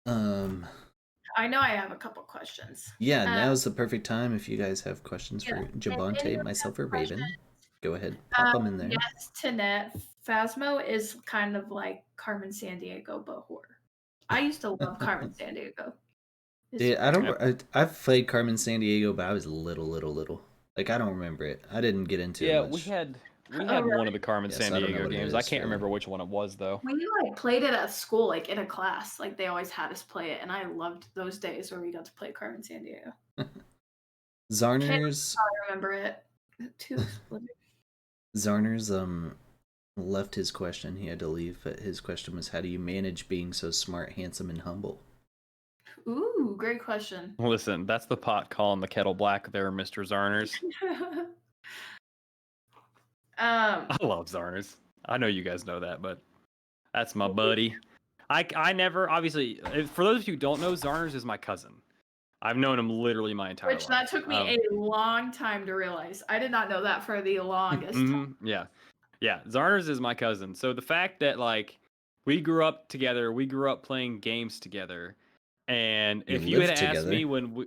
I know I have a couple questions. Yeah, now's the perfect time if you guys have questions for Jabonte, myself, or Raven. Go ahead, pop them in there. Yes, Tanette. Phasmo is kind of like Carmen Sandiego, but horror. I used to love Carmen Sandiego. Yeah, I've played Carmen Sandiego, but I was little. Like I don't remember it. I didn't get into it much. We had one of the Carmen Sandiego games. I can't remember which one it was though. We like played it at school, like in a class. Like they always had us play it, and I loved those days where we got to play Carmen Sandiego. Zarners. I remember it too. Zarners left his question. He had to leave, but his question was, how do you manage being so smart, handsome, and humble? Ooh, great question. Listen, that's the pot calling the kettle black there, Mr. Zarners. I love Zarners. I know you guys know that, but that's my buddy. I never, obviously, for those of you who don't know, Zarners is my cousin. I've known him literally my entire life. Which that took me a long time to realize. I did not know that for the longest time. Yeah. Zarners is my cousin. So the fact that like we grew up together, we grew up playing games together, and if you had asked me when we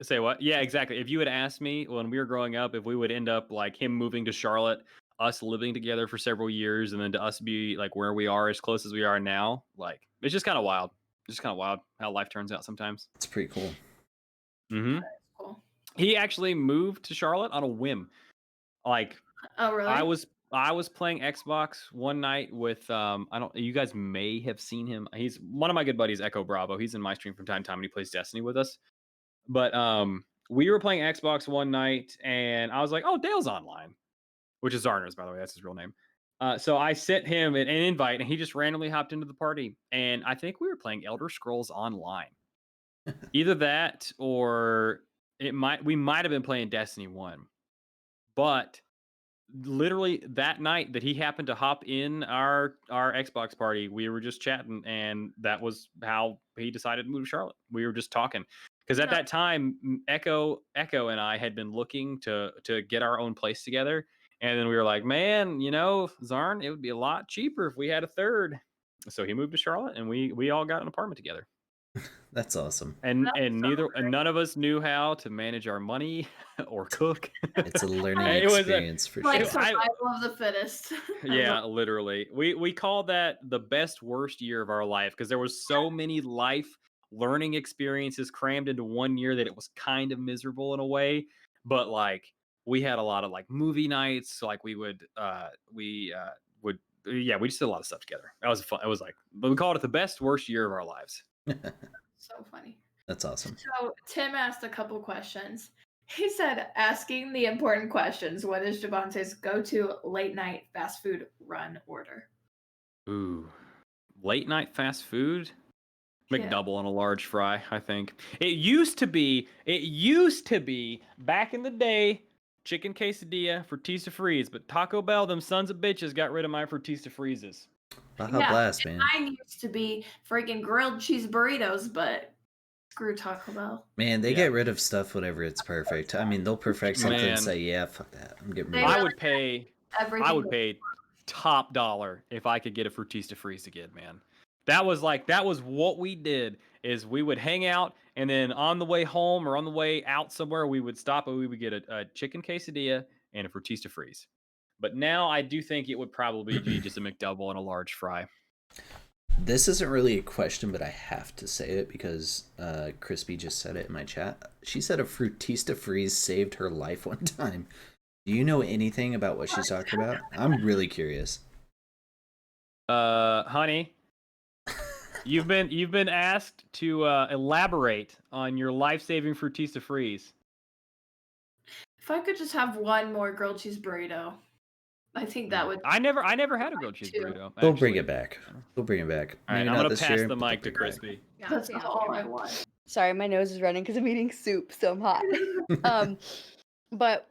say what? Yeah, exactly. If you had asked me when we were growing up if we would end up like him moving to Charlotte, us living together for several years, and then to us be like where we are as close as we are now, like it's just kind of wild. Just kind of wild how life turns out sometimes. It's pretty cool. That's cool. He actually moved to Charlotte on a whim. Like, oh really? I was playing Xbox one night with you guys may have seen him. He's one of my good buddies, Echo Bravo. He's in my stream from time to time and he plays Destiny with us. But we were playing Xbox one night and I was like, oh, Dale's online, which is Zarners, by the way. That's his real name. So I sent him an invite and he just randomly hopped into the party. And I think we were playing Elder Scrolls Online. Either that or we might have been playing Destiny 1. But literally that night that he happened to hop in our Xbox party, we were just chatting and that was how he decided to move to Charlotte. We were just talking. Because at that time, Echo and I had been looking to get our own place together. And then we were like, man, you know, Zarn, it would be a lot cheaper if we had a third. So he moved to Charlotte and we all got an apartment together. That's awesome. And none of us knew how to manage our money or cook. It's a learning experience for sure. Like survival of the fittest. Yeah, literally. We call that the best worst year of our life because there was so many life learning experiences crammed into 1 year that it was kind of miserable in a way. But like we had a lot of like movie nights. So like we just did a lot of stuff together. That was fun. It was like, but we called it the best worst year of our lives. So funny. That's awesome. So Tim asked a couple questions. He said, asking the important questions. What is Jabonte's go-to late night fast food run order? Ooh, late night fast food. Yeah. McDouble and a large fry, I think. It used to be back in the day, chicken quesadilla, Frutista Freeze, but Taco Bell, them sons of bitches, got rid of my Frutista Freezes. Baja Blast, man. Mine used to be freaking grilled cheese burritos, but screw Taco Bell. Man, they get rid of stuff whenever it's perfect. I mean, they'll perfect something and say, "Yeah, fuck that, I'm getting rid of it." I would pay top dollar if I could get a Frutista Freeze again, man. That was what we did, is we would hang out, and then on the way home or on the way out somewhere, we would stop and we would get a chicken quesadilla and a Frutista Freeze. But now I do think it would probably be just a McDouble and a large fry. This isn't really a question, but I have to say it because Crispy just said it in my chat. She said a Frutista Freeze saved her life one time. Do you know anything about what she's talking about? I'm really curious. Honey, you've been asked to elaborate on your life-saving Frutista Freeze. If I could just have one more grilled cheese burrito, I think that would. I never had a grilled cheese burrito. They'll bring it back. They'll bring it back. All right, I'm gonna pass the mic to Crispy. That's all I want. Sorry, my nose is running because I'm eating soup, so I'm hot. But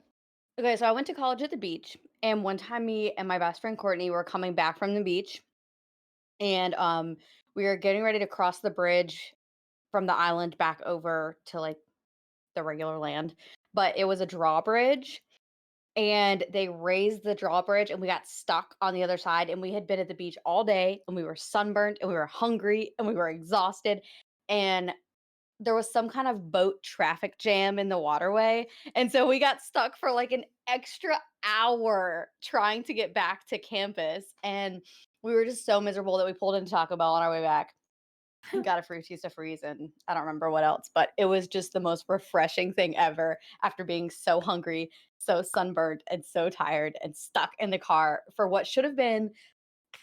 okay, so I went to college at the beach, and one time me and my best friend Courtney were coming back from the beach, and we were getting ready to cross the bridge from the island back over to like the regular land, but it was a drawbridge. And they raised the drawbridge and we got stuck on the other side, and we had been at the beach all day and we were sunburned and we were hungry and we were exhausted, and there was some kind of boat traffic jam in the waterway, and so we got stuck for like an extra hour trying to get back to campus, and we were just so miserable that we pulled into Taco Bell on our way back and got a Frutista Freeze, and I don't remember what else, but it was just the most refreshing thing ever after being so hungry, so sunburned, and so tired and stuck in the car for what should have been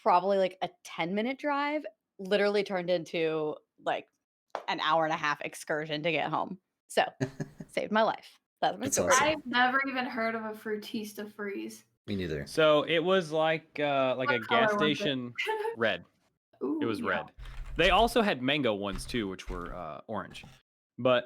probably like a 10-minute drive, literally turned into like an hour and a half excursion to get home. So saved my life. That's my story. awesome. I've never even heard of a Frutista Freeze. Me neither. So it was like a color gas was it? station red. Ooh, It was yeah. red. They also had mango ones too, which were orange. But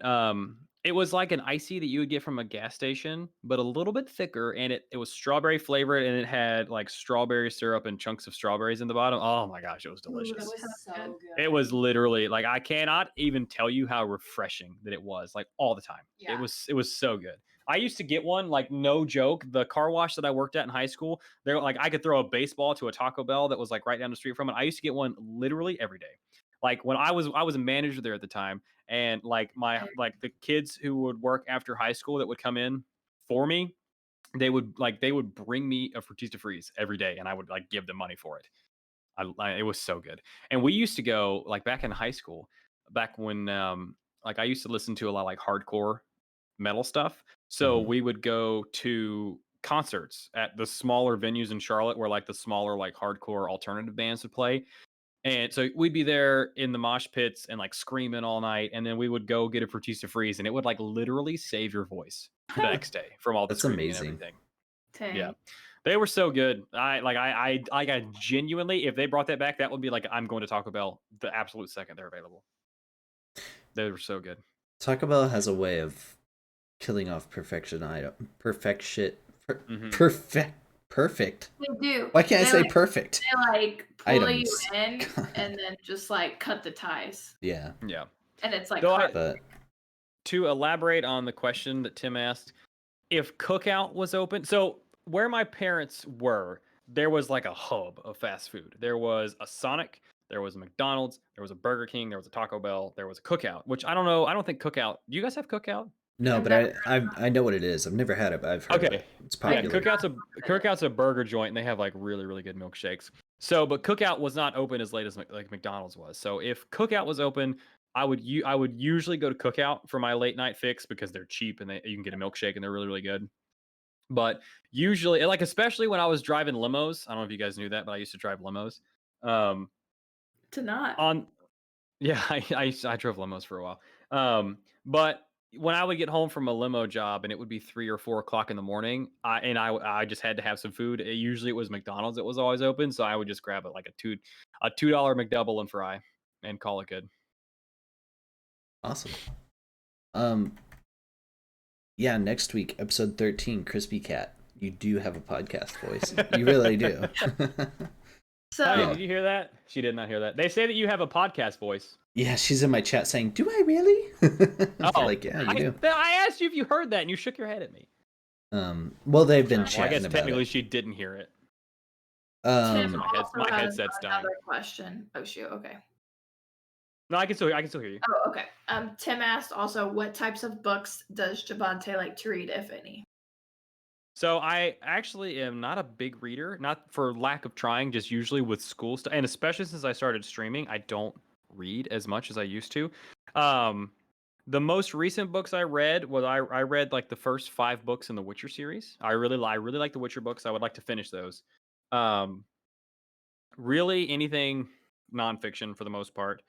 it was like an icy that you would get from a gas station, but a little bit thicker, and it was strawberry flavored, and it had like strawberry syrup and chunks of strawberries in the bottom. Oh my gosh, it was delicious. Ooh, that was so good. It was literally like, I cannot even tell you how refreshing that it was, like all the time. Yeah. It was so good. I used to get one, like no joke. The car wash that I worked at in high school, they're like, I could throw a baseball to a Taco Bell that was like right down the street from it. I used to get one literally every day. Like when I was a manager there at the time, and like the kids who would work after high school that would come in for me, they would bring me a Frutista Freeze every day, and I would like give them money for it. It was so good. And we used to go like back in high school, back when like I used to listen to a lot of like hardcore metal stuff. So we would go to concerts at the smaller venues in Charlotte where like the smaller like hardcore alternative bands would play. And so we'd be there in the mosh pits and like screaming all night, and then we would go get a Frutista Freeze, and it would like literally save your voice the next day from all the That's screaming amazing. and everything. Dang. Yeah, they were so good. I genuinely, if they brought that back, that would be like, I'm going to Taco Bell the absolute second they're available. They were so good. Taco Bell has a way of killing off perfect. They do. Why can't I say like, perfect? They like pull items. you in and then just like cut the ties. Yeah. Yeah. And it's like But to elaborate on the question that Tim asked, if Cookout was open, so where my parents were, there was like a hub of fast food. There was a Sonic, there was a McDonald's, there was a Burger King, there was a Taco Bell, there was a Cookout, which I don't know. I don't think Cookout. Do you guys have Cookout? no, but I know what it is. I've never had it, but I've heard of it. It's popular. Yeah, Cookout's a burger joint, and they have like really, really good milkshakes. So, but Cookout was not open as late as like McDonald's was. So if Cookout was open, I would usually go to Cookout for my late night fix because they're cheap and you can get a milkshake and they're really, really good. But usually, like especially when I was driving limos, I don't know if you guys knew that, but I used to drive limos. To not. Yeah, I drove limos for a while. But when I would get home from a limo job and it would be 3 or 4 o'clock in the morning, I just had to have some food. Usually it was McDonald's that was always open, so I would just grab a $2 McDouble and fry and call it good. Awesome. Yeah, next week, episode 13, Crispy Cat. You do have a podcast voice. You really do. So, Hey, did you hear that? She did not hear that. They say that you have a podcast voice. Yeah, she's in my chat saying, "Do I really?" Oh, like, yeah, you do. I asked you if you heard that, and you shook your head at me. Well, they've been Well, I chatting guess about technically it. she didn't hear it. Tim My also has headset's dying. another question. Oh shoot. Okay. No, I can still hear you. Oh, okay. Tim asked also, what types of books does Jabonte like to read, if any? So I actually am not a big reader, not for lack of trying, just usually with school stuff, and especially since I started streaming, I don't read as much as I used to. The most recent books I read was I read like the first 5 books in the Witcher series. I really like the Witcher books. I would like to finish those. Really anything nonfiction for the most part.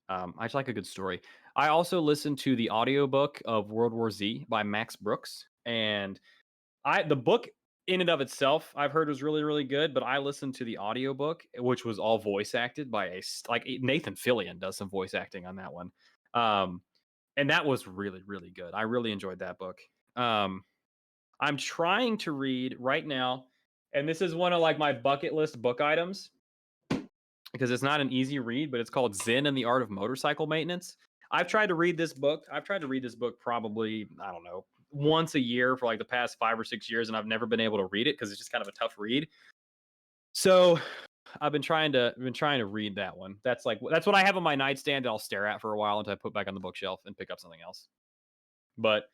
I just like a good story. I also listened to the audiobook of World War Z by Max Brooks, and the book in and of itself I've heard was really, really good, but I listened to the audiobook, which was all voice acted by Nathan Fillion does some voice acting on that one. And that was really, really good. I really enjoyed that book. I'm trying to read right now, and this is one of like my bucket list book items because it's not an easy read, but it's called Zen and the Art of Motorcycle Maintenance. I've tried to read this book. Probably, I don't know, once a year for like the past 5 or 6 years, and I've never been able to read it because it's just kind of a tough read. So I've been trying to read that one. That's what I have on my nightstand that I'll stare at for a while until I put back on the bookshelf and pick up something else. But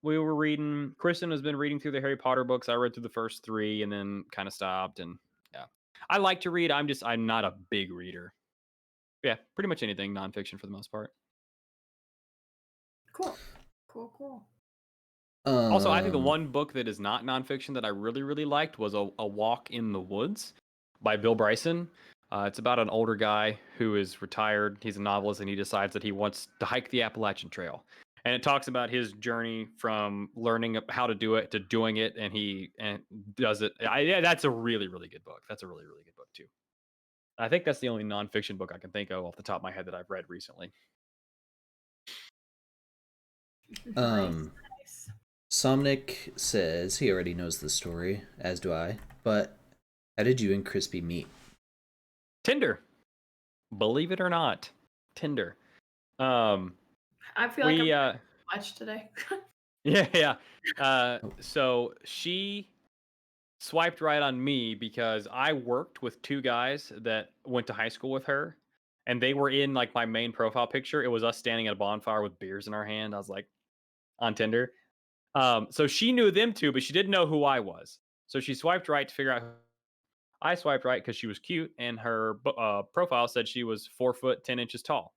we were reading. Kristen has been reading through the Harry Potter books. I read through the first 3 and then kind of stopped. And yeah, I like to read. I'm not a big reader. Yeah, pretty much anything nonfiction for the most part. Cool. Also, I think the one book that is not nonfiction that I really, really liked was A Walk in the Woods by Bill Bryson. It's about an older guy who is retired. He's a novelist, and he decides that he wants to hike the Appalachian Trail. And it talks about his journey from learning how to do it to doing it, and he does it. Yeah, that's a really, really good book. That's a really, really good book too. I think that's the only nonfiction book I can think of off the top of my head that I've read recently. Nice. Somnic says he already knows the story, as do I. But how did you and Crispy meet? Tinder. Believe it or not, Tinder. I feel like I'm much today. Yeah. So she swiped right on me because I worked with 2 guys that went to high school with her, and they were in like my main profile picture. It was us standing at a bonfire with beers in our hand. I was like on Tinder. So she knew them too, but she didn't know who I was. So she swiped right to figure out. I swiped right because she was cute, and her profile said she was 4 foot 10 inches tall.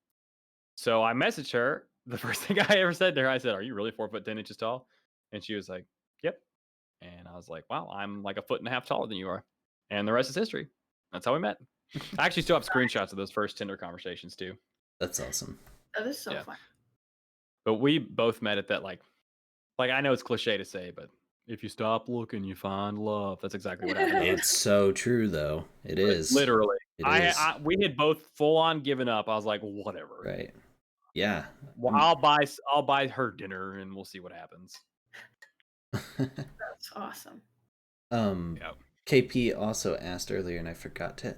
So I messaged her. The first thing I ever said to her, I said, "Are you really 4 foot 10 inches tall?" And she was like, "Yep." And I was like, "Wow, I'm like a foot and a half taller than you are." And the rest is history. That's how we met. I actually still have screenshots of those first Tinder conversations too. That's awesome. That is so fun. But we both met at that like I know it's cliche to say, but if you stop looking, you find love. That's exactly what happened. It's so true, though. It is. Literally. It is. We had both full on given up. I was like, whatever. Right. Yeah. Well, I'll buy her dinner and we'll see what happens. That's awesome. KP also asked earlier, and I forgot to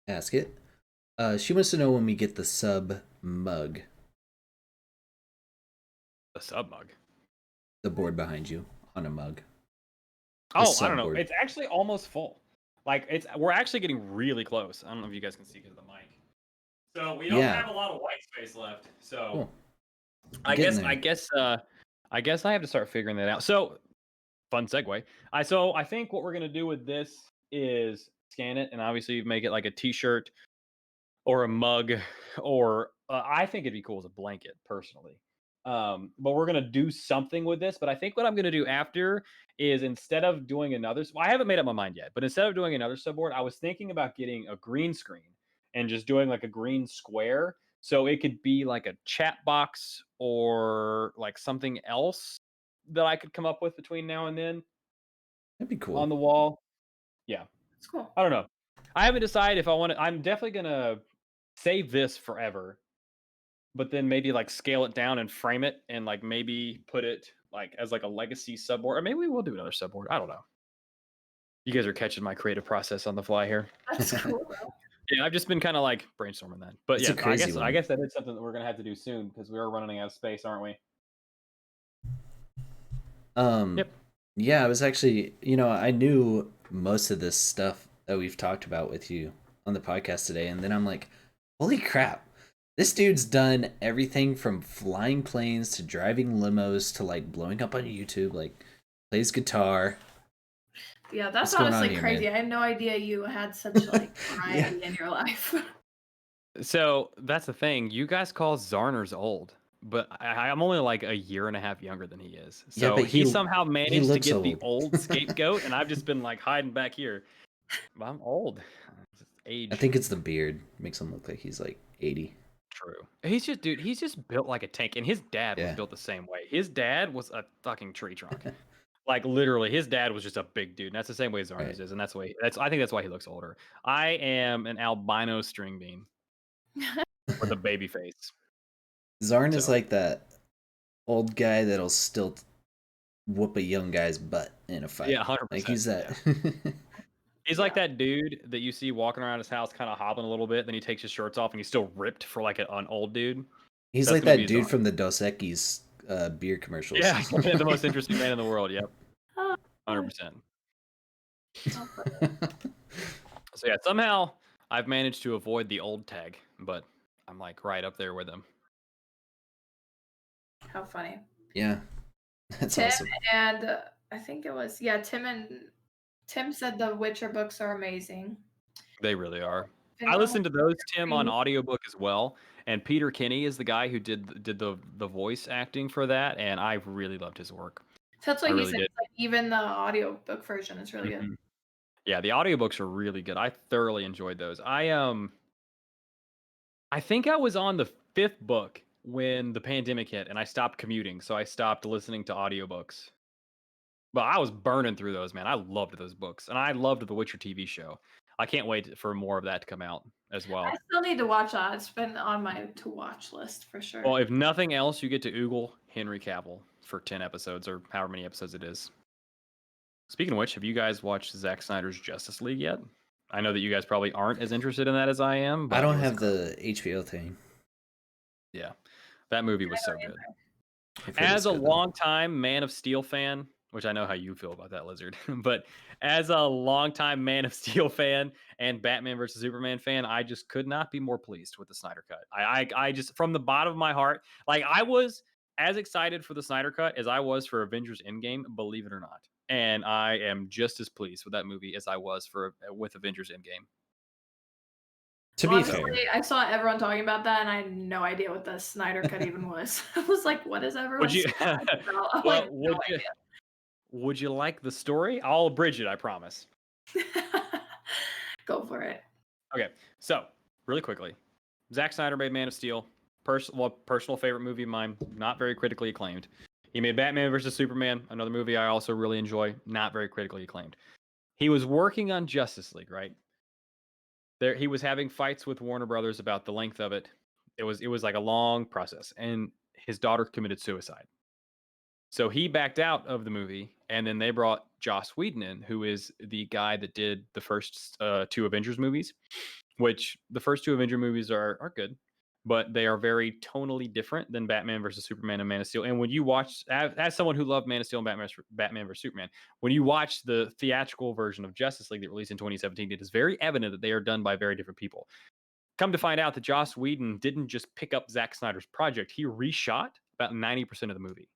ask it. She wants to know when we get the sub mug. The sub mug. The board behind you on a mug. Oh, I don't know. It's actually almost full. Like we're actually getting really close. I don't know if you guys can see because of the mic. So we don't have a lot of white space left. So cool. I guess I have to start figuring that out. So fun segue. I think what we're gonna do with this is scan it and obviously make it like a t-shirt or a mug, or I think it'd be cool as a blanket personally. But we're gonna do something with this. But I think what I'm gonna do after is instead of doing another, I haven't made up my mind yet. But instead of doing another subboard, I was thinking about getting a green screen and just doing like a green square So it could be like a chat box or like something else that I could come up with between now and then That'd be cool. on the wall. Yeah. It's cool. I don't know. I haven't decided if I want to. I'm definitely going to save this forever, but then maybe like scale it down and frame it and like maybe put it like as like a legacy subboard. Or maybe we will do another subboard. I don't know. You guys are catching my creative process on the fly here. That's cool, though. Yeah, I've just been kind of like brainstorming that. But It's a yeah, crazy I one. guess that is something that we're gonna have to do soon because we are running out of space, aren't we? Yep. Yeah, I was actually, I knew most of this stuff that we've talked about with you on the podcast today, and then I'm like, holy crap. This dude's done everything from flying planes to driving limos to like blowing up on YouTube, like plays guitar. Yeah, that's What's going on honestly here, crazy. man? I had no idea you had such like variety in your life. So that's the thing. You guys call Zarners old, but I'm only like a year and a half younger than he is. Yeah, So but he somehow managed to looks get the old. old scapegoat, and I've just been like hiding back here. But I'm old. It's age. I think it's the beard. Makes him look like he's like 80. True. He's just built like a tank, and his dad was Yeah. built the same way. His dad was a fucking tree trunk. Like literally, his dad was just a big dude. And that's the same way Zarners Right. is, and I think that's why he looks older. I am an albino string bean with a baby face. Zarn is like that old guy that'll still whoop a young guy's butt in a fight. Yeah, 100%. Like he's that. Yeah. He's like that dude that you see walking around his house, kind of hobbling a little bit. Then he takes his shirts off, and he's still ripped for like an old dude. He's That's like gonna that be dude Zarn. from the Dos Equis beer commercials. Yeah, the most interesting man in the world. Yep, 100%. So yeah, somehow I've managed to avoid the old tag, but I'm like right up there with him. How funny. Yeah, that's Tim awesome. And I think it was Tim said the Witcher books are amazing. They really are. I listened to those, Tim, on audiobook as well. And Peter Kinney is the guy who did the voice acting for that, and I really loved his work. That's what I he really said. did. Like, even the audiobook version is really good. Yeah, the audiobooks are really good. I thoroughly enjoyed those. I think I was on the 5th book when the pandemic hit and I stopped commuting, so I stopped listening to audiobooks. But I was burning through those, man. I loved those books, and I loved the Witcher TV show. I can't wait for more of that to come out as well. I still need to watch that. It's been on my to-watch list for sure. Well, if nothing else, you get to oogle Henry Cavill for 10 episodes or however many episodes it is. Speaking of which, have you guys watched Zack Snyder's Justice League yet? I know that you guys probably aren't as interested in that as I am. But I don't have the HBO thing. Yeah, that movie was so good. As a longtime Man of Steel fan, which I know how you feel about that, Lizard, but as a longtime Man of Steel fan and Batman vs. Superman fan, I just could not be more pleased with the Snyder Cut. I just, from the bottom of my heart, like I was as excited for the Snyder Cut as I was for Avengers Endgame, believe it or not. And I am just as pleased with that movie as I was with Avengers Endgame. To be fair, I saw everyone talking about that, and I had no idea what the Snyder Cut even was. I was like, "What is everyone?" Would you like the story? I'll abridge it, I promise. Go for it. Okay, so really quickly, Zack Snyder made Man of Steel. Personal favorite movie of mine, not very critically acclaimed. He made Batman vs. Superman, another movie I also really enjoy, not very critically acclaimed. He was working on Justice League, right? He was having fights with Warner Brothers about the length of it. It was like a long process, and his daughter committed suicide. So he backed out of the movie, and then they brought Joss Whedon in, who is the guy that did the first 2 Avengers movies, which the first 2 Avenger movies are good, but they are very tonally different than Batman vs. Superman and Man of Steel. And when you watch, as someone who loved Man of Steel and Batman vs. Superman, when you watch the theatrical version of Justice League that released in 2017, it is very evident that they are done by very different people. Come to find out that Joss Whedon didn't just pick up Zack Snyder's project, he reshot about 90% of the movie.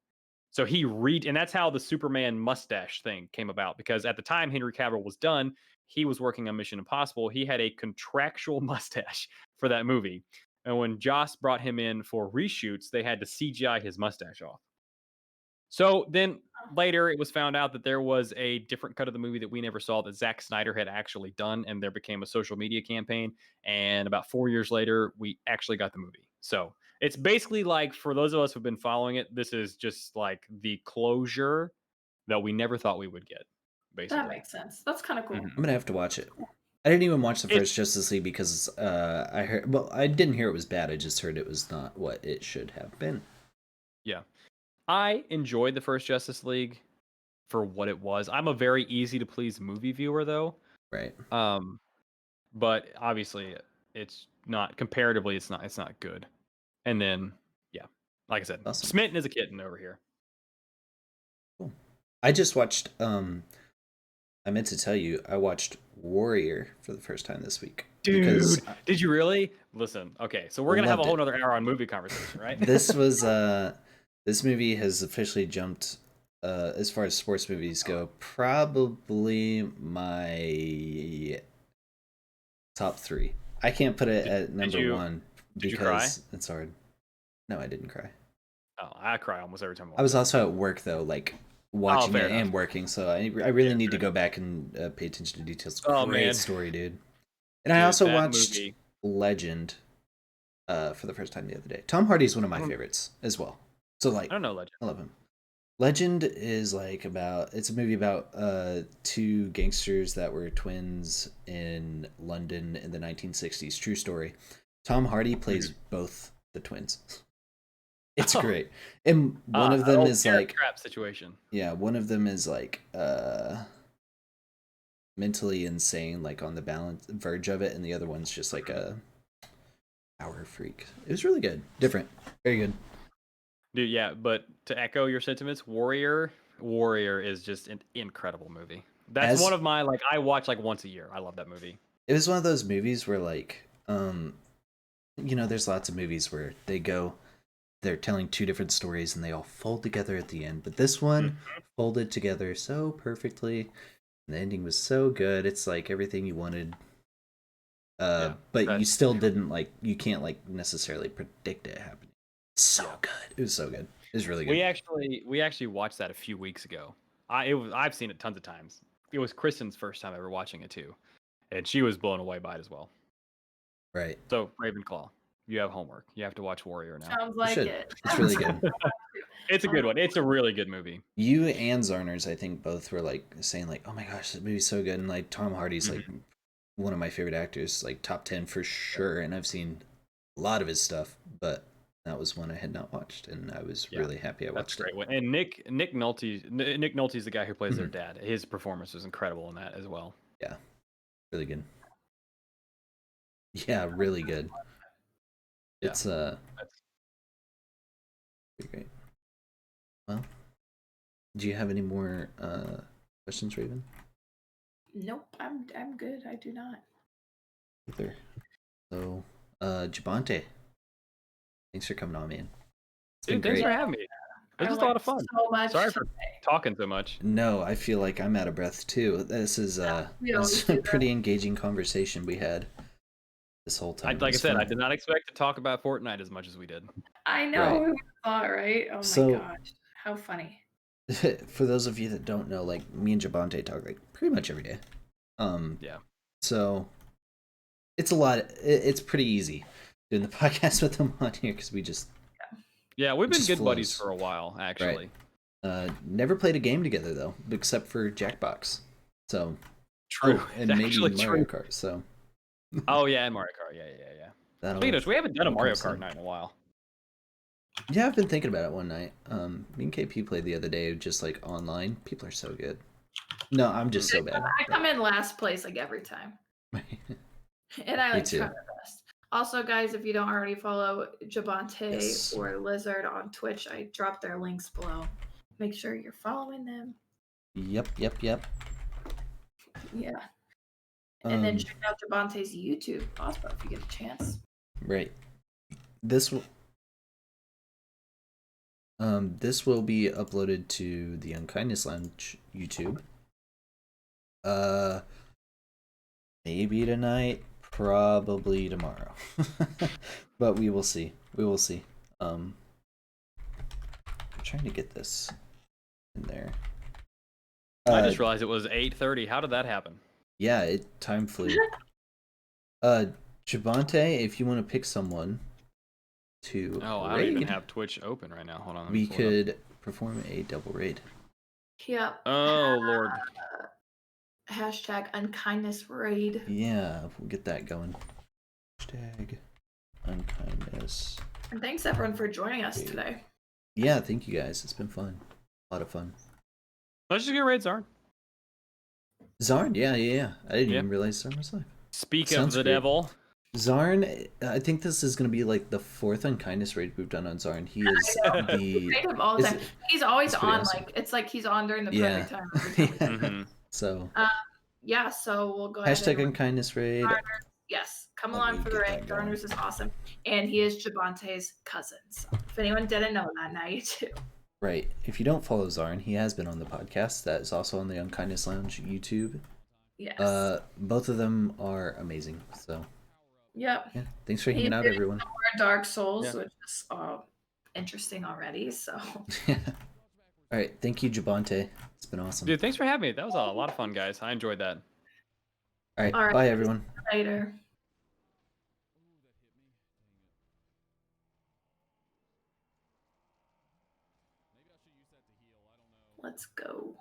So and that's how the Superman mustache thing came about, because at the time Henry Cavill was done, he was working on Mission Impossible. He had a contractual mustache for that movie. And when Joss brought him in for reshoots, they had to CGI his mustache off. So then later it was found out that there was a different cut of the movie that we never saw that Zack Snyder had actually done, and there became a social media campaign. And about 4 years later, we actually got the movie. So it's basically like, for those of us who've been following it, this is just like the closure that we never thought we would get. Basically, that makes sense. That's kind of cool. I'm gonna have to watch it. I didn't even watch the first Justice League because I heard. Well, I didn't hear it was bad. I just heard it was not what it should have been. Yeah, I enjoyed the first Justice League for what it was. I'm a very easy to please movie viewer, though. Right. But obviously, it's not comparatively. It's not good. And then, yeah, like I said, awesome. smitten as a kitten over here. Cool. I just watched. I meant to tell you, I watched Warrior for the first time this week. Dude, did you really? Listen, okay, so we're gonna have a whole other hour on movie conversation, right? This was this movie has officially jumped as far as sports movies go, probably my top 3. I can't put it at number 1 because it's hard. No, I didn't cry. Oh, I cry almost every time. I was also at work though, like watching it and working, so I really need to go back and pay attention to details. Great story, dude. And I also watched Legend for the first time the other day. Tom Hardy's one of my favorites as well. So like, I don't know Legend. I love him. Legend is like it's a movie about 2 gangsters that were twins in London in the 1960s. True story. Tom Hardy plays both the twins. It's great. And one of them is like trap situation. Yeah, one of them is like mentally insane, like on the verge of it, and the other one's just like a power freak. It was really good. Different. Very good. Dude, yeah, but to echo your sentiments, Warrior is just an incredible movie. That's one of my, like, I watch like once a year. I love that movie. It was one of those movies where like there's lots of movies where they're telling 2 different stories and they all fold together at the end, but this one folded together so perfectly and the ending was so good. It's like everything you wanted, but you still didn't you can't necessarily predict it happening. Good. It was so good. It was really good. We actually watched that a few weeks ago. I've seen it tons of times. It was Kristen's first time ever watching it too, and she was blown away by it as well. Right. So Ravenclaw, you have homework. You have to watch Warrior now. Sounds like it. It's really good. It's a good one. It's a really good movie. You and Zarners, I think, both were saying oh my gosh, that movie's so good, and Tom Hardy's one of my favorite actors, top 10 for sure. And I've seen a lot of his stuff, but that was one I had not watched, and I was really happy I watched it. And Nick Nolte's the guy who plays their dad. His performance was incredible in that as well. Yeah, really good. Yeah, really good. Yeah. It's pretty great. Well, do you have any more questions, Raven? Nope, I'm good. I do not. Either. So, Jabonte, thanks for coming on, man. Dude, thanks for having me. It was a lot of fun. So much Sorry for talking so much. No, I feel like I'm out of breath too. This is a pretty engaging conversation we had this whole time. Like I said, I did not expect to talk about Fortnite as much as we did. I know. Right. Thought, right? Oh my gosh, how funny. For those of you that don't know, me and Jabonte talk pretty much every day. Yeah. So it's a lot. It's pretty easy doing the podcast with them on here because we just. Yeah, we've been good buddies for a while, actually. Right. Never played a game together though, except for Jackbox. So true, and maybe Mario Kart. So. Oh yeah, and Mario Kart. Yeah. Speaking of, we haven't done a Mario Kart night in a while. Yeah, I've been thinking about it one night. Me and KP played the other day, just online. People are so good. No, I'm just so bad. I come in last place every time. And I try my best. Also, guys, if you don't already follow Jabonte or Lizard on Twitch, I dropped their links below. Make sure you're following them. Yep. Yeah. And then check out Jabonte's YouTube also if you get a chance. Right. This will be uploaded to the Unkindness Lounge YouTube. Maybe tonight, probably tomorrow. But we will see. I'm trying to get this in there. I just realized it was 8:30. How did that happen? Yeah, time flew. Jabonte, if you want to pick someone to I don't raid, even have Twitch open right now. Hold on. we could perform a double raid. Yep. Oh Lord. Hashtag unkindness raid. Yeah, we'll get that going. Hashtag unkindness. And thanks everyone for joining us today. Yeah, thank you guys. It's been fun. A lot of fun. Let's just get raid Zarn. Zarn, yeah. I didn't even realize Zarn was live. Speak of the devil. Zarn, I think this is going to be like the 4th unkindness raid we've done on Zarn. He is the... Raid him all the time. He's always on, awesome. like, it's like he's on during the perfect time. Every time. So... yeah, so we'll go ahead Hashtag unkindness raid. Garners, yes, come along for the raid. Garners is awesome. And he is Jabonte's cousin. So if anyone didn't know that, now you do. Right. If you don't follow Zarn, he has been on the podcast. That is also on the Unkindness Lounge YouTube. Yes. Both of them are amazing. So. Yep. Yeah. Thanks for hanging out, everyone. More Dark Souls, which is interesting already. So. Yeah. All right. Thank you, Jabonte. It's been awesome. Dude, thanks for having me. That was a lot of fun, guys. I enjoyed that. All right. Bye, everyone. Later. Let's go.